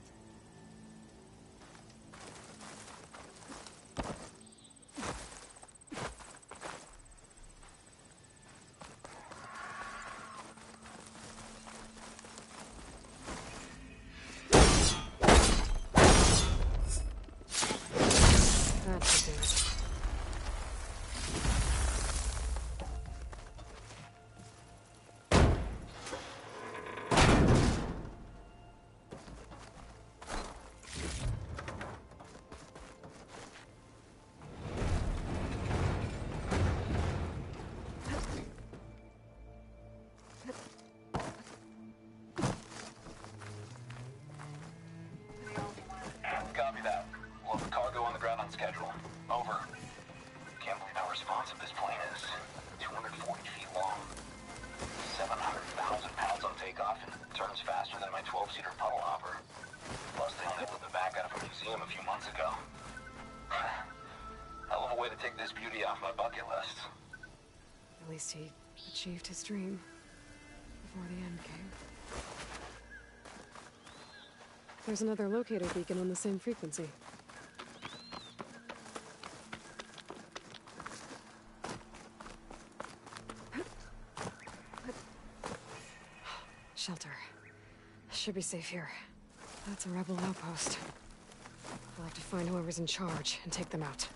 That's it. Copy that. We'll have the cargo on the ground on schedule. Over. Can't believe how responsive this plane is. 240 feet long. 700,000 pounds on takeoff and turns faster than my 12-seater puddle hopper. Plus, they only flew the back out of a museum a few months ago. Hell of a way to take this beauty off my bucket list. At least he achieved his dream before the end came. There's another locator beacon on the same frequency. shelter. Should be safe here. That's a rebel outpost. I'll have to find whoever's in charge and take them out.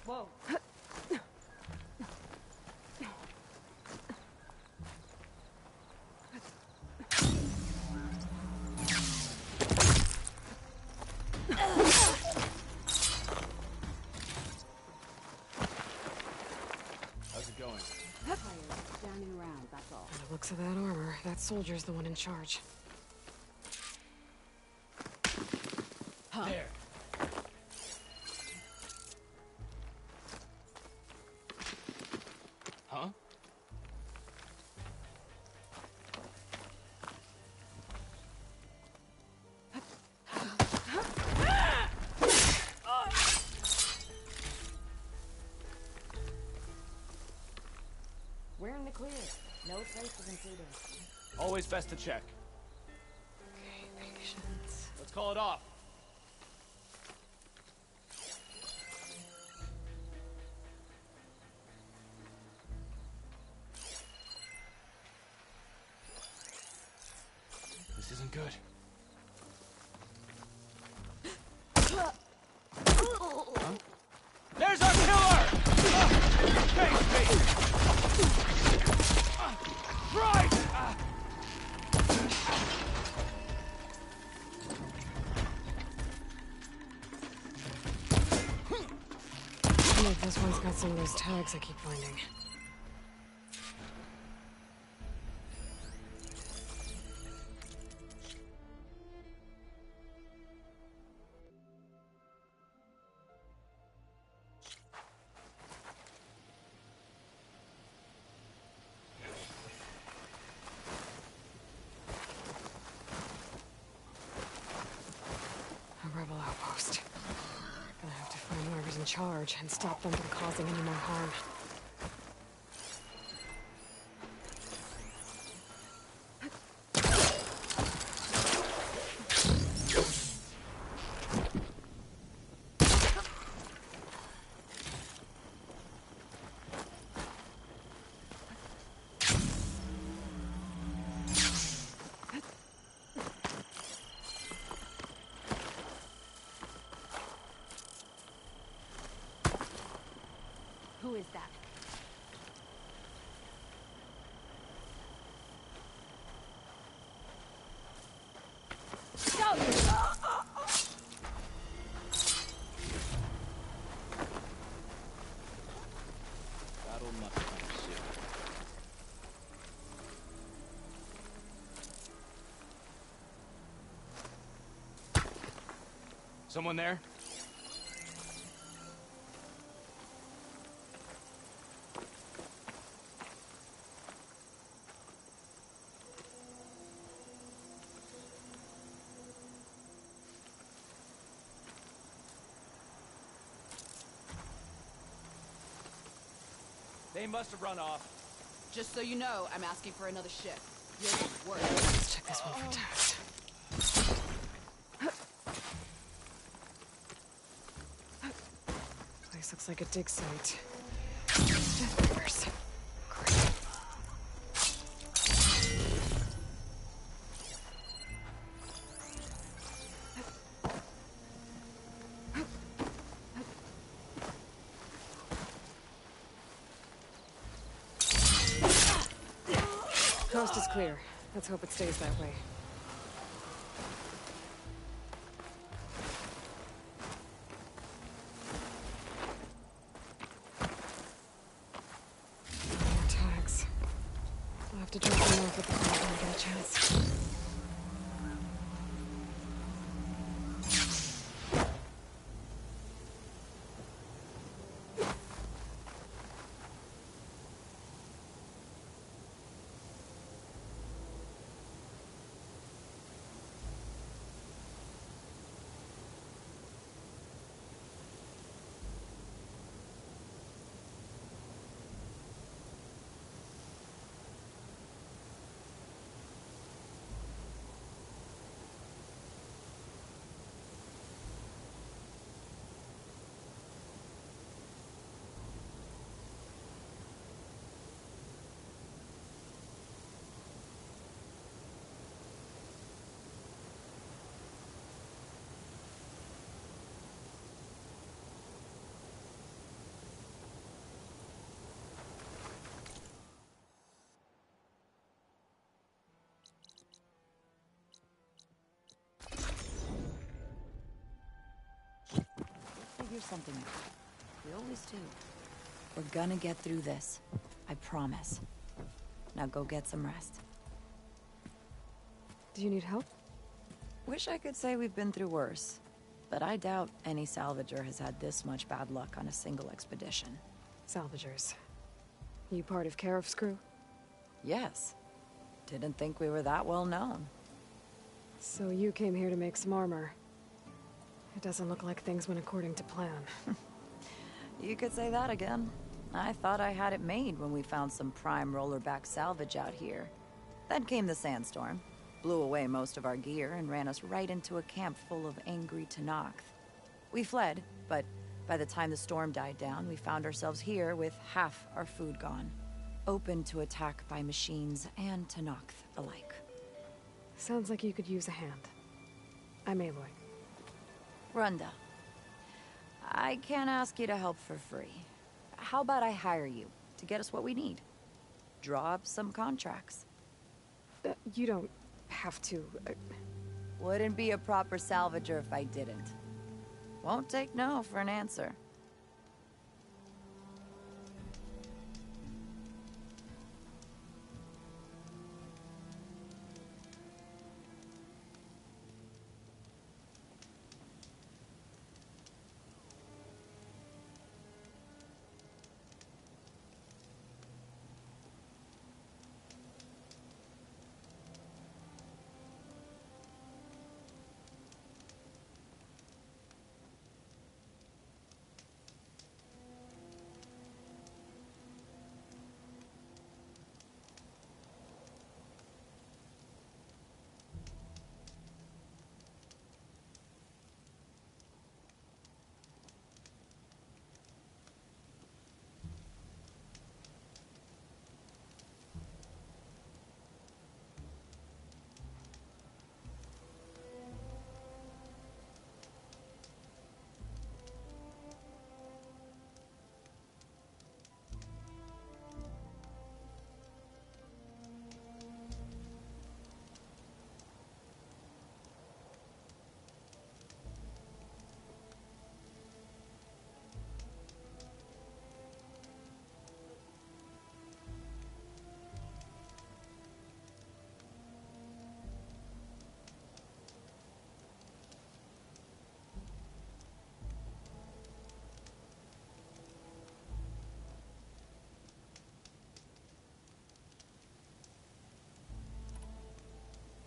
Whoa. How's it going? Standing around, that's all. By the looks of that armor, that soldier's the one in charge. There. Huh? We're in the clear. No traces intruders. Always best to check. Okay, patience. Let's call it off. This isn't good. Huh? There's our killer! Face me! Right! Look, this one's got some of those tags I keep finding. A rebel outpost. Gonna have to find whoever's in charge and stop them from causing any more harm. Who is that? Battle must come soon. Someone there? They must have run off. Just so you know, I'm asking for another shift. You're work. Let's check this one for tags. Place looks like a dig site. Death Reapers. Great. Coast is clear. Let's hope it stays that way. More tags. I'll have to drop them off at the front when I get a chance. figure something out. We always do. We're gonna get through this. I promise. Now go get some rest. Do you need help? Wish I could say we've been through worse. But I doubt any salvager has had this much bad luck on a single expedition. Salvagers. You part of Karif's crew? Yes. Didn't think we were that well known. So you came here to make some armor. It doesn't look like things went according to plan. You could say that again. I thought I had it made when we found some prime rollerback salvage out here. Then came the sandstorm, blew away most of our gear, and ran us right into a camp full of angry Tenakth. We fled, but by the time the storm died down, we found ourselves here with half our food gone. Open to attack by machines and Tenakth alike. Sounds like you could use a hand. I'm Aloy. Runda. I can't ask you to help for free. How about I hire you to get us what we need? Draw up some contracts. You don't have to... Wouldn't be a proper salvager if I didn't. Won't take no for an answer.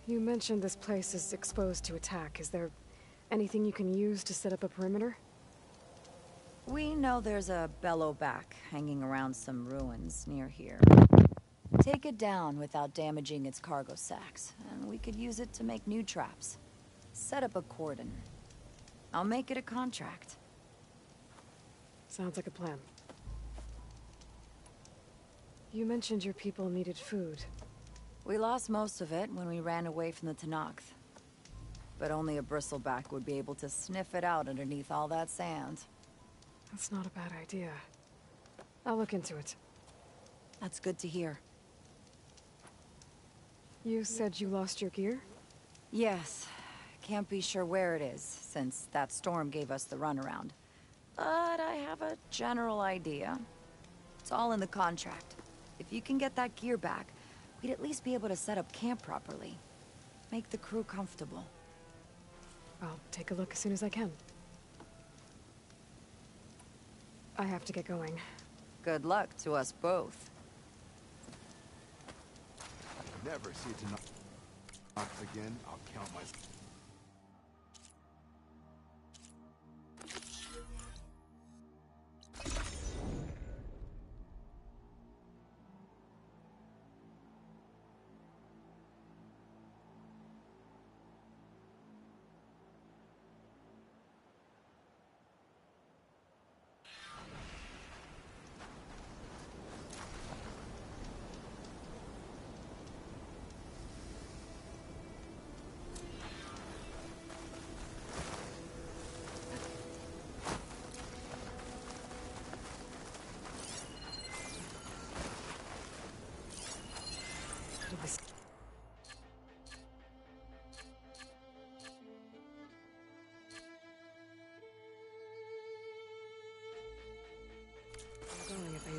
You mentioned this place is exposed to attack. Is there anything you can use to set up a perimeter? We know there's a bellowback hanging around some ruins near here. Take it down without damaging its cargo sacks, and we could use it to make new traps. Set up a cordon. I'll make it a contract. Sounds like a plan. You mentioned your people needed food. We lost most of it when we ran away from the Tenakth. But only a bristleback would be able to sniff it out underneath all that sand. That's not a bad idea. I'll look into it. That's good to hear. You said you lost your gear? Yes. Can't be sure where it is, since that storm gave us the runaround. But I have a general idea. It's all in the contract. If you can get that gear back, we'd at least be able to set up camp properly. Make the crew comfortable. I'll take a look as soon as I can. I have to get going. Good luck to us both. Never see it tonight again. I'll count myself.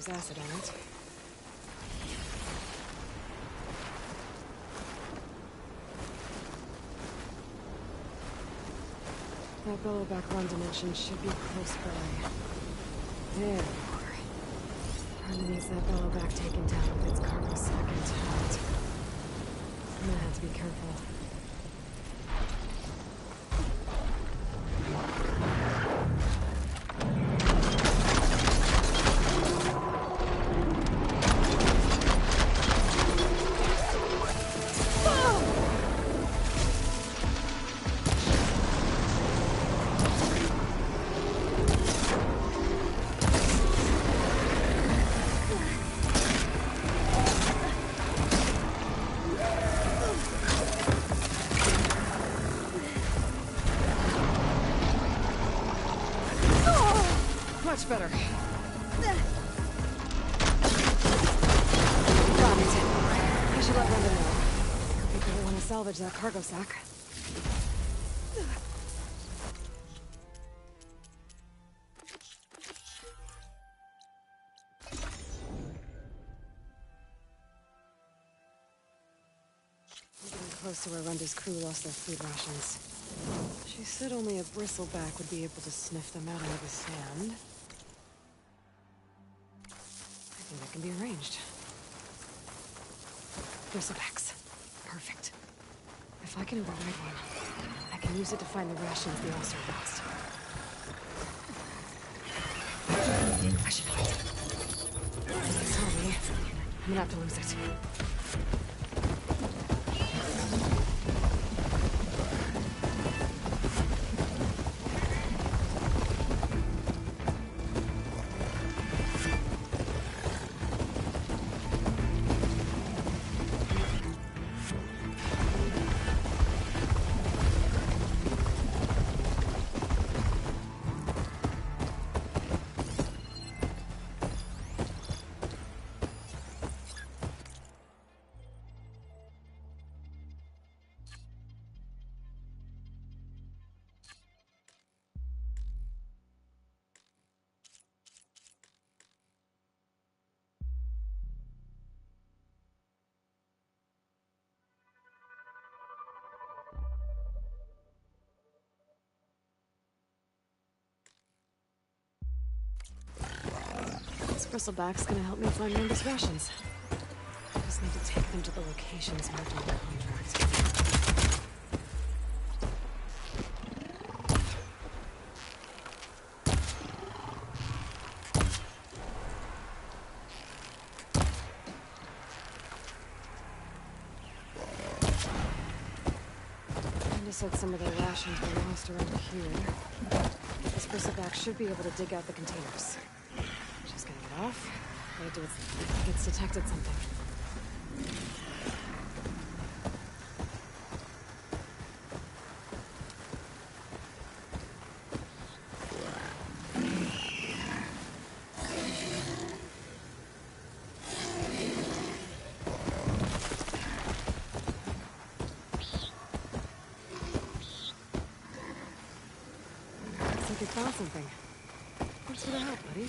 use acid on it. That bellowback run dimension should be close by. There we are. Harley needs that bellowback taken down with its cargo sack intact. I'm gonna have to be careful. Much better. Got it. I should let Brenda know. People will want to salvage that cargo sack. We're getting close to where Runda's crew lost their food rations. She said only a bristleback would be able to sniff them out into the sand. I think that can be arranged. Bristlebacks. Perfect. If I can override one, I can use it to find the rations the Ulster lost. I should find it. Please tell me. I'm gonna have to lose it. This bristleback's gonna help me find Runda's rations. I just need to take them to the locations marked on the contract. Brenda said some of their rations were lost around here. This bristleback should be able to dig out the containers. Just gonna get off. Gotta do it's detected something. Looks like it found something. Thanks for the help, buddy.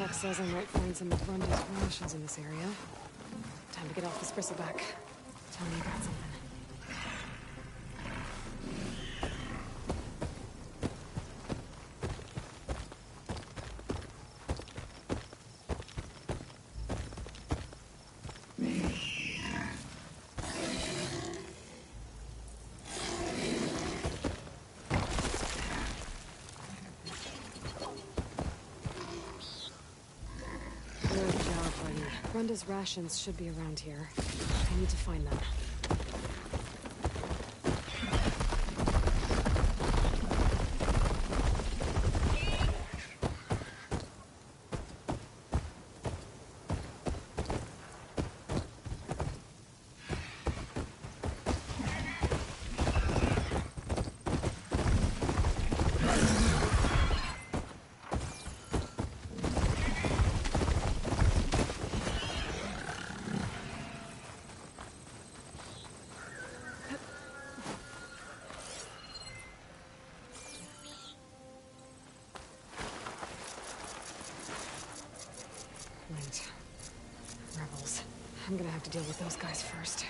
Doc says I might find some of Runda's rations in this area. Time to get off this bristleback. Tell me you got something. Runda's rations should be around here. I need to find them. Rebels. I'm gonna have to deal with those guys first.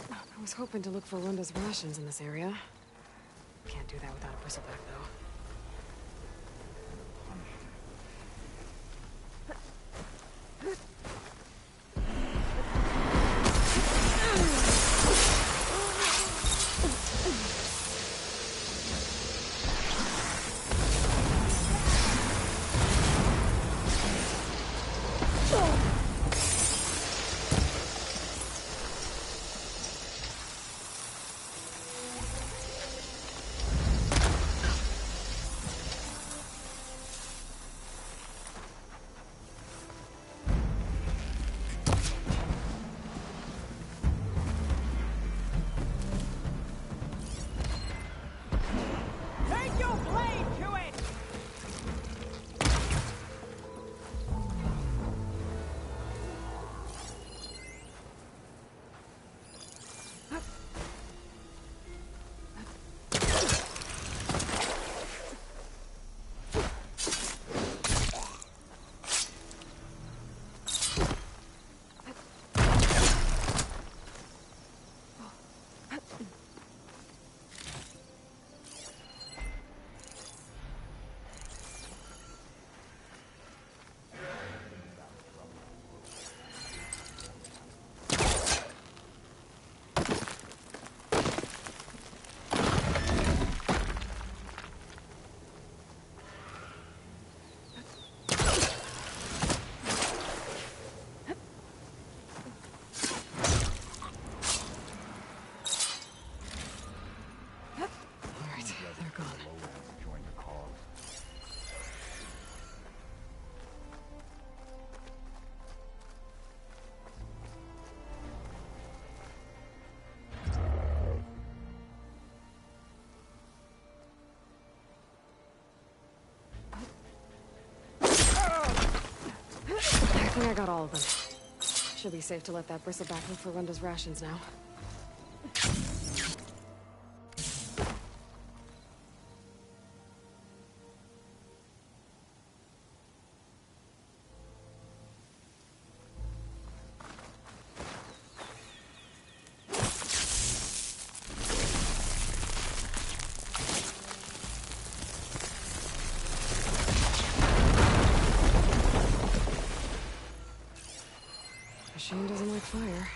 I was hoping to look for Runda's rations in this area. Can't do that without a bristleback, though. I think I got all of them. Should be safe to let that bristleback look for Runda's rations now. Machine doesn't like fire.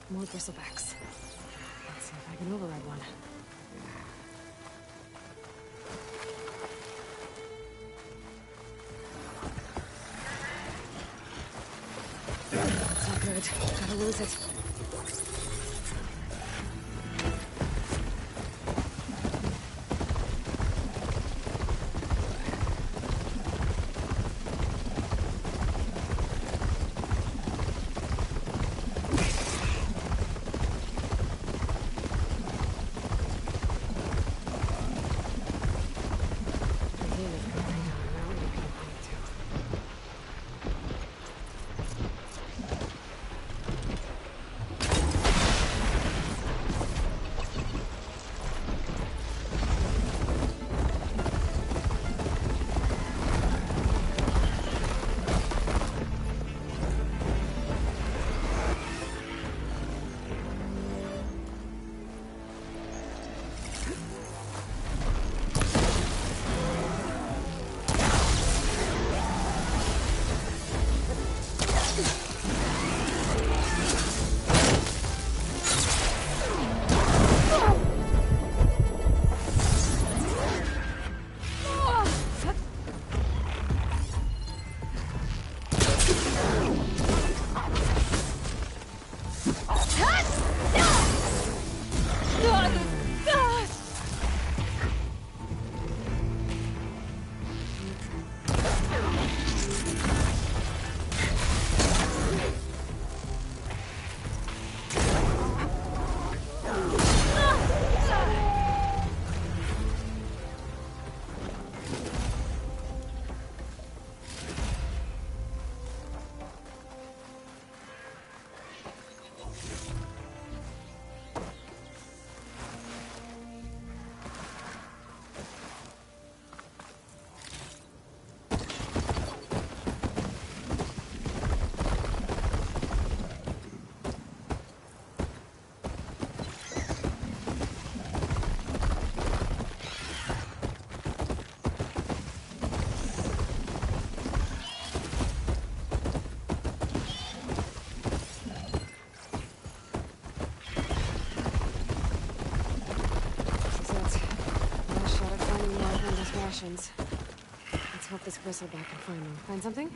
More bristlebacks. Let's see if I can override one. That's not good. Gotta lose it. Let's hope this bristleback can find them. Find something?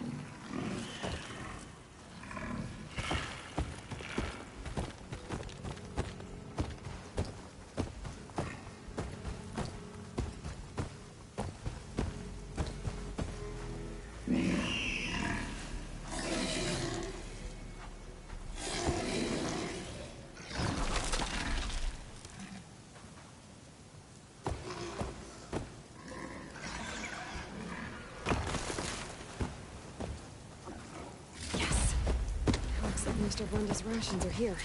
Mr. Brenda's rations are here.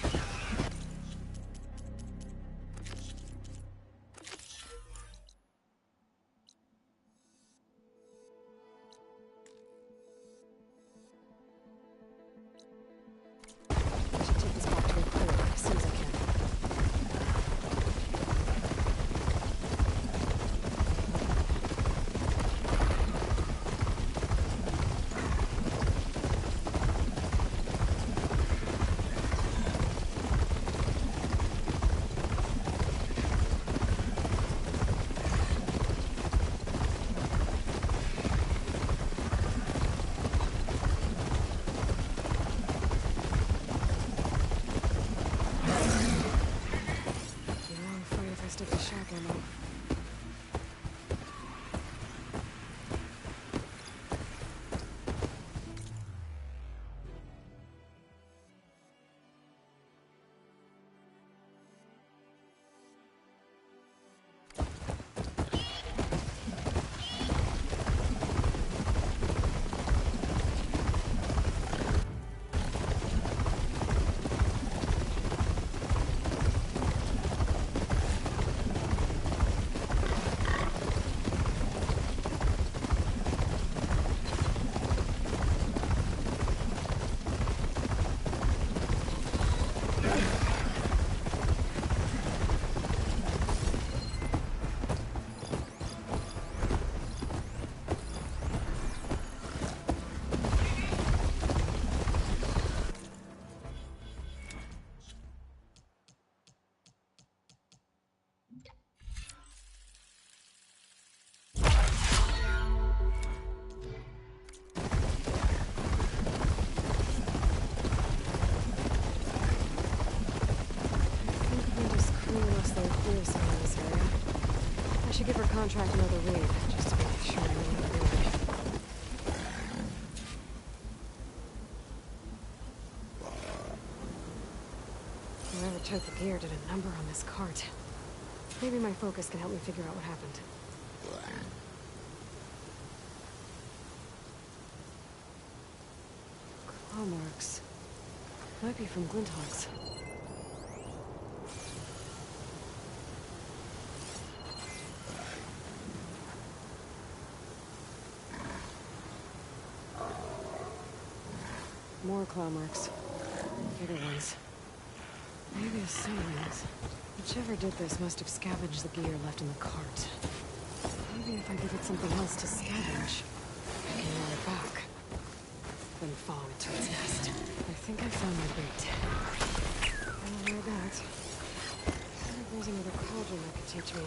I should take this back to Recorder as soon as I can. contract another raid, just to make sure I know what I'm doing. Whoever took the gear did a number on this cart. Maybe my focus can help me figure out what happened. Claw marks. Might be from Glinthawks. More claw marks. Bigger ones. Maybe a sunwings. Whichever did this must have scavenged the gear left in the cart. Maybe if I give it something else to scavenge, I can lure it back. Then follow it to its nest. I think I found my bait. I'll wear that. I wonder if there's another cauldron that could teach me.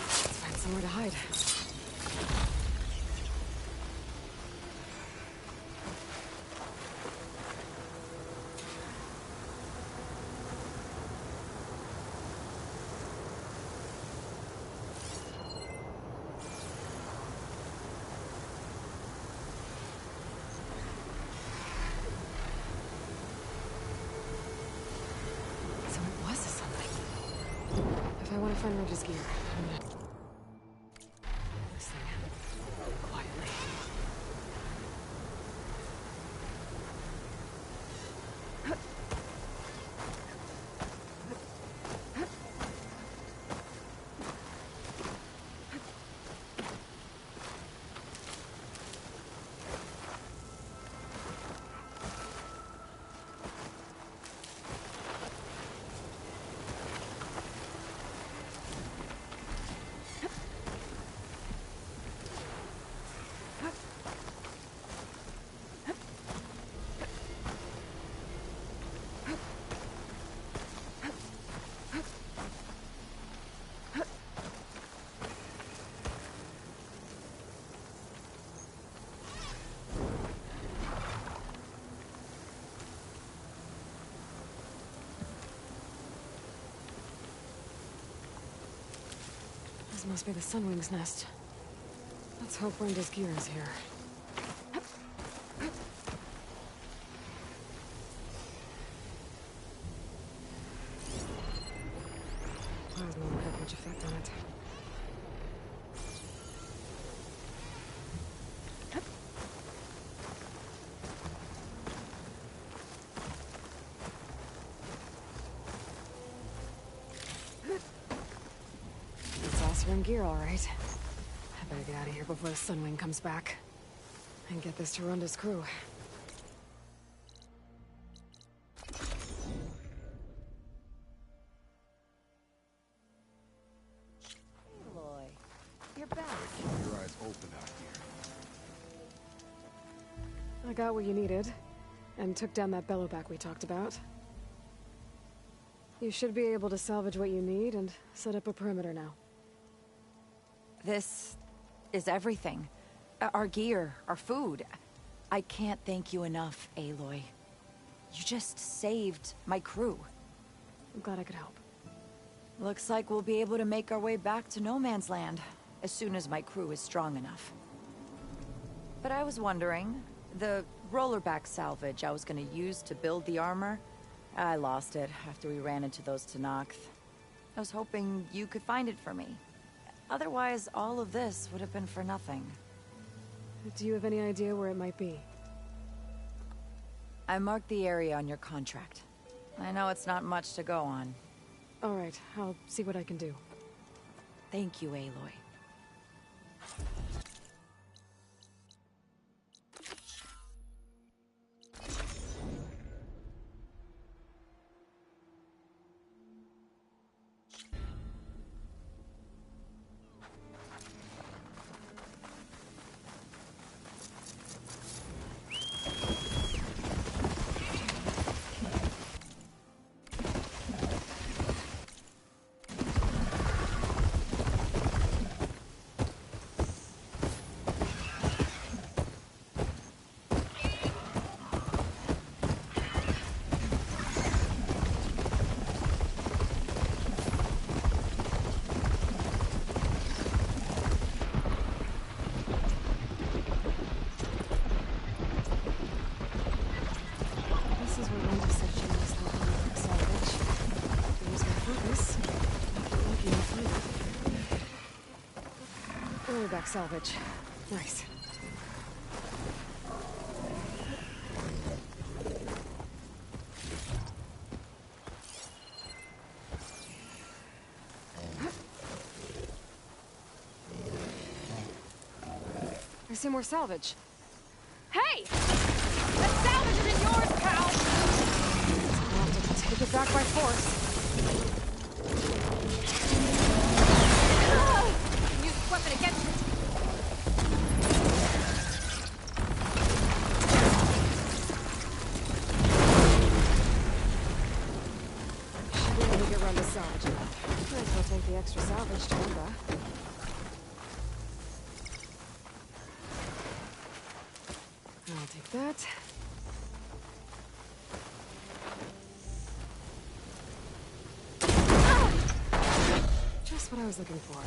Let's find somewhere to hide. I want to find Roger's gear. I'm gonna... this thing. Quietly. This must be the Sunwing's nest. Let's hope Brenda's gear is here. Plasma won't have much effect on it. Saucer and gear, all right. I better get out of here before the Sunwing comes back. And get this to Ronda's crew. Aloy, you're back. Keep your eyes open out here. I got what you needed, and took down that bellowback we talked about. You should be able to salvage what you need and set up a perimeter now. This is everything. Our gear, our food. I can't thank you enough, Aloy. You just saved my crew. I'm glad I could help. Looks like we'll be able to make our way back to No Man's Land as soon as my crew is strong enough. But I was wondering, the rollerback salvage I was gonna use to build the armor, I lost it after we ran into those Tenakth. I was hoping you could find it for me. Otherwise, all of this would have been for nothing. Do you have any idea where it might be? I marked the area on your contract. I know it's not much to go on. All right, I'll see what I can do. Thank you, Aloy. Early back salvage. Nice. I see more salvage. Hey! That salvage isn't yours, pal! I'll have to take it back by force. Use this weapon against it. Should be able to get around the salvage enough. Might as well take the extra salvage to Runda. I'll take that. Just what I was looking for.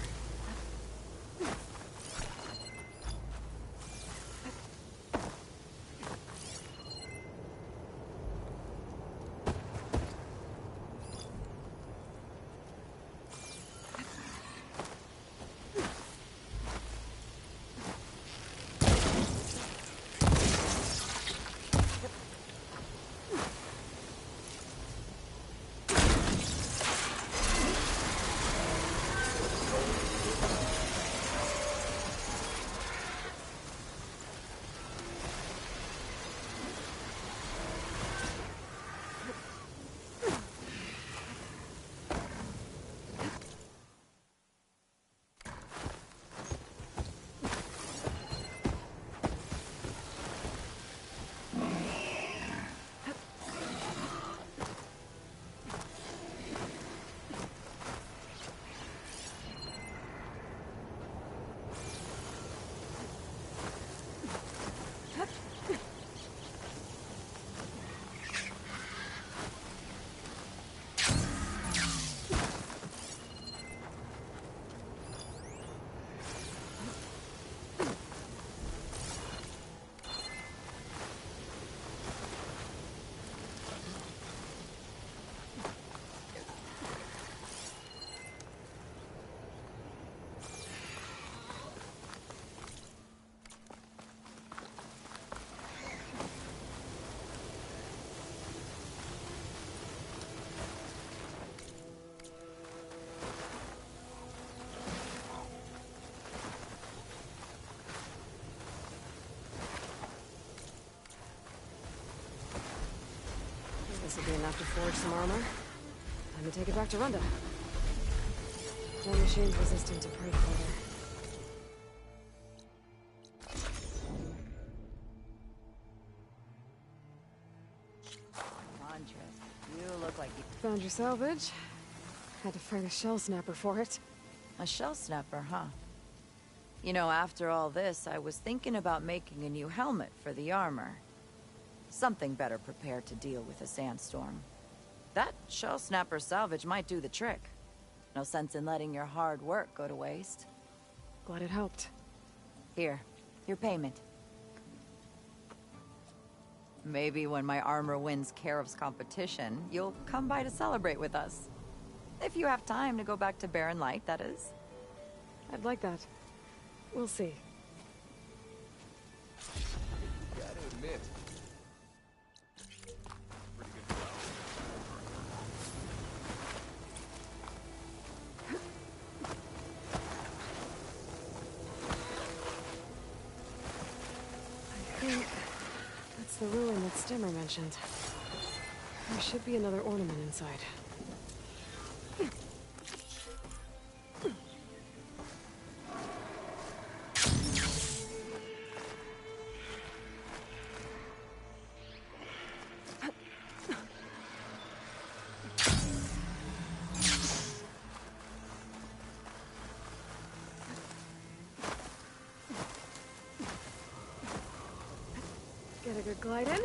This will be enough to forge some armor. Time to take it back to Runda. No machines resistant to prey fodder. Come on, Triss. You look like you... Found your salvage. Had to fight a shell snapper for it. A shell snapper, huh? You know, after all this, I was thinking about making a new helmet for the armor. Something better prepared to deal with a sandstorm. That shell snapper salvage might do the trick. No sense in letting your hard work go to waste. Glad it helped. Here, your payment. Maybe when my armor wins Karev's competition, you'll come by to celebrate with us. If you have time to go back to Barren Light, that is. I'd like that. We'll see. Gotta admit, pretty good job. I think that's the ruin that Stimmer mentioned. There should be another ornament inside. Get a good glide in.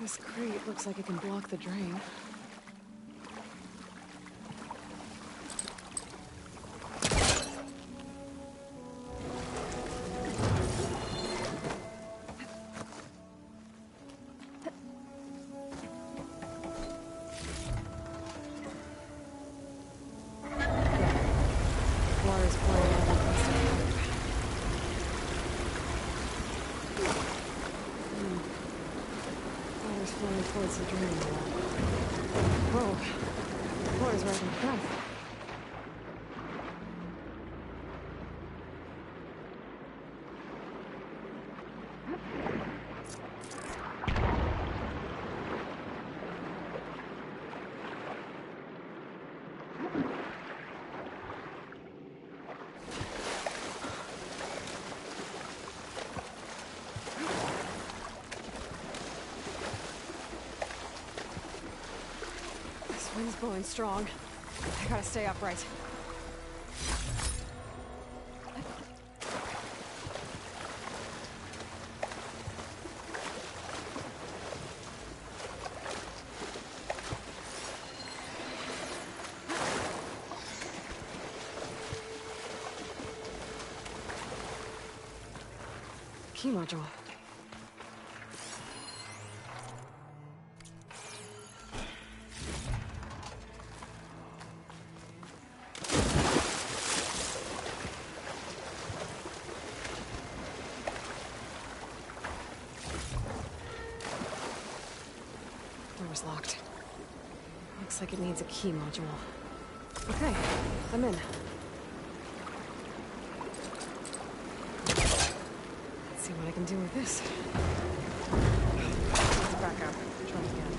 This crate looks like it can block the drain. Water's pouring out of the plastic pipe. Water's flowing towards the drain wall. Whoa. The water's rising fast. This wind's blowing strong. I gotta stay upright. Key module. Door's locked. Looks like it needs a key module. Okay, I'm in. Let's see what I can do with this. Let's back up. Try again.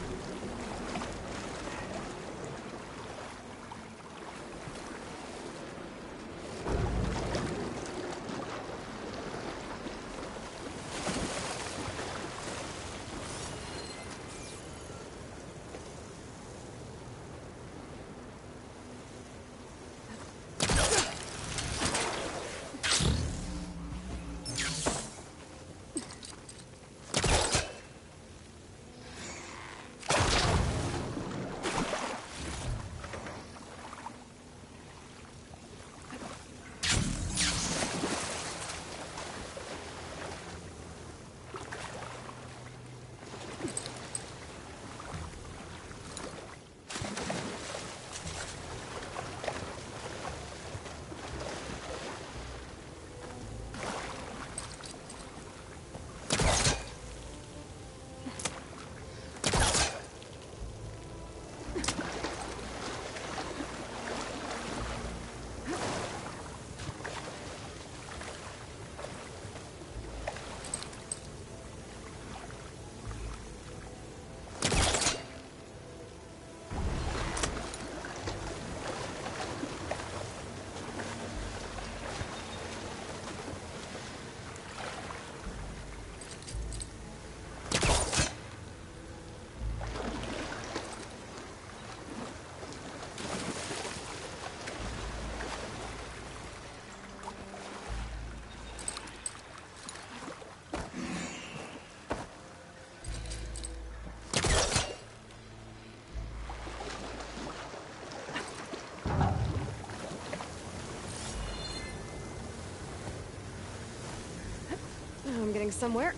I'm getting somewhere.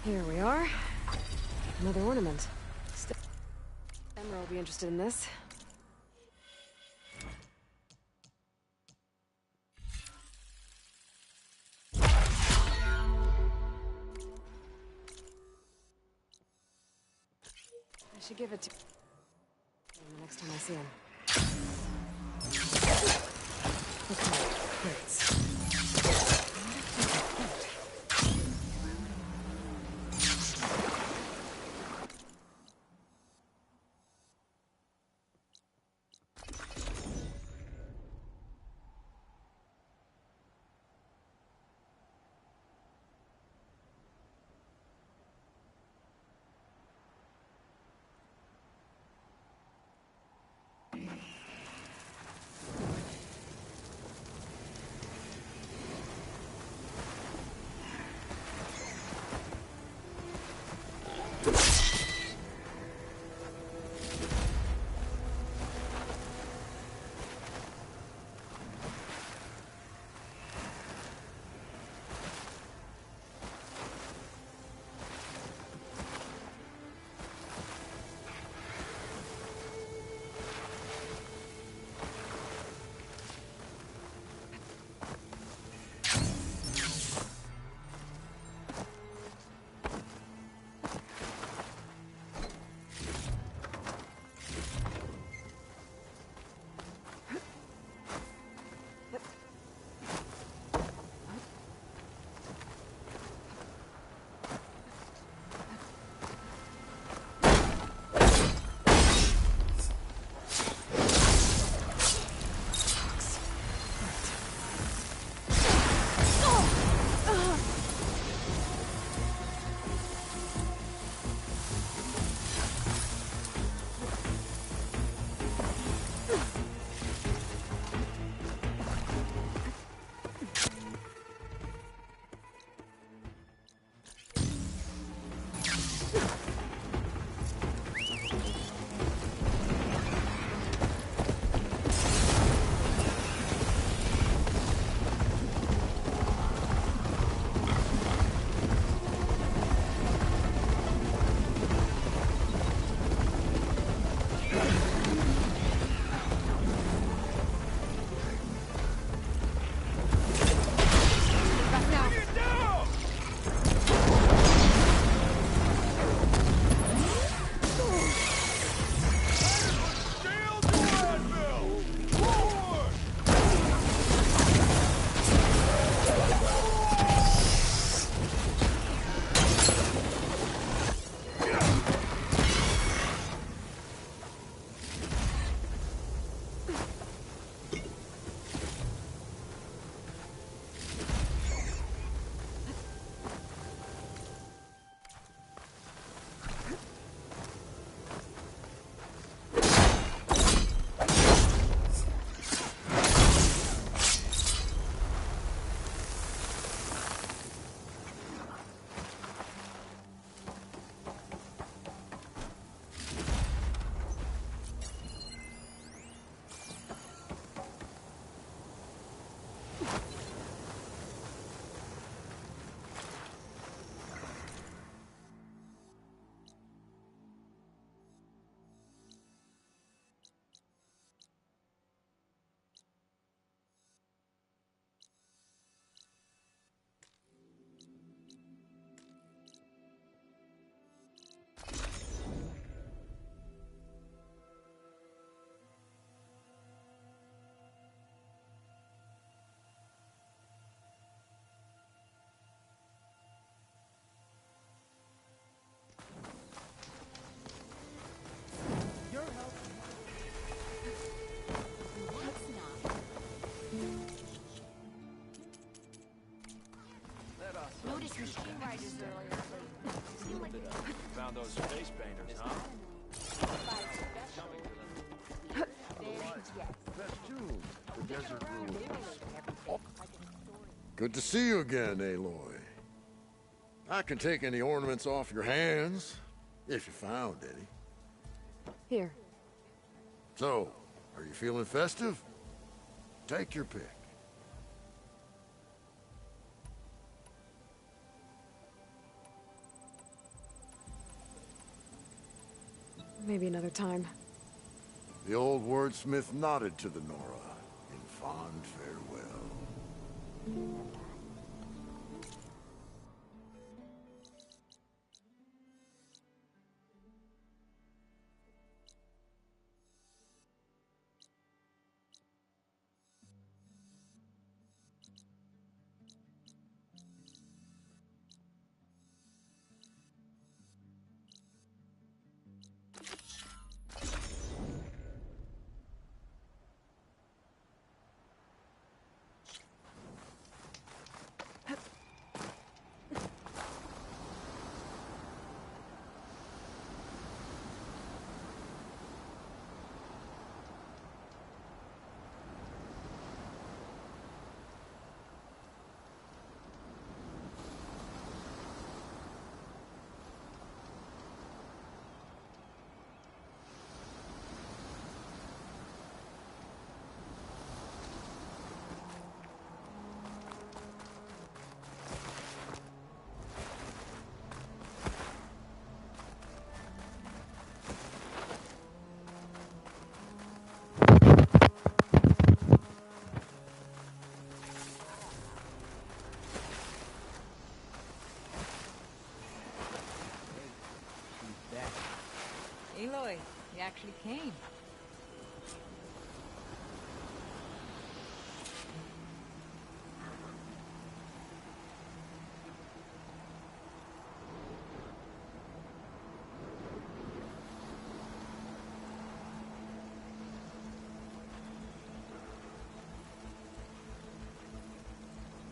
Here we are. Another ornament. Emerald will be interested in this. I should give it to him the next time I see him. Okay, great. these machine riders earlier. Found those face painters, huh? Festoon, the desert ruins. Good to see you again, Aloy. I can take any ornaments off your hands, if you found any. Here. So, are you feeling festive? Take your pick. Maybe another time. The old wordsmith nodded to the Nora in fond farewell. Aloy, you actually came.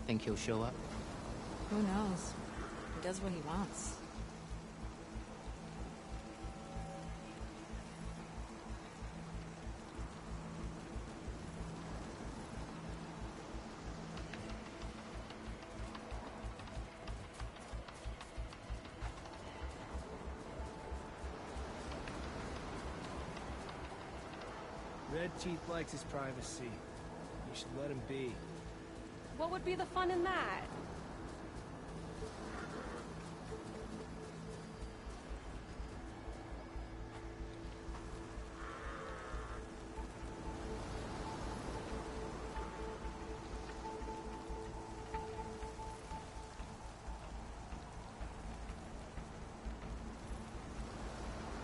Think he'll show up? Who knows? He does what he wants. Red Teeth likes his privacy. You should let him be. What would be the fun in that?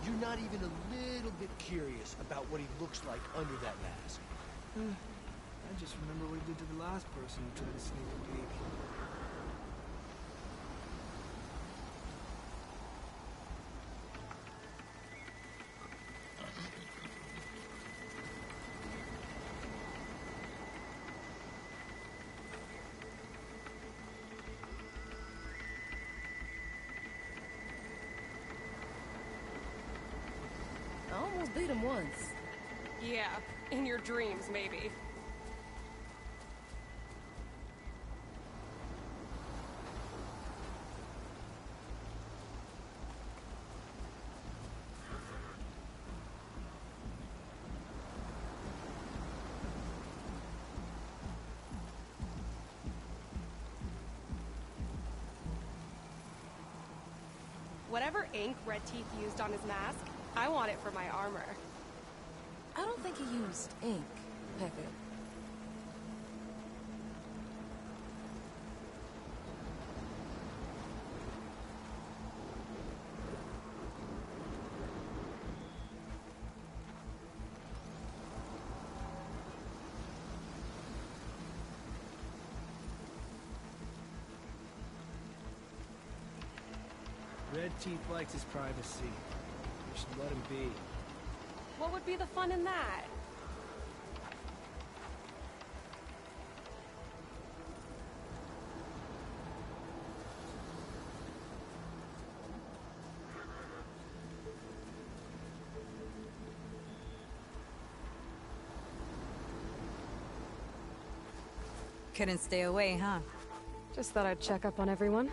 You're not even a little bit curious about what he looks like under that mask. I just remember what he did to the last person who tried to sneak a peek. I almost beat him once. Yeah, in your dreams, maybe. Whatever ink Red Teeth used on his mask, I want it for my armor. I don't think he used ink, Pecker. Red Teeth likes his privacy. You should let him be. What would be the fun in that? Couldn't stay away, huh? Just thought I'd check up on everyone.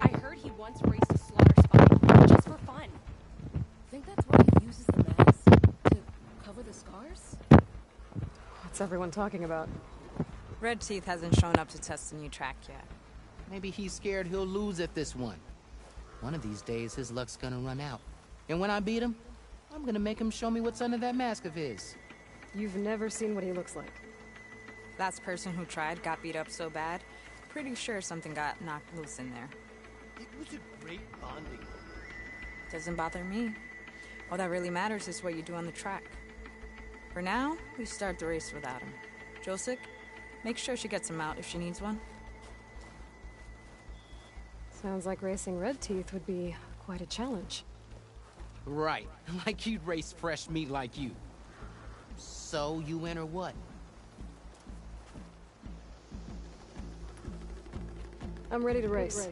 I heard he once raced a slaughter spot just for fun. Think that's why he uses the mask? To cover the scars? What's everyone talking about? Red Teeth hasn't shown up to test the new track yet. Maybe he's scared he'll lose at this one. One of these days, his luck's gonna run out. And when I beat him, I'm gonna make him show me what's under that mask of his. You've never seen what he looks like. Last person who tried got beat up so bad, pretty sure something got knocked loose in there. It was a great bonding. Doesn't bother me. All that really matters is what you do on the track. For now, we start the race without him. Joseph, make sure she gets him out if she needs one. Sounds like racing Red Teeth would be quite a challenge. Right, like you'd race fresh meat like you. So, you win or what? I'm ready to race.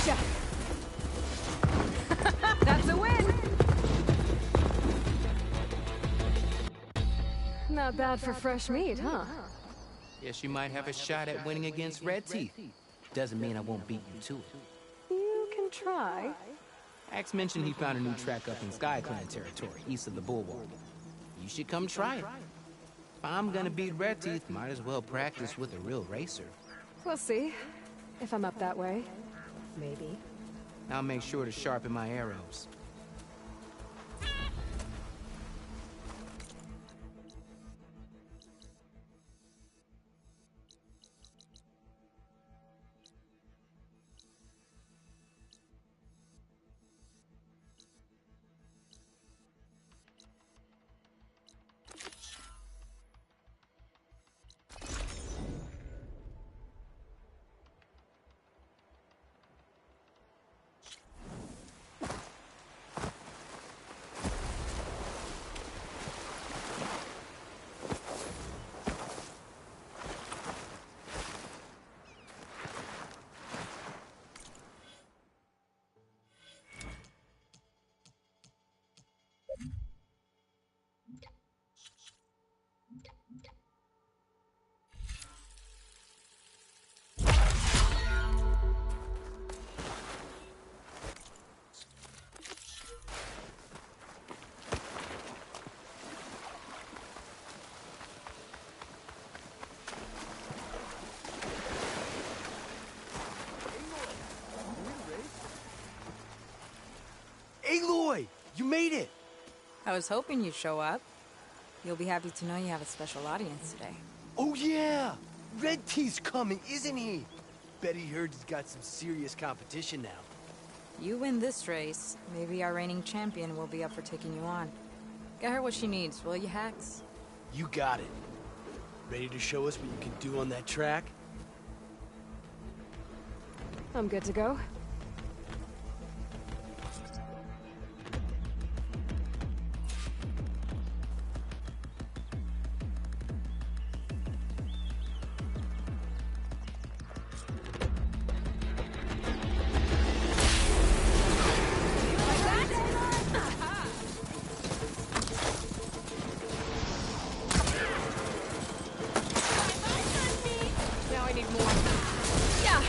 Gotcha! That's a win! Not bad for fresh meat, huh? Guess you might have a shot at winning against Red Teeth. Doesn't mean I won't beat you to it. You can try. Axe mentioned he found a new track up in Sky Clan territory, east of the Bulwark. You should come try it. If I'm gonna beat Red Teeth, might as well practice with a real racer. We'll see. If I'm up that way. Maybe. I'll make sure to sharpen my arrows. Aloy! You made it! I was hoping you'd show up. You'll be happy to know you have a special audience today. Oh yeah! Red Teeth's coming, isn't he? Bet he heard he's got some serious competition now. You win this race, maybe our reigning champion will be up for taking you on. Get her what she needs, will you, Hax? You got it. Ready to show us what you can do on that track? I'm good to go. Now I need more. Yeah!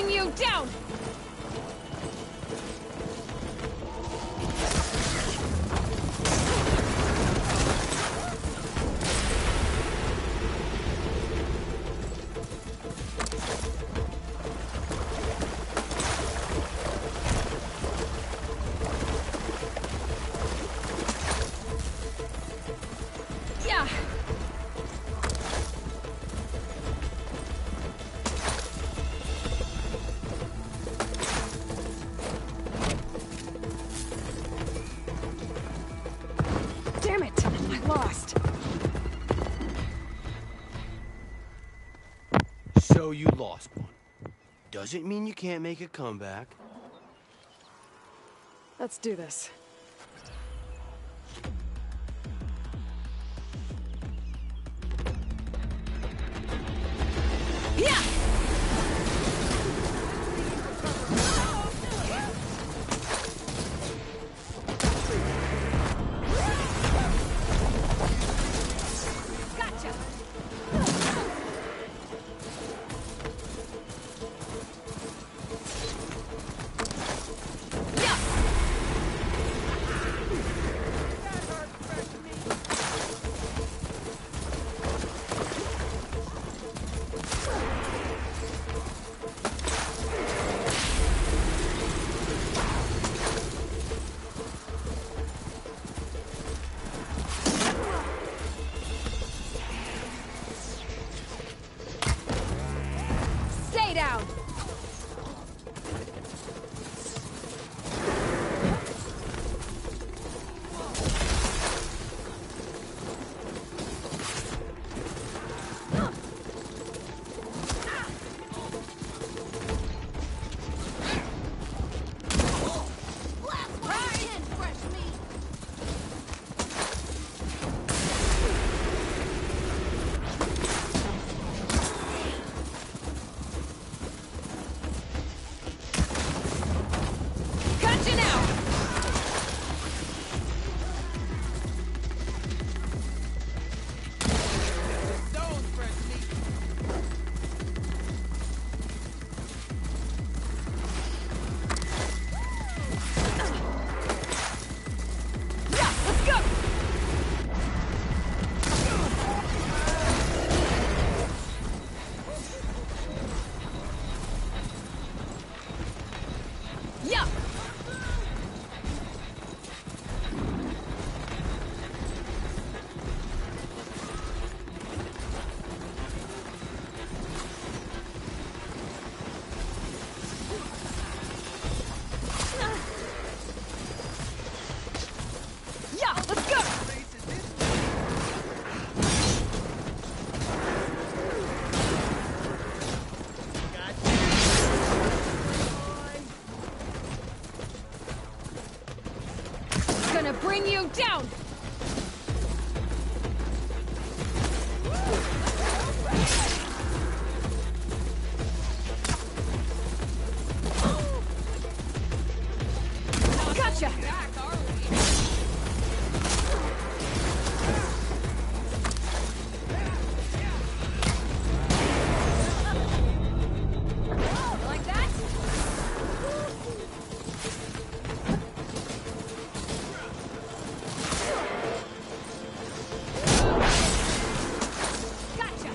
bring you down! Damn it! I lost. So you lost one. Doesn't mean you can't make a comeback. Let's do this. Yeah! Stay down! Gotcha now! Yeah, let's go! Yeah! Yeah, let's go! Gonna bring you down! Gotcha! Like that? Gotcha!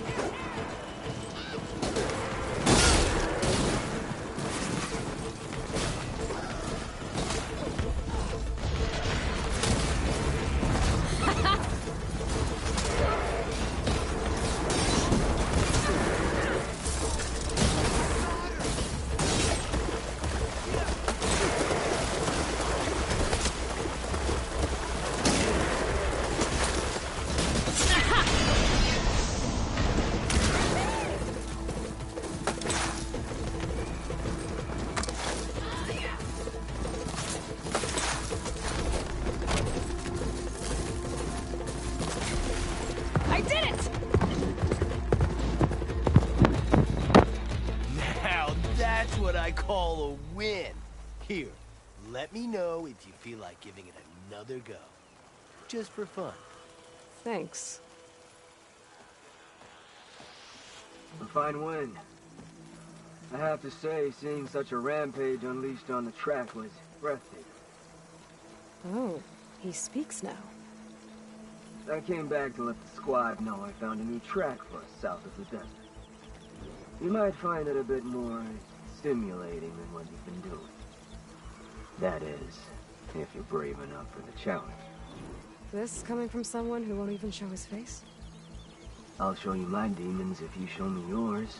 I did it! Now that's what I call a win. Here, let me know if you feel like giving it another go. Just for fun. Thanks. A fine win. I have to say, seeing such a rampage unleashed on the track was breathtaking. Oh, he speaks now. I came back to let the squad know I found a new track for us south of the desert. You might find it a bit more stimulating than what you've been doing. That is, if you're brave enough for the challenge. This coming from someone who won't even show his face? I'll show you my demons if you show me yours.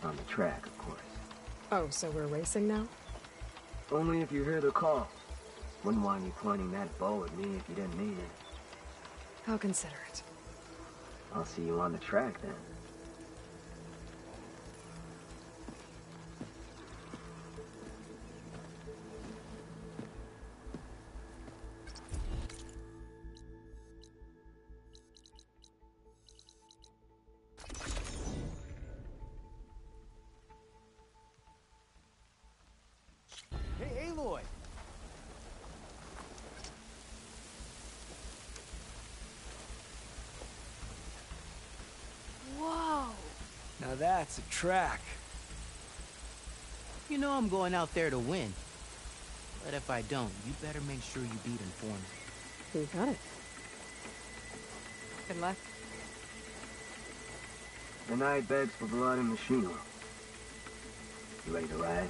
On the track, of course. Oh, so we're racing now? Only if you hear the call. Wouldn't want you pointing that bow at me if you didn't mean it. How considerate. I'll see you on the track then. Hey, Aloy! Whoa! Now that's a track. You know I'm going out there to win. But if I don't, you better make sure you beat Informer. You got it. Good luck. The night begs for blood and machine oil. You ready to ride?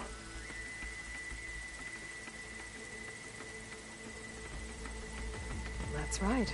That's right.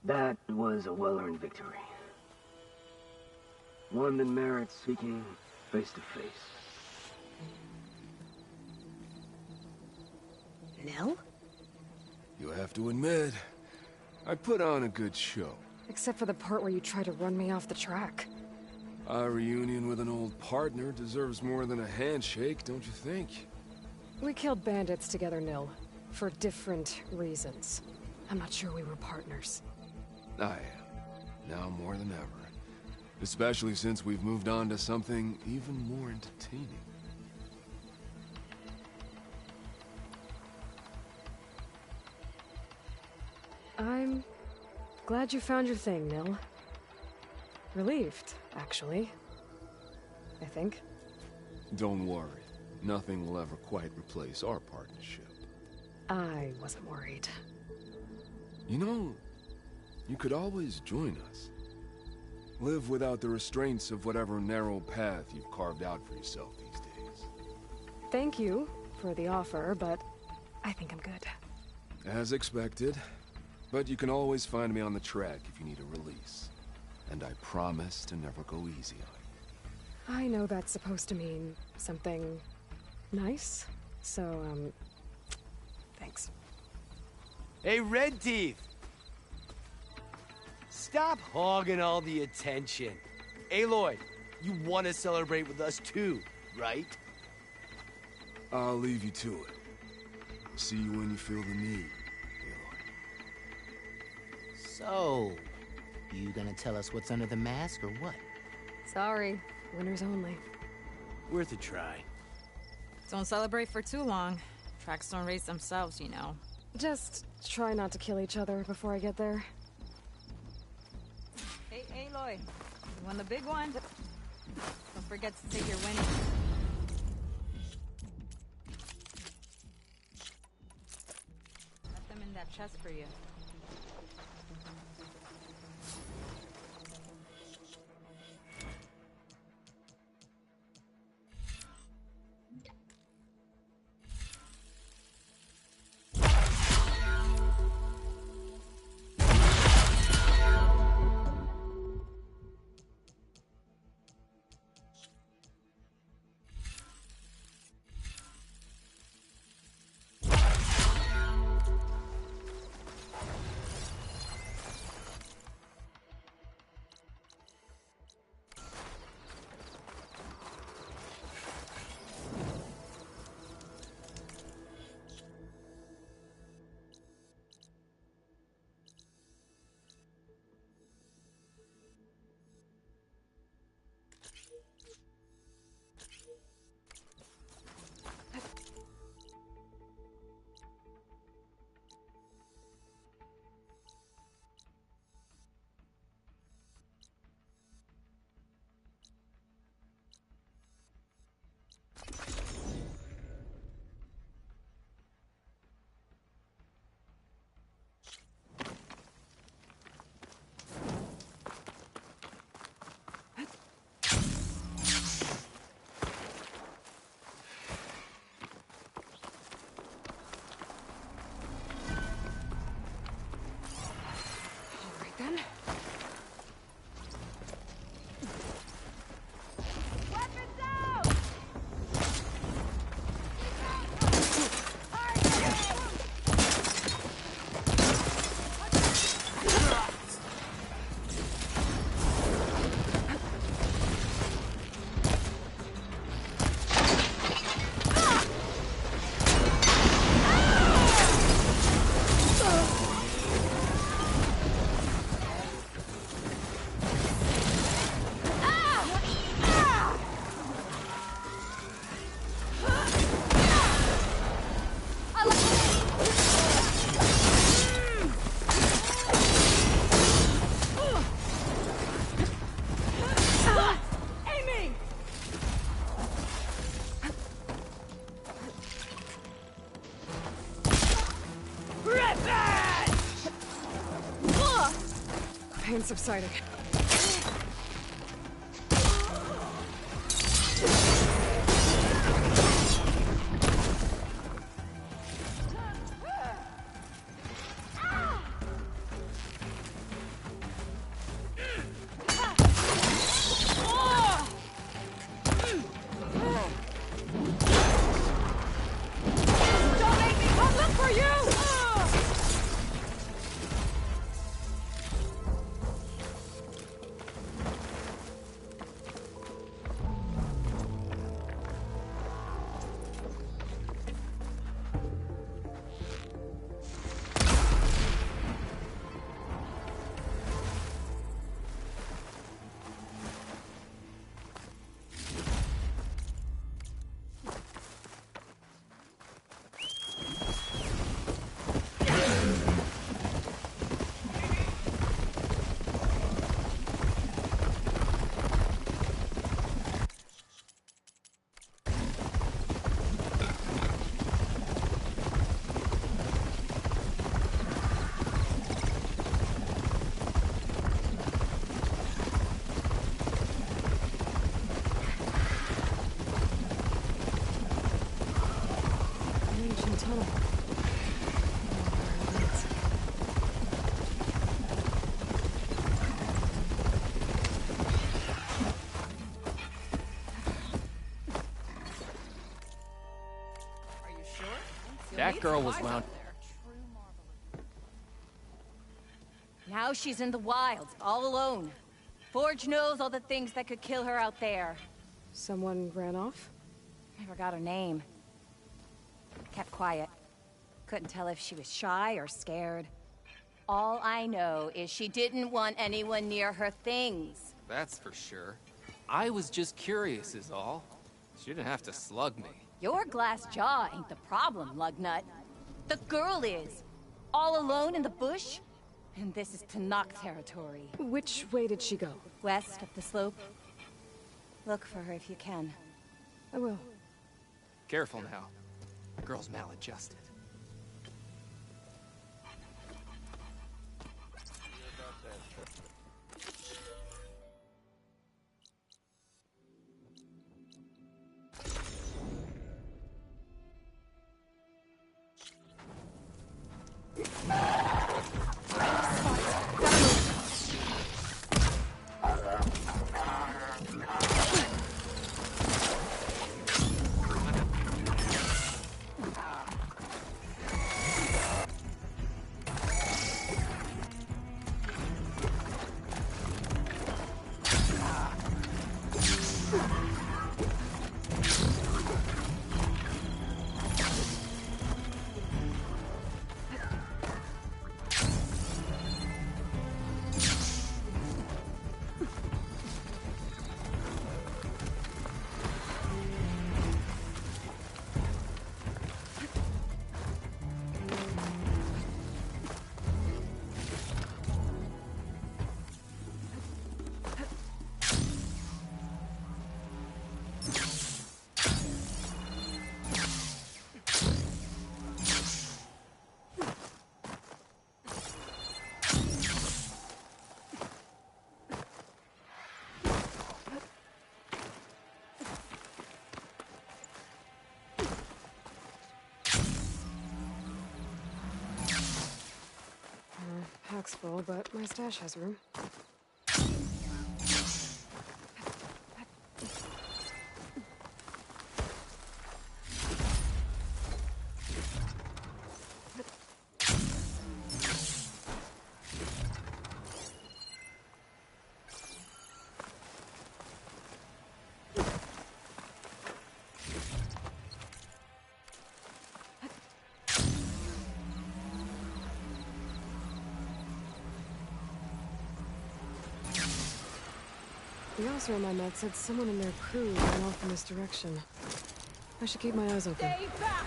That was a well-earned victory. One that merits speaking face to face. Nell? You have to admit, I put on a good show. Except for the part where you tried to run me off the track. Our reunion with an old partner deserves more than a handshake, don't you think? We killed bandits together, Nil. For different reasons. I'm not sure we were partners. I am. Now more than ever. Especially since we've moved on to something even more entertaining. I'm glad you found your thing, Nil. Relieved, actually. I think. Don't worry. nothing will ever quite replace our partnership. I wasn't worried. You know, you could always join us. Live without the restraints of whatever narrow path you've carved out for yourself these days. Thank you for the offer, but I think I'm good. As expected. But you can always find me on the track if you need a release. And I promise to never go easy on you. I know that's supposed to mean something nice, so, thanks. Hey, Red Teeth! Stop hogging all the attention. Aloy, you want to celebrate with us too, right? I'll leave you to it. See you when you feel the need, So, you gonna tell us what's under the mask or what? Sorry, winners only. Worth a try. Don't celebrate for too long. Tracks don't race themselves, you know. Just try not to kill each other before I get there. Hey, Aloy, you won the big one. Don't forget to take your winnings. Let them in that chest for you. Then? Pain subsiding. tunnel. That girl was wound. Now she's in the wilds, all alone. Forge knows all the things that could kill her out there. Someone ran off? I forgot her name. Kept quiet. Couldn't tell if she was shy or scared. All I know is she didn't want anyone near her things. That's for sure. I was just curious is all. She didn't have to slug me. Your glass jaw ain't the problem, Lugnut. The girl is. All alone in the bush? And this is Tenakth territory. Which way did she go? West of the slope. Look for her if you can. I will. Careful now. Girl's maladjusted. Pack's full, but my stash has room. The officer on my med said someone in their crew ran off in this direction. I should keep my eyes open. Stay back!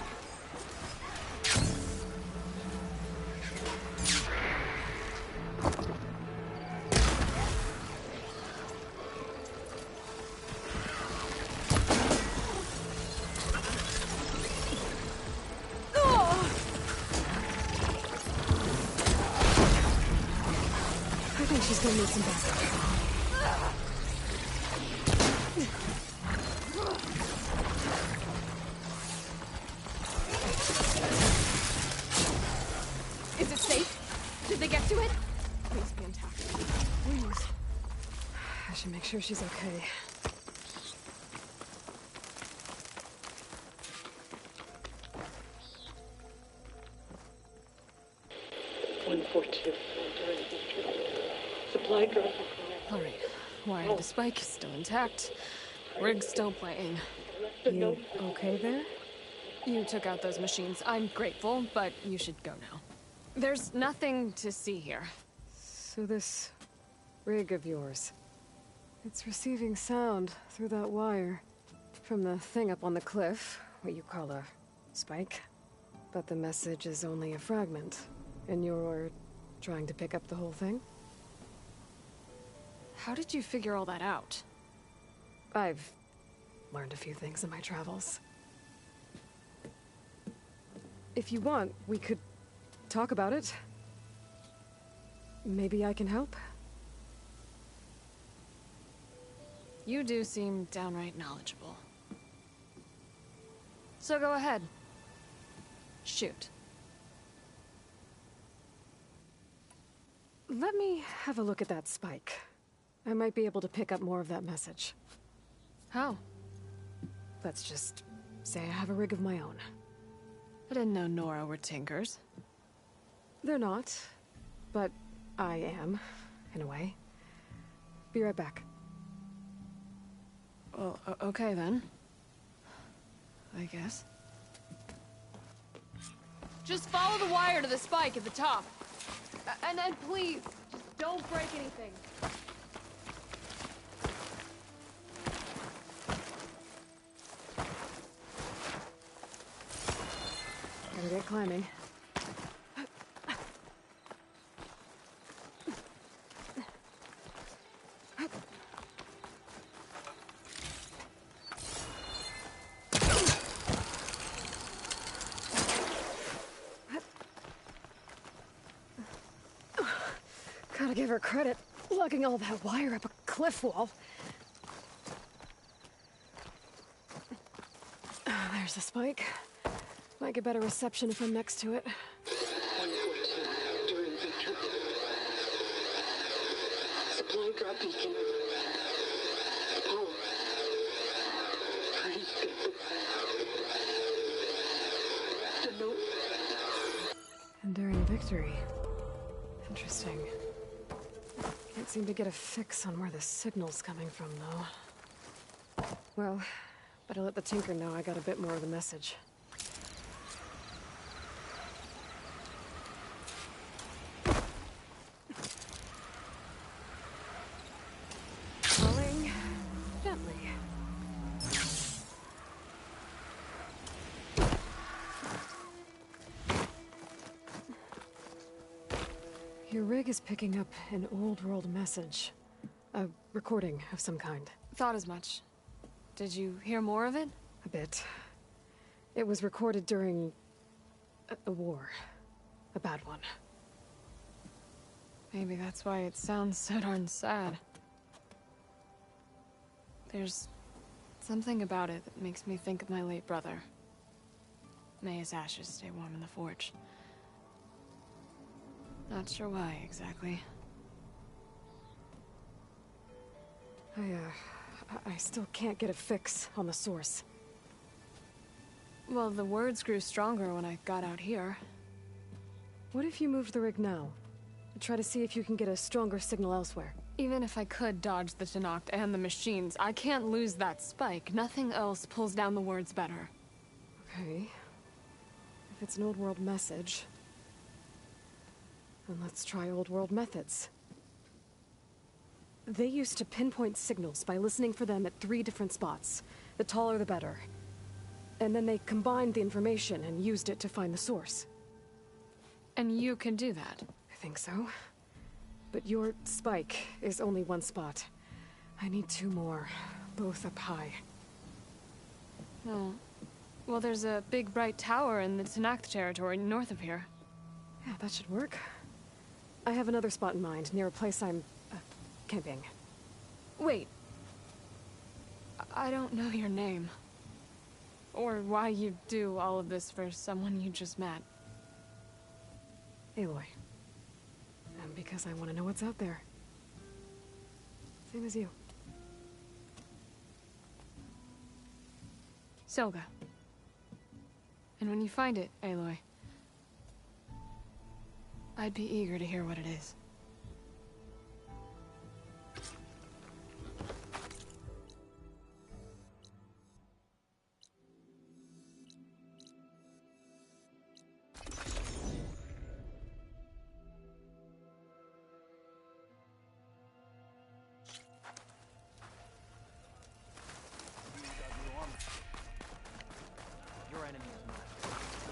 I think she's gonna need some backup. Is it safe? Did they get to it? Please be intact. Please. I should make sure she's okay. Supply drop. All right. Wire to spike is still intact. Rig's still playing. You okay there? You took out those machines. I'm grateful, but you should go now. There's nothing to see here. So this rig of yours, it's receiving sound through that wire from the thing up on the cliff, what you call a spike. But the message is only a fragment, and you're trying to pick up the whole thing? How did you figure all that out? I've learned a few things in my travels. If you want, we could talk about it. Maybe I can help? You do seem downright knowledgeable. So go ahead. Shoot. Let me have a look at that spike. I might be able to pick up more of that message. How? Let's just say I have a rig of my own. I didn't know Nora were tinkers. They're not, but I am, in a way. Be right back. Well, okay then. I guess. Just follow the wire to the spike at the top. And then please, just don't break anything. Gotta get climbing. Gotta give her credit, lugging all that wire up a cliff wall. There's the spike. Might get better reception if I'm next to it. Supply drop beacon. Apollo. Please get the note. Enduring victory. Interesting. Can't seem to get a fix on where the signal's coming from, though. Well, better let the Tinker know I got a bit more of the message. Falling gently. Your rig is picking up an old world message. A recording of some kind. Thought as much. Did you hear more of it? A bit. It was recorded during a war. A bad one. Maybe that's why it sounds so darn sad. There's something about it that makes me think of my late brother. May his ashes stay warm in the forge. Not sure why, exactly. I still can't get a fix on the source. Well, the words grew stronger when I got out here. What if you moved the rig now? Try to see if you can get a stronger signal elsewhere. Even if I could dodge the Tenakth and the machines, I can't lose that spike. Nothing else pulls down the words better. Okay. If it's an old world message, then let's try old world methods. They used to pinpoint signals by listening for them at 3 different spots. The taller the better. And then they combined the information and used it to find the source. And you can do that? I think so. But your spike is only 1 spot. I need 2 more, both up high. Oh. Well, there's a big bright tower in the Tenakth territory north of here. Yeah, that should work. I have another spot in mind, near a place I'm camping. Wait. I don't know your name. Or why you do all of this for someone you just met. Aloy. And because I want to know what's out there. Same as you. Silga. And when you find it, Aloy, I'd be eager to hear what it is.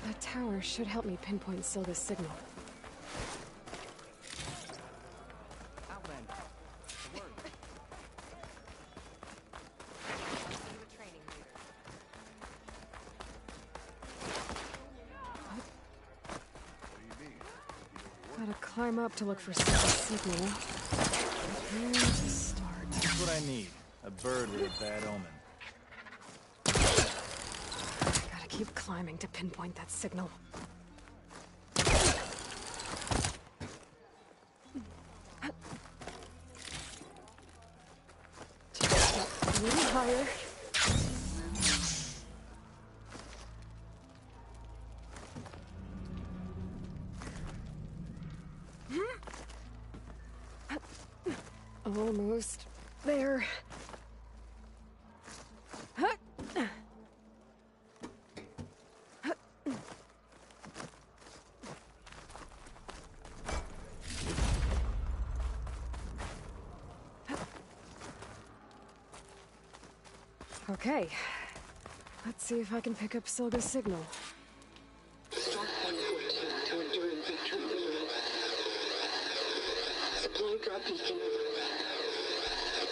That tower should help me pinpoint Silga's signal. Gotta climb up to look for Silga's signal. Where to start? That's what I need. A bird with a bad omen. keep climbing to pinpoint that signal. Just a little higher. Almost there. Okay. Let's see if I can pick up Silga's signal. Start 114 to Enduring Victory Liberate. Supply drop beacon.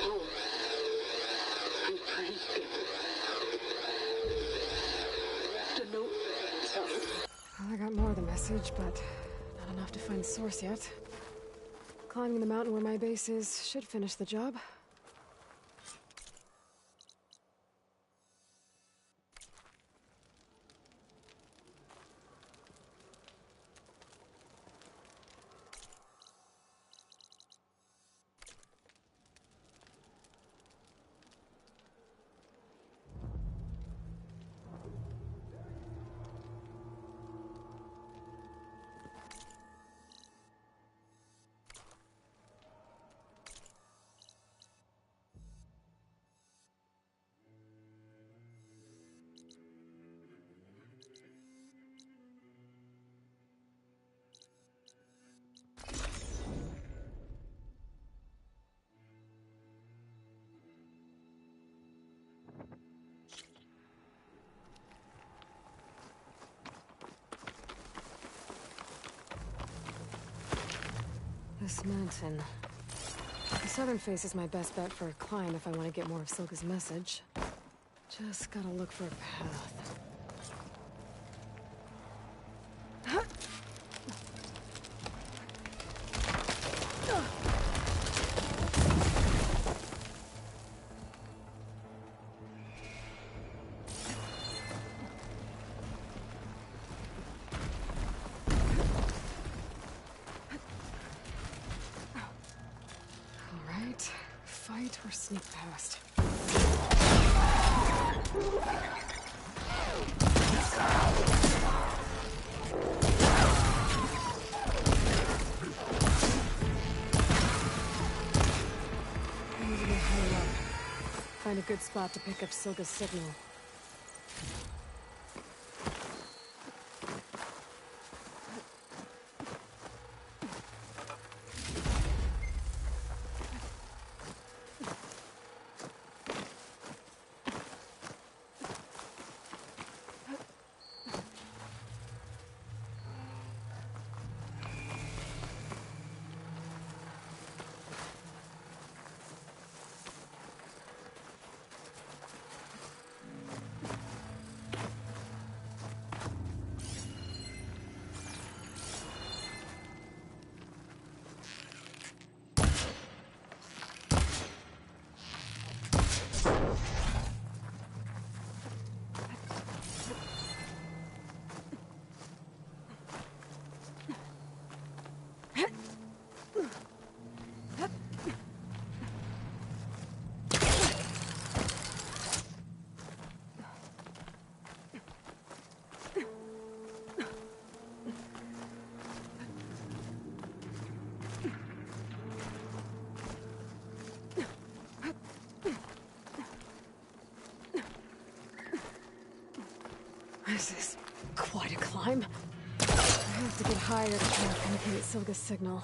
Power. I praise God. The note. Well, I got more of the message, but not enough to find the source yet. Climbing the mountain where my base is should finish the job. This mountain. The southern face is my best bet for a climb if I want to get more of Silga's message. Just gotta look for a path. Fight or sneak past. I need to hurry up. Find a good spot to pick up Silga's signal. This is quite a climb. I have to get higher to try to penetrate Silga's signal.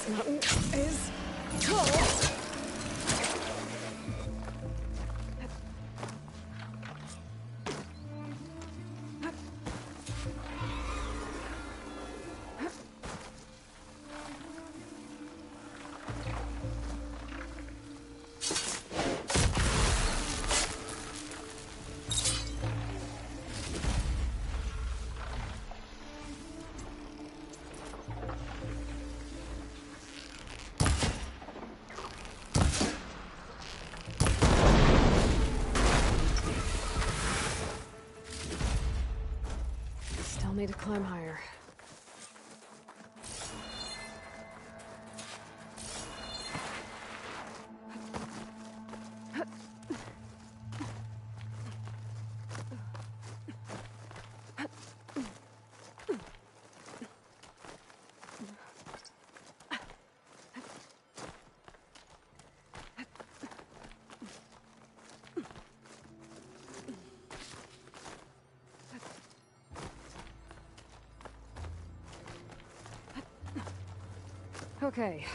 Mountain is tall. need to climb higher. Okay,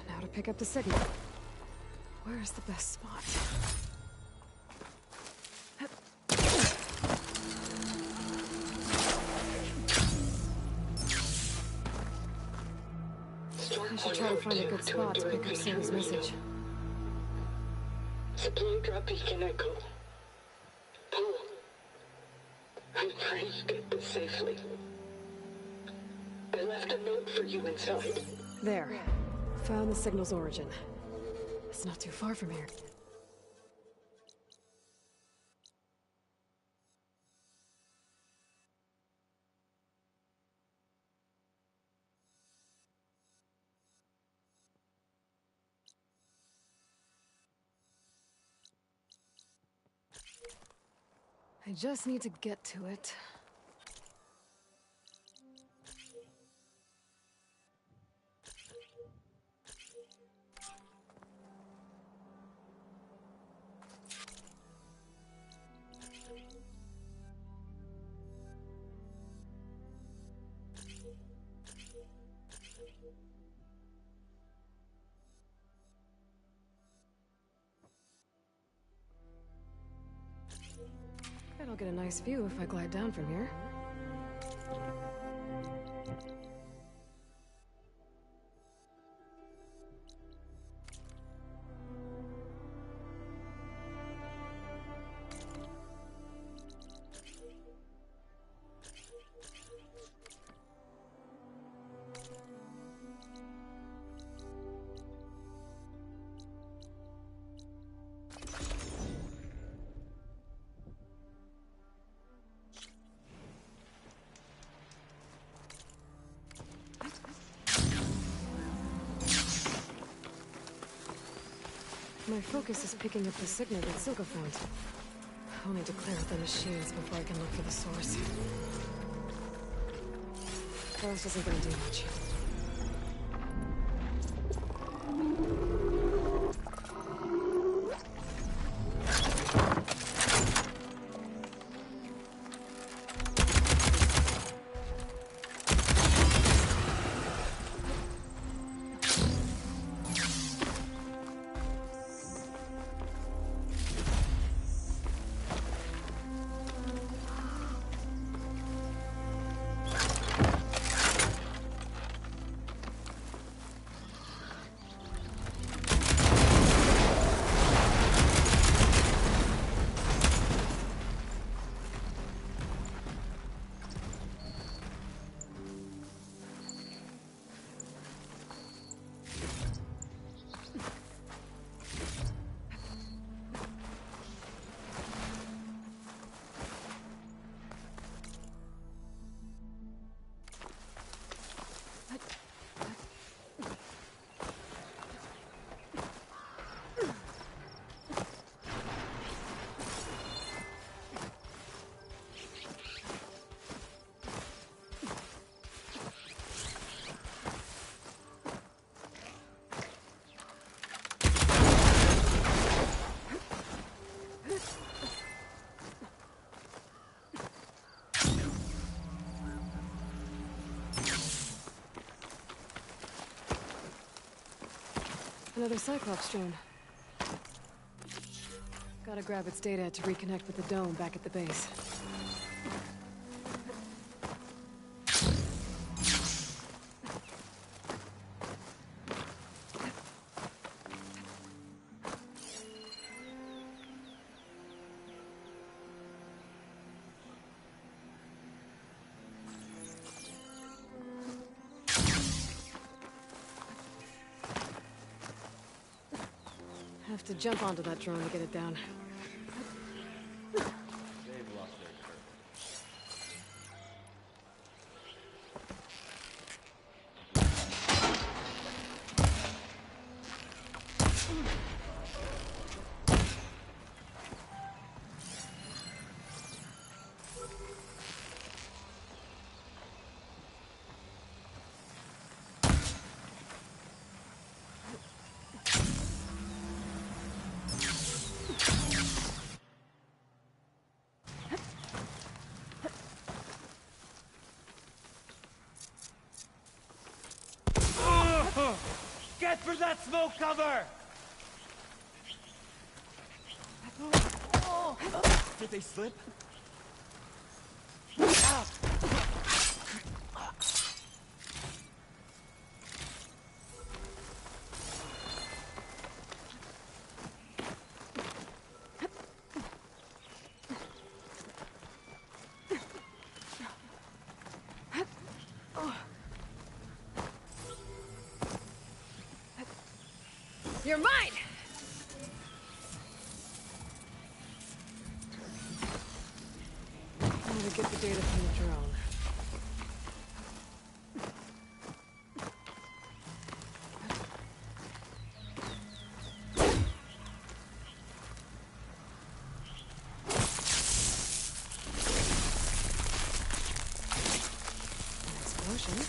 now to pick up the signal. Where's the best spot? I should try to find a good spot to pick up Sam's message. Supply drop beacon echo. Paul, I'm trying to get this safely. I left a note for you inside. There. Found the signal's origin. It's not too far from here. I just need to get to it. Bet I'll get a nice view if I glide down from here. My focus is picking up the signal that Silka found. I'll need to clear out the machines before I can look for the source. Forest isn't going to do much. Another Cyclops drone. Gotta grab its data to reconnect with the dome back at the base. Have to jump onto that drone to get it down. Get for that smoke cover! Did they slip? You're mine! How to get the data from the drone. An explosion.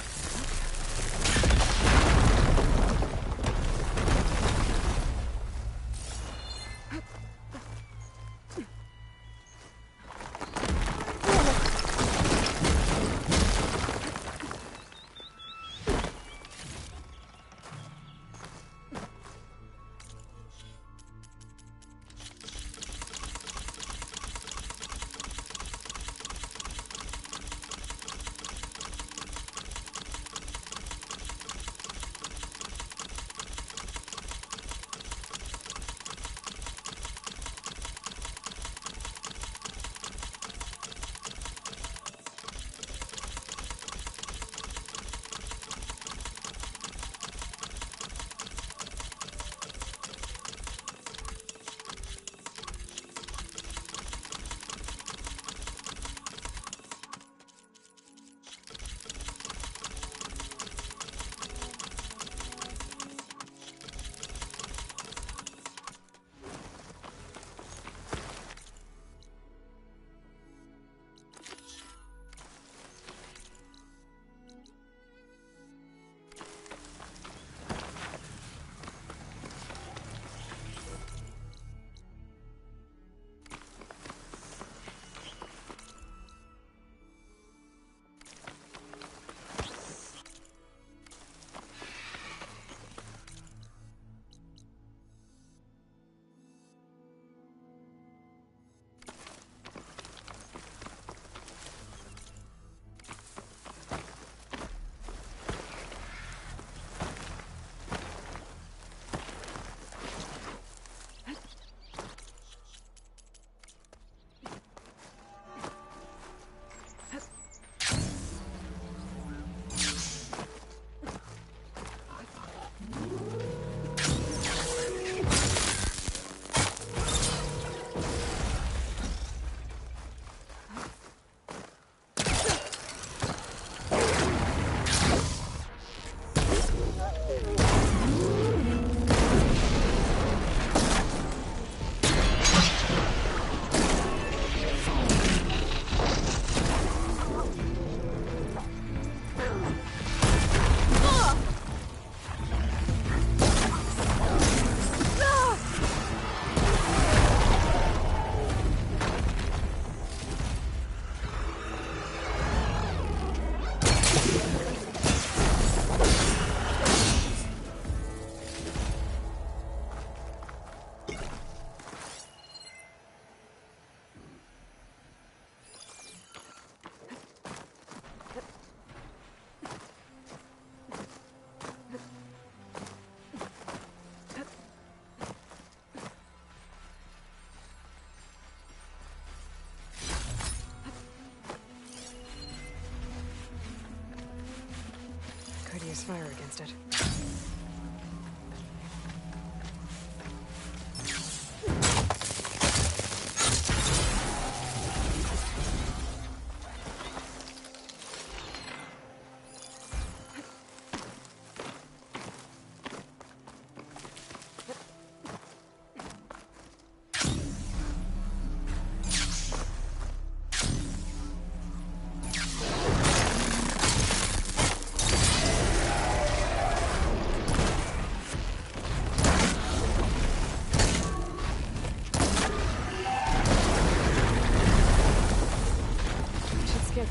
Use fire against it.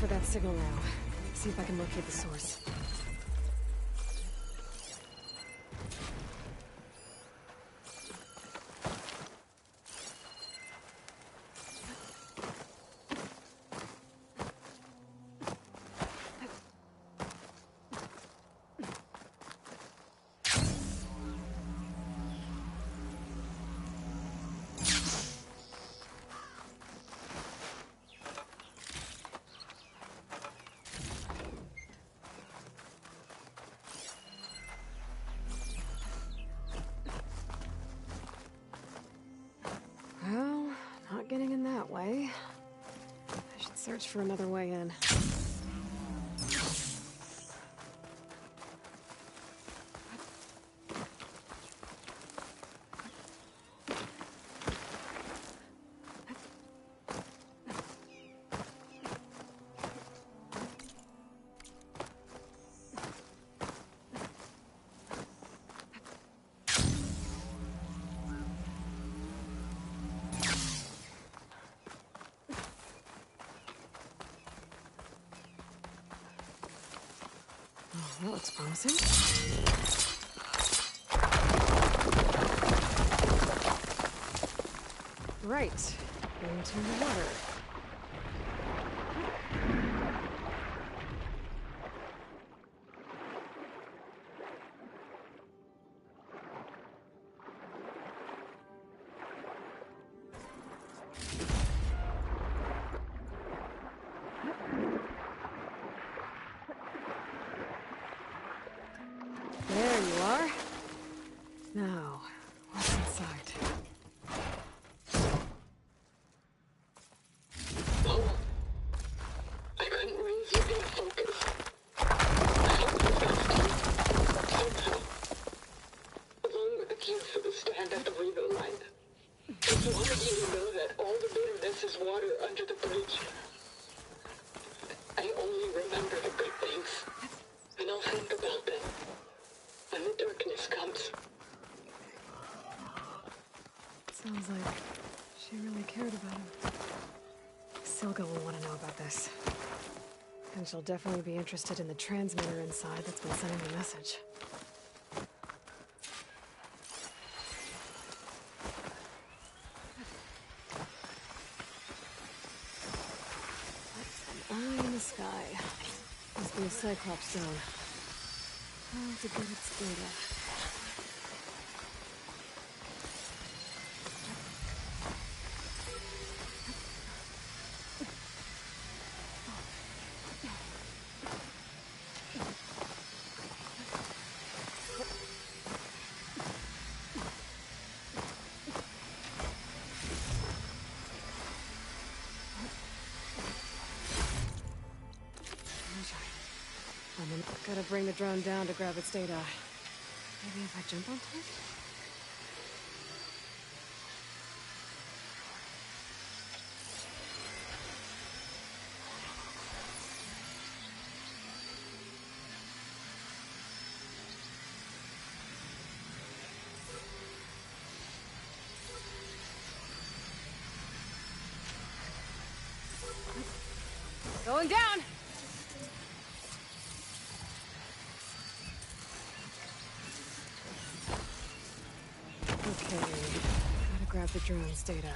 For that signal now. See if I can locate the source. search for another way in. That looks promising. Right, into the water. There you are. Now, what's inside? I couldn't raise you in focus. I helped you somehow. Along with the cue for the stand at the Reno line. Just wanted you to know that all the bitterness is water under the bridge. I only remember the good things, and I'll think about them when the darkness comes. Sounds like she really cared about him. Silga will want to know about this. And she'll definitely be interested in the transmitter inside that's been sending the message. Eye in the sky. Must be a Cyclops zone. How to get its data. Gotta bring the drone down to grab its data. Maybe if I jump onto it? Going down! Okay, gotta grab the drone's data.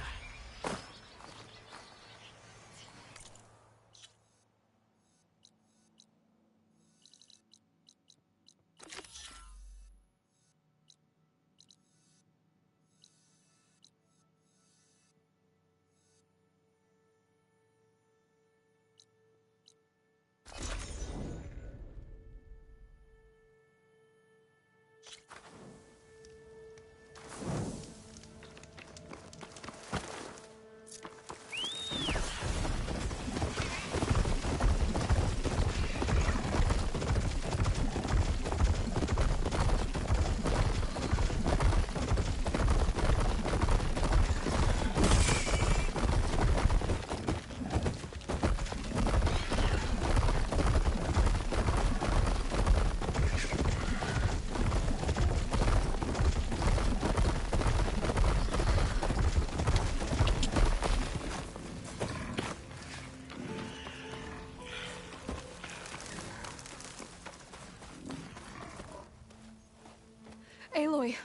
Aloy,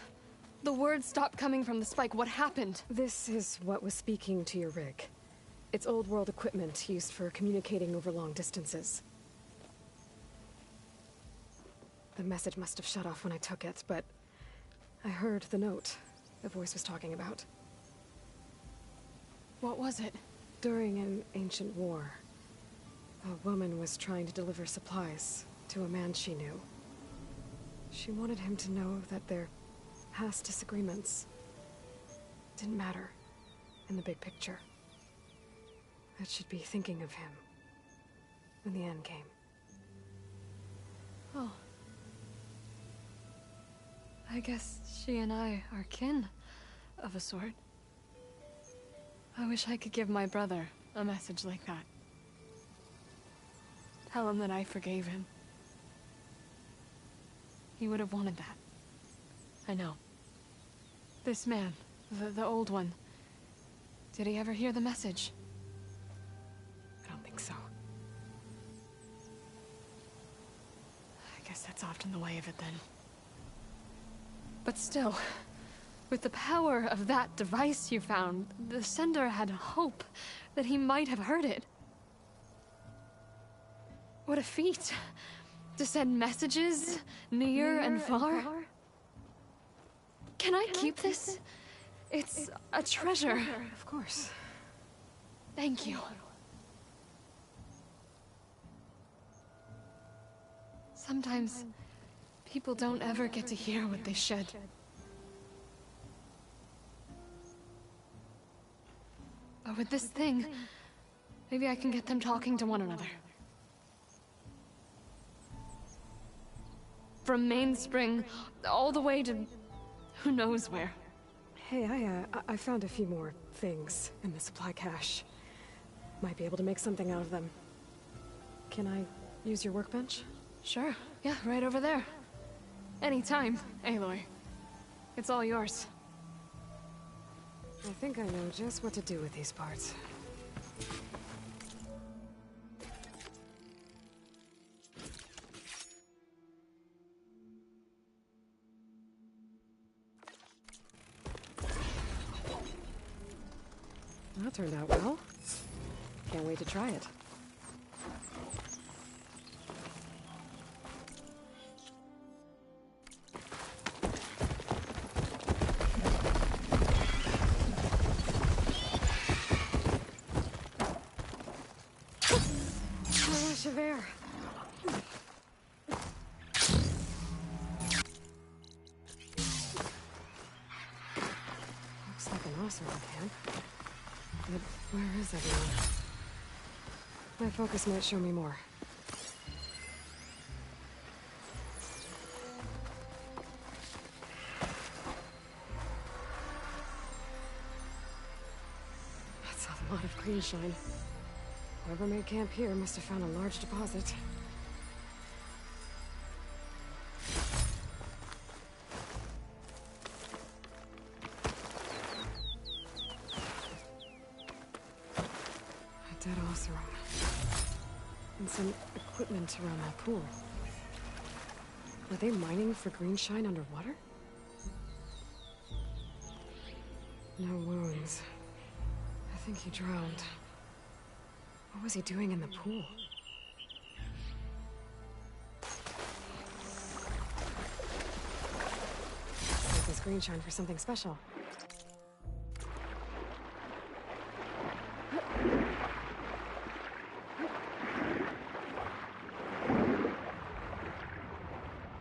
the words stopped coming from the spike. What happened? This is what was speaking to your rig. It's old world equipment used for communicating over long distances. The message must have shut off when I took it, but I heard the note the voice was talking about. What was it? During an ancient war, a woman was trying to deliver supplies to a man she knew. She wanted him to know that their past disagreements didn't matter in the big picture. that should be thinking of him when the end came. Oh. I guess she and I are kin, of a sort. I wish I could give my brother a message like that. Tell him that I forgave him. He would have wanted that. I know. This man, the old one, did he ever hear the message? I don't think so. I guess that's often the way of it then. But still, with the power of that device you found, the sender had hope that he might have heard it. What a feat! To send messages near and far. Can I keep this? It's a treasure. Of course. Thank you. Sometimes people don't ever get to hear what they should. But with this thing, maybe I can get them talking to one another. From Mainspring, all the way to who knows where. Hey, I found a few more things in the supply cache. Might be able to make something out of them. Can I use your workbench? Sure. Yeah, right over there. Anytime, Aloy. It's all yours. I think I know just what to do with these parts. That turned out well. Can't wait to try it. Rush of air. Looks like an Oseram camp. But where is everyone? My focus might show me more. That's a lot of green shine. Whoever made camp here must have found a large deposit. A dead Oseram. And some equipment around that pool. Were they mining for green shine underwater? No wounds. I think he drowned. What was he doing in the pool? Save this green shine for something special.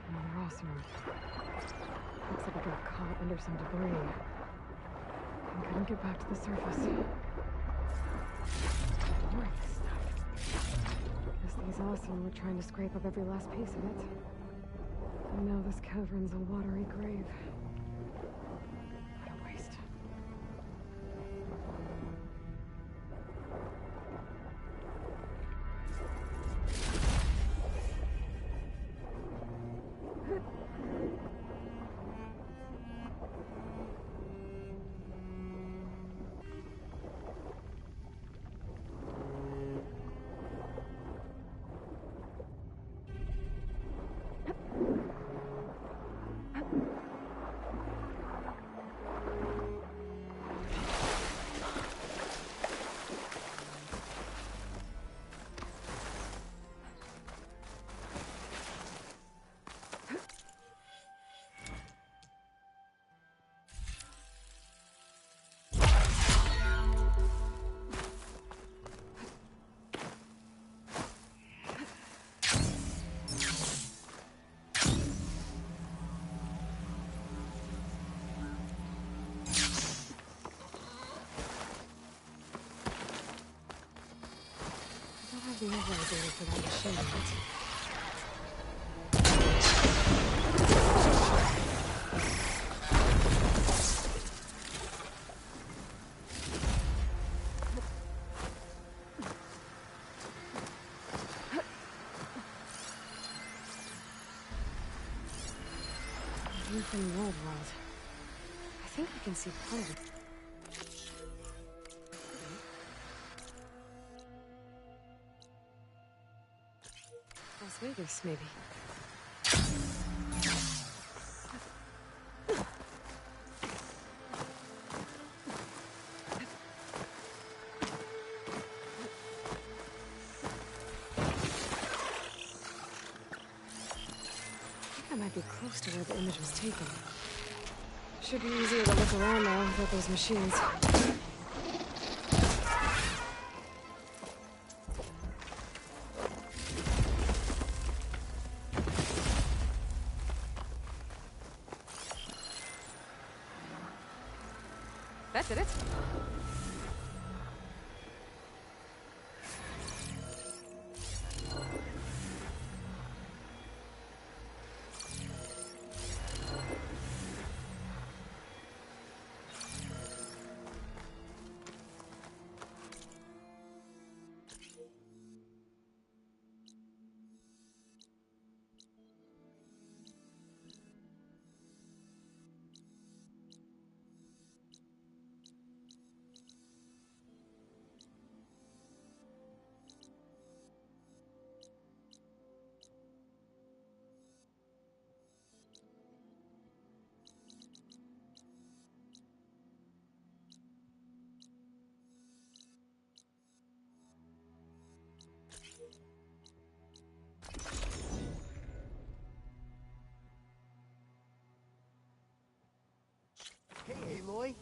Another Oseram. Looks like I got caught under some debris. And couldn't get back to the surface. Boring stuff. Guess these Oseram were trying to scrape up every last piece of it. And now this cavern's a watery grave. What a waste. The override data for that machine, right? View from the old world. I think I can see part of it. Las Vegas, maybe. I might be close to where the image was taken. Should be easier to look around now without those machines. That did it. Hey, Aloy.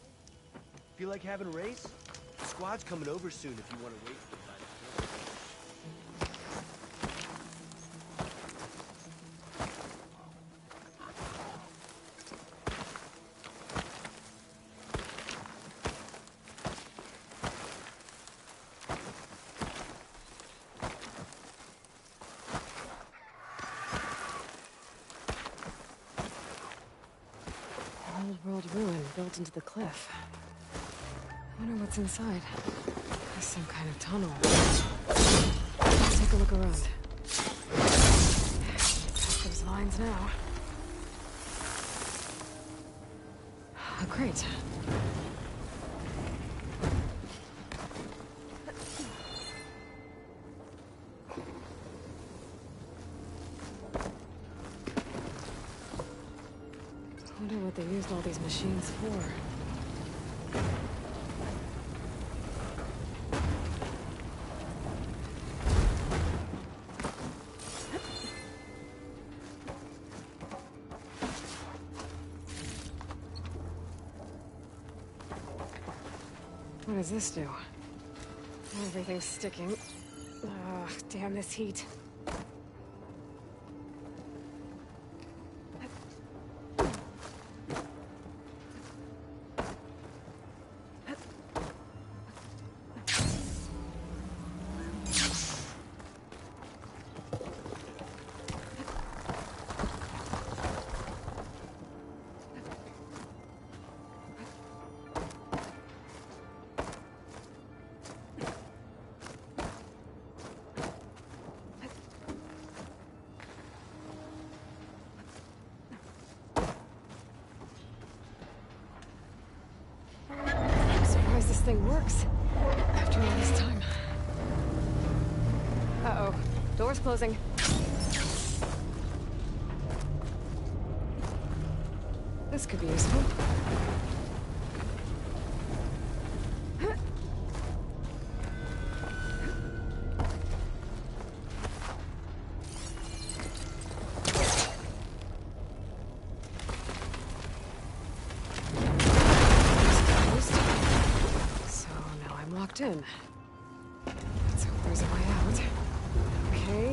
Feel like having a race? The squad's coming over soon if you want to wait for Old world ruin built into the cliff. I wonder what's inside. There's some kind of tunnel. Let's take a look around. Got those lines now. Oh, great. I wonder what they used all these machines for. What does this do? Everything's sticking. Ugh, damn this heat. Thing works after all this time. Uh-oh. Door's closing. This could be useful. In. Let's hope there's a way out. Okay,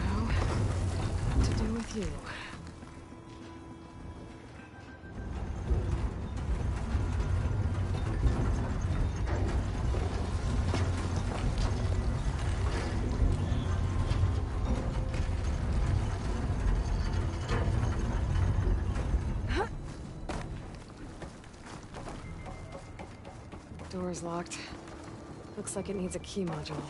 now what to do with you? Door's locked. Looks like it needs a key module.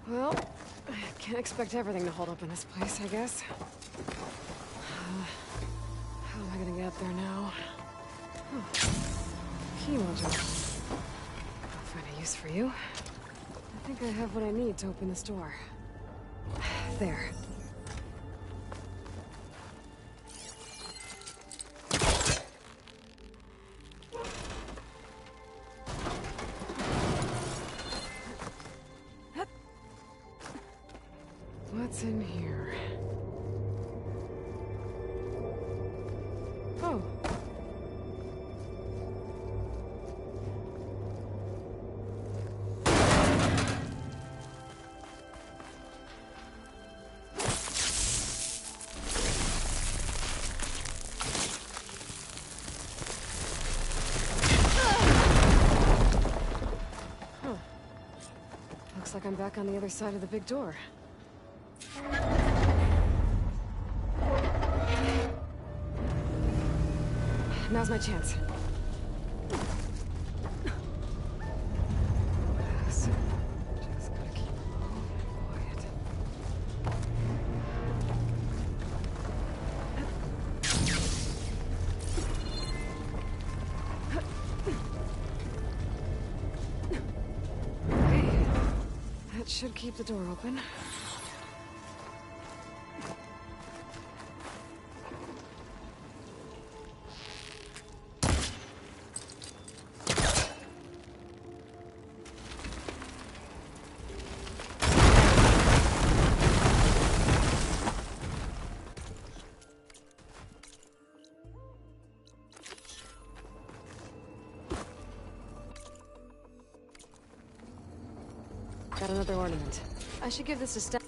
Well, I can't expect everything to hold up in this place, I guess. How am I gonna get up there now? Oh, key module. I'll find a use for you. I think I have what I need to open this door. There. What's in here? Oh. Huh. Looks like I'm back on the other side of the big door. Now's my chance. Just gotta keep low and quiet. Okay, that should keep the door open. Got another ornament. I should give this a step.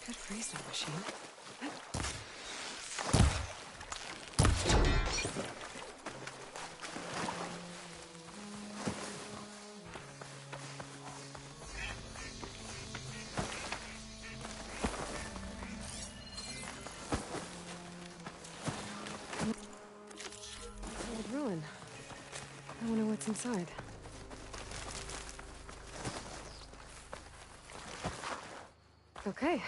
Good freeze that machine. Old ruin. I wonder what's inside. Okay.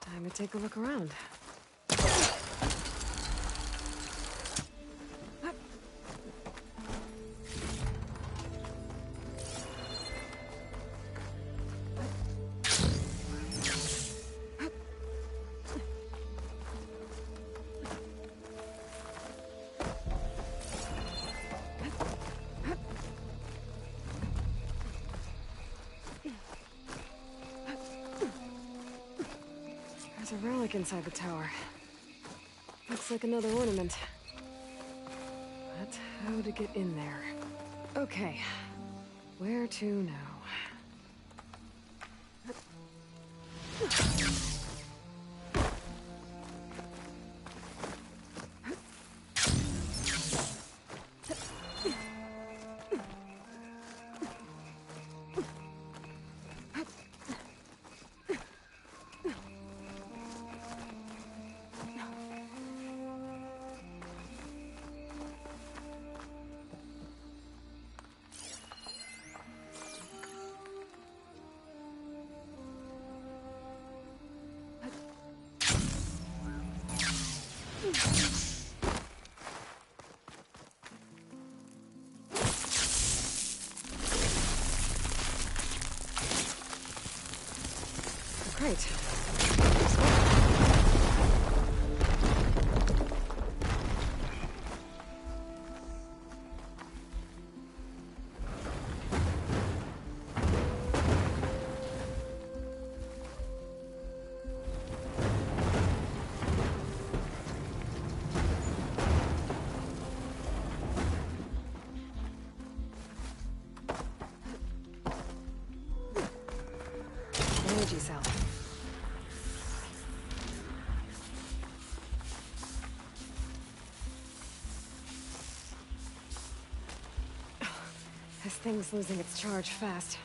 Time to take a look around. a relic inside the tower. Looks like another ornament. But how to get in there? Okay. Where to now? Great. Energy cell. This thing's losing its charge fast.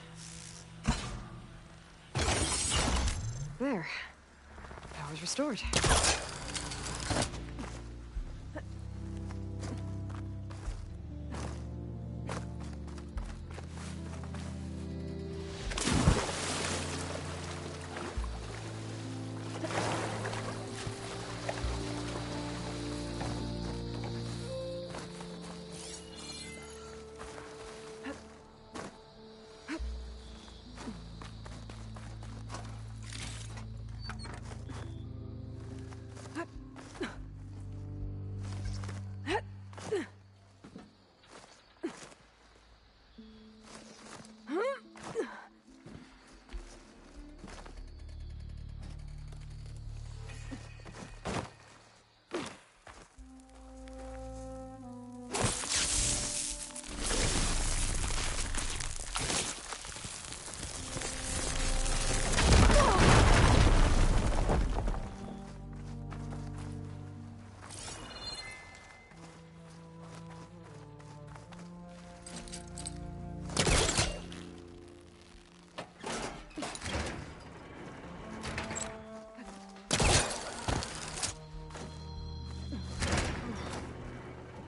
There. Power's restored.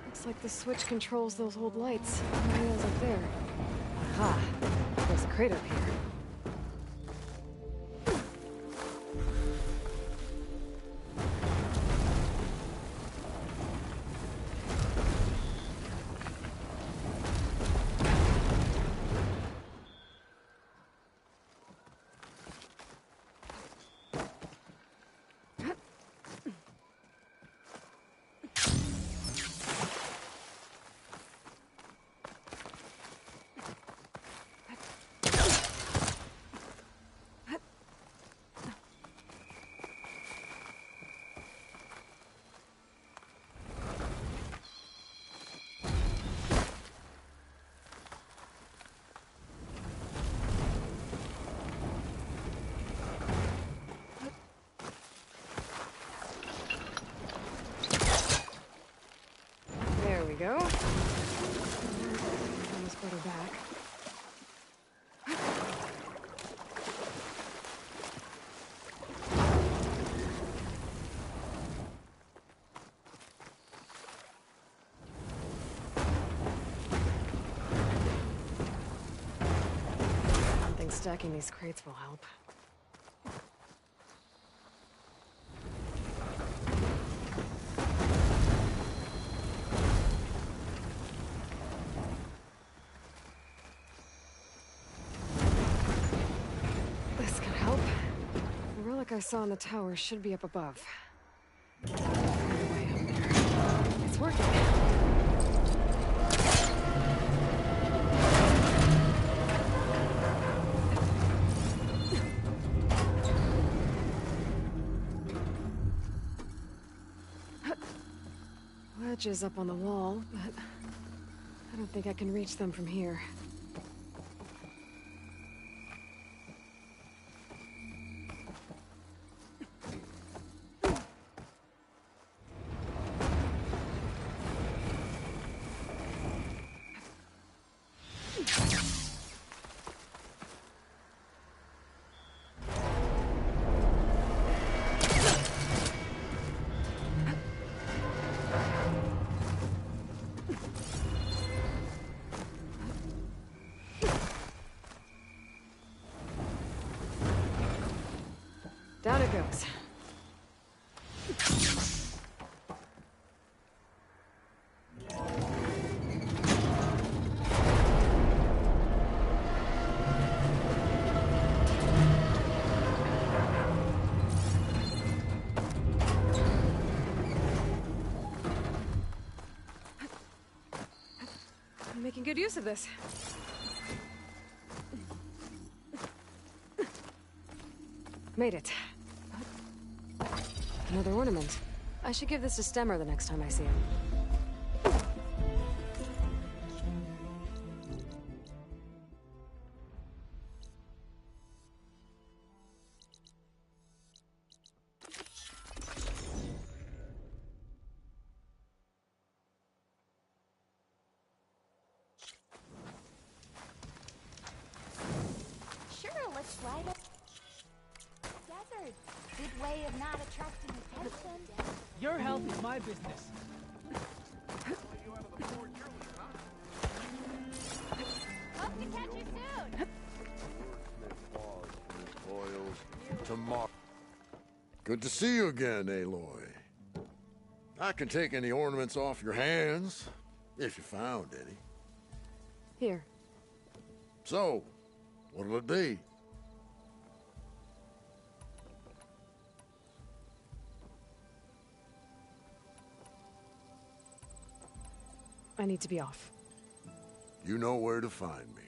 Looks like the switch controls those old lights. Maria's up there. Aha! There's a crate up here. There we go. Almost got her back. I don't think stacking these crates will help. This could help. The relic I saw in the tower should be up above. Way up there. It's working. torches up on the wall, but I don't think I can reach them from here. Down it goes. I'm making good use of this. Made it. Another ornament. I should give this to Stemmer the next time I see him. Sure, let's slide up. Desert. Good way of not attracting attention. Your health is my business. Hope to catch you soon. Tomorrow. Good to see you again, Aloy. I can take any ornaments off your hands, if you found any. Here. So, what'll it be? I need to be off. You know where to find me.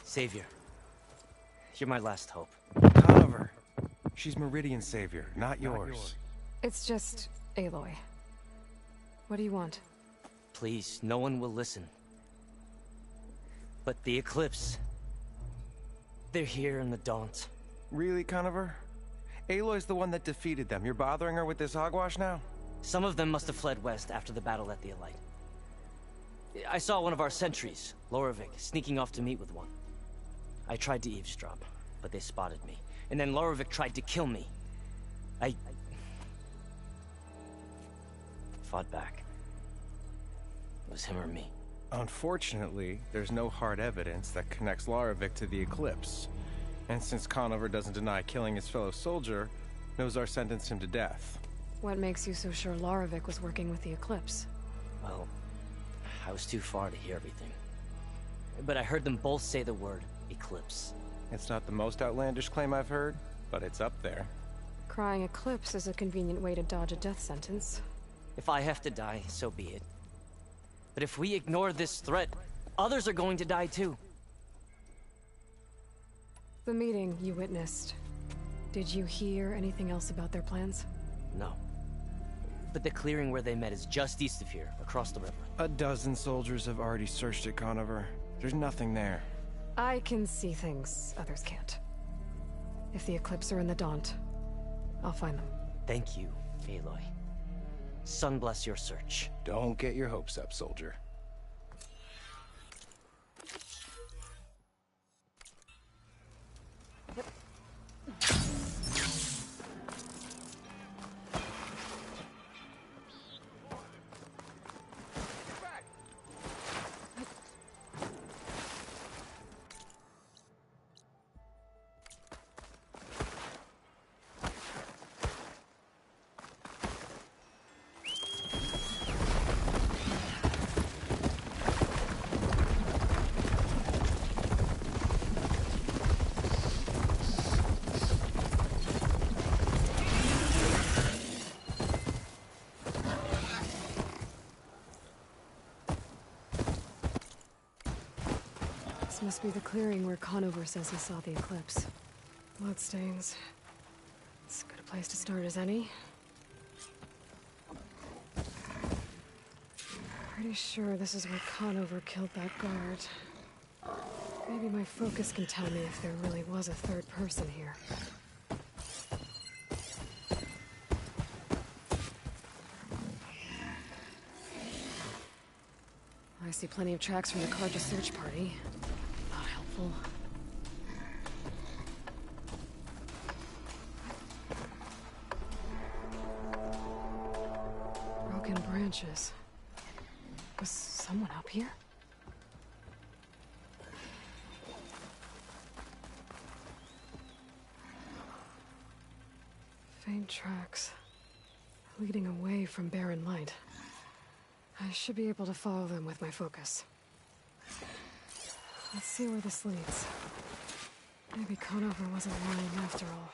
Savior, you're my last hope. Conover. She's Meridian's savior, not yours. It's just Aloy. What do you want? Please, no one will listen. But the Eclipse... they're here in the Daunt. Really, Conover? Aloy's the one that defeated them. You're bothering her with this hogwash now? Some of them must have fled west after the battle at the Elite. I saw one of our sentries, Loravik, sneaking off to meet with one. I tried to eavesdrop, but they spotted me. And then Loravik tried to kill me. I fought back. It was him or me. Unfortunately, there's no hard evidence that connects Loravik to the Eclipse. And since Conover doesn't deny killing his fellow soldier, Nozar sentenced him to death. What makes you so sure Loravik was working with the Eclipse? Well, I was too far to hear everything. But I heard them both say the word Eclipse. It's not the most outlandish claim I've heard, but it's up there. Crying Eclipse is a convenient way to dodge a death sentence. If I have to die, so be it. But if we ignore this threat, others are going to die too. The meeting you witnessed. Did you hear anything else about their plans? No. But the clearing where they met is just east of here, across the river. A dozen soldiers have already searched it, Conover. There's nothing there. I can see things others can't. If the Eclipse are in the Daunt, I'll find them. Thank you, Aloy. Sun bless your search. Don't get your hopes up, soldier. This must be the clearing where Conover says he saw the eclipse. Bloodstains. As good a place to start as any. Pretty sure this is where Conover killed that guard. Maybe my focus can tell me if there really was a third person here. I see plenty of tracks from the Karja search party. Not helpful. Broken branches. Was someone up here? Faint tracks. Leading away from barren light. I should be able to follow them with my focus. Let's see where this leads. Maybe Conover wasn't lying after all.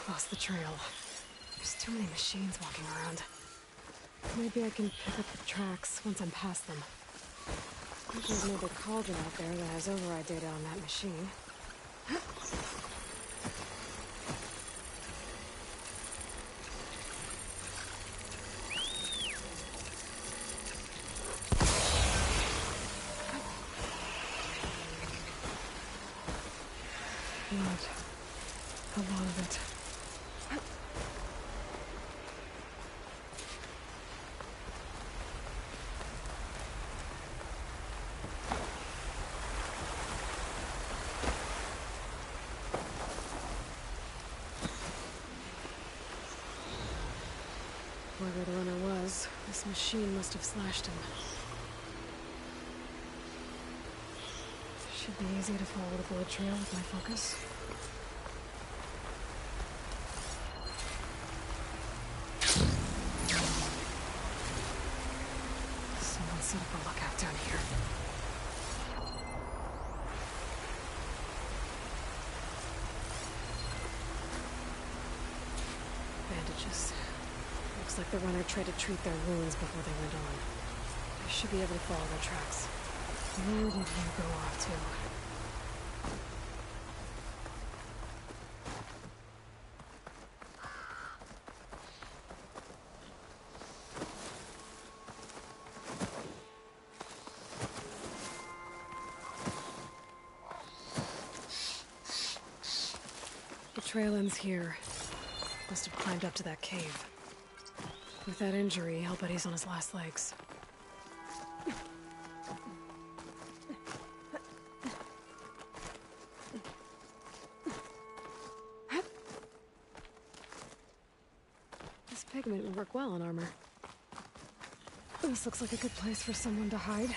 Lost the trail. There's too many machines walking around. Maybe I can pick up the tracks once I'm past them. There's another cauldron out there that has override data on that machine. Blood. A lot of it. Whoever the runner was, this machine must have slashed him. Should be easy to follow the blood trail with my focus. Someone set up a lookout down here. Bandages. Looks like the runner tried to treat their wounds before they went on. I should be able to follow their tracks. Where did you go off to? The trail ends here. Must have climbed up to that cave. With that injury, I'll bet he's on his last legs. This pigment would work well on armor. This looks like a good place for someone to hide.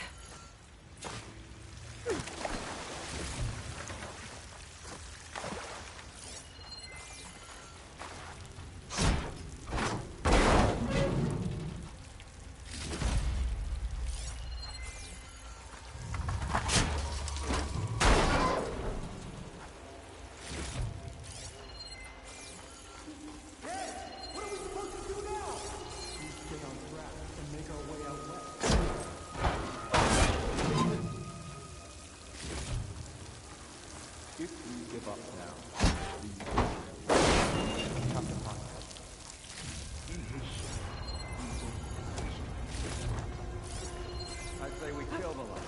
I'd say we kill the lot.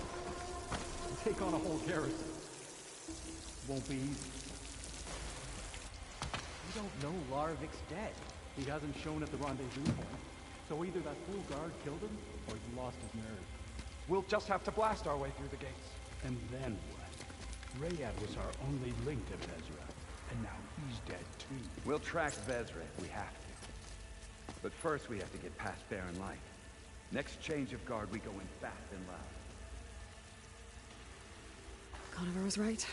Take on a whole garrison. Won't be easy. We don't know Larovik's dead. He hasn't shown at the rendezvous point. So either that fool guard killed him, or he lost his nerve. We'll just have to blast our way through the gates. And then what? Rayad was our only link to Vezra, and now he's dead too. We'll track Vezra if we have to. But first we have to get past Barren Light. Next change of guard, we go in fast and loud. Conover was right.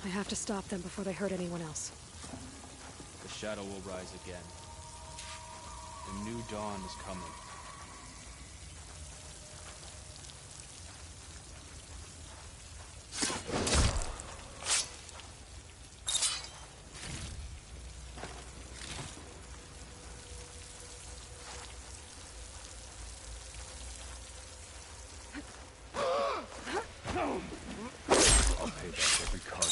I have to stop them before they hurt anyone else. The shadow will rise again. The new dawn is coming. I'll pay back every card.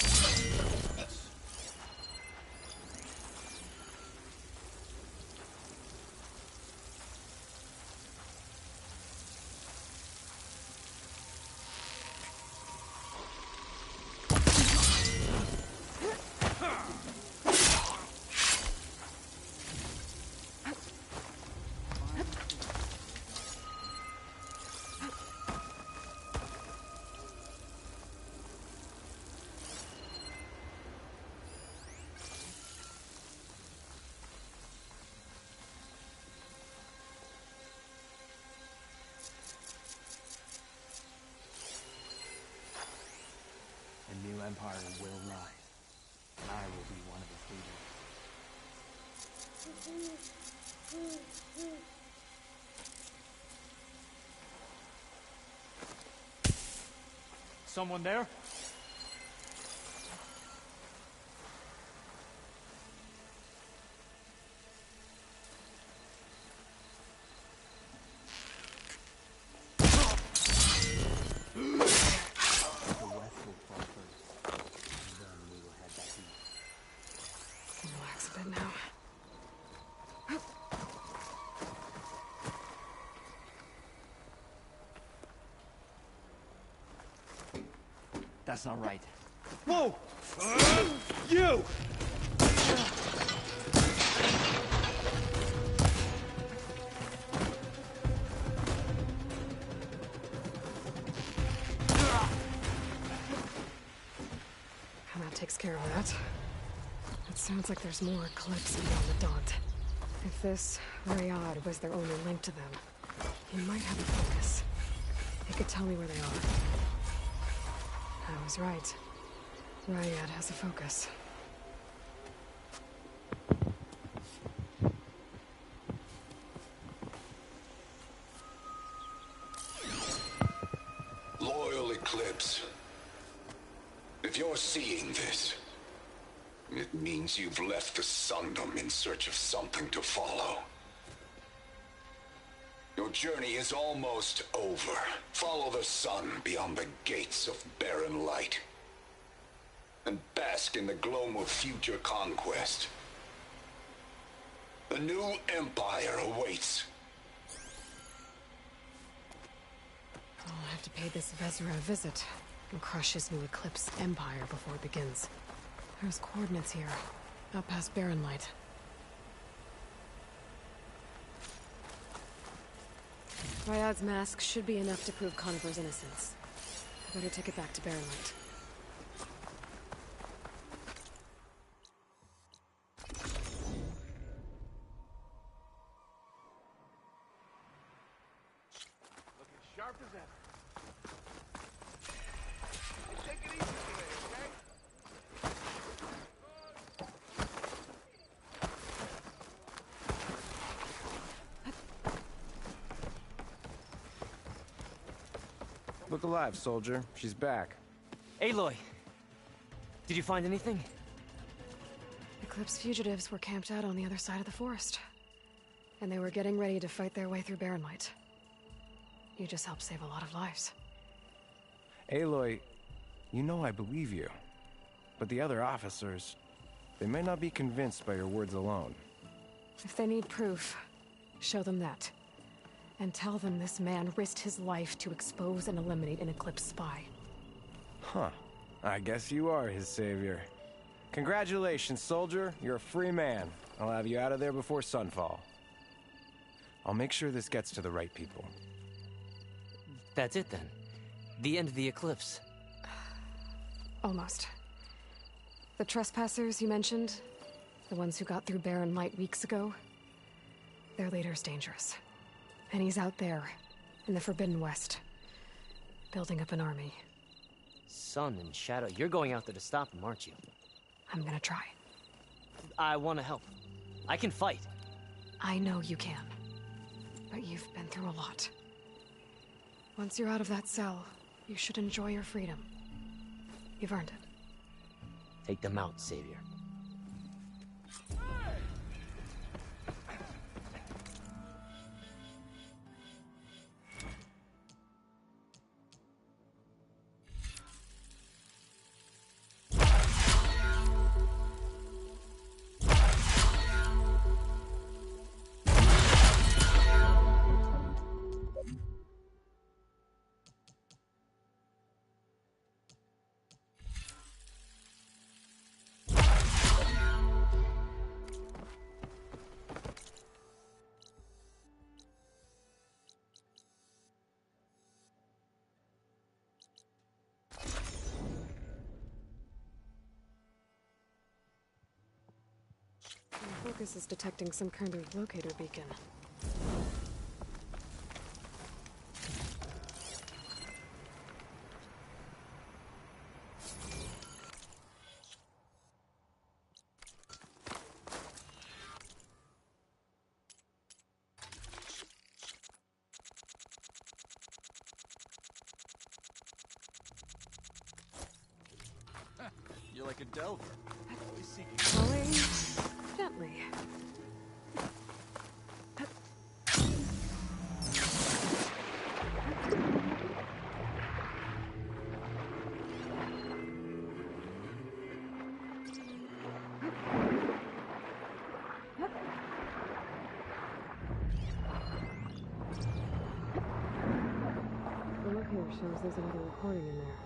A new empire will rise, and I will be one of its leaders. Someone there? Relax a bit now. That's not right. Whoa! You! And that takes care of that. It sounds like there's more Eclipse beyond the Daunt. If this Rayad was their only link to them, he might have a focus. He could tell me where they are. I was right. Rayad has a focus. Loyal Eclipse. If you're seeing this, it means you've left the Sundom in search of something to follow. Your journey is almost over. Follow the sun beyond the gates of Barren Light, and bask in the gloam of future conquest. The new empire awaits. I'll have to pay this Vezra a visit and crush his new Eclipse empire before it begins. There's coordinates here, out past Barren Light. Rayad's mask should be enough to prove Conover's innocence. I better take it back to Barren Light. Looking sharp as ever. Take it easy today, okay? Look alive, soldier. She's back. Aloy! Did you find anything? Eclipse fugitives were camped out on the other side of the forest. And they were getting ready to fight their way through Barren Light. You just helped save a lot of lives. Aloy, you know I believe you. But the other officers, they may not be convinced by your words alone. If they need proof, show them that. And tell them this man risked his life to expose and eliminate an Eclipse spy. Huh. I guess you are his savior. Congratulations, soldier. You're a free man. I'll have you out of there before sunfall. I'll make sure this gets to the right people. That's it then. The end of the eclipse. Almost. The trespassers you mentioned, the ones who got through Barren Light weeks ago, their leader's dangerous. And he's out there, in the Forbidden West, building up an army. Sun and Shadow, you're going out there to stop him, aren't you? I'm gonna try. I want to help. I can fight. I know you can. But you've been through a lot. Once you're out of that cell, you should enjoy your freedom. You've earned it. Take them out, Savior. My focus is detecting some kind of locator beacon. You're like a delver. Always seeking. Slowly, gently. The locator shows there's another recording in there.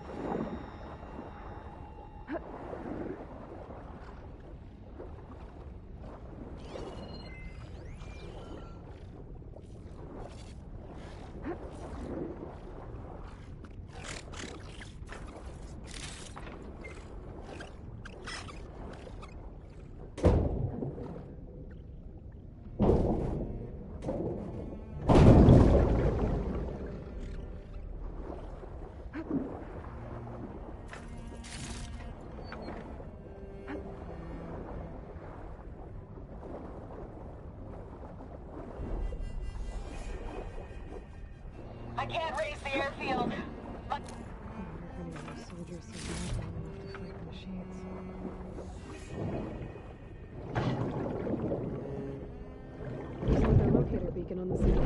I can't raise the airfield. But Soldiers survived long enough to fight the machines. There's another locator beacon on the city.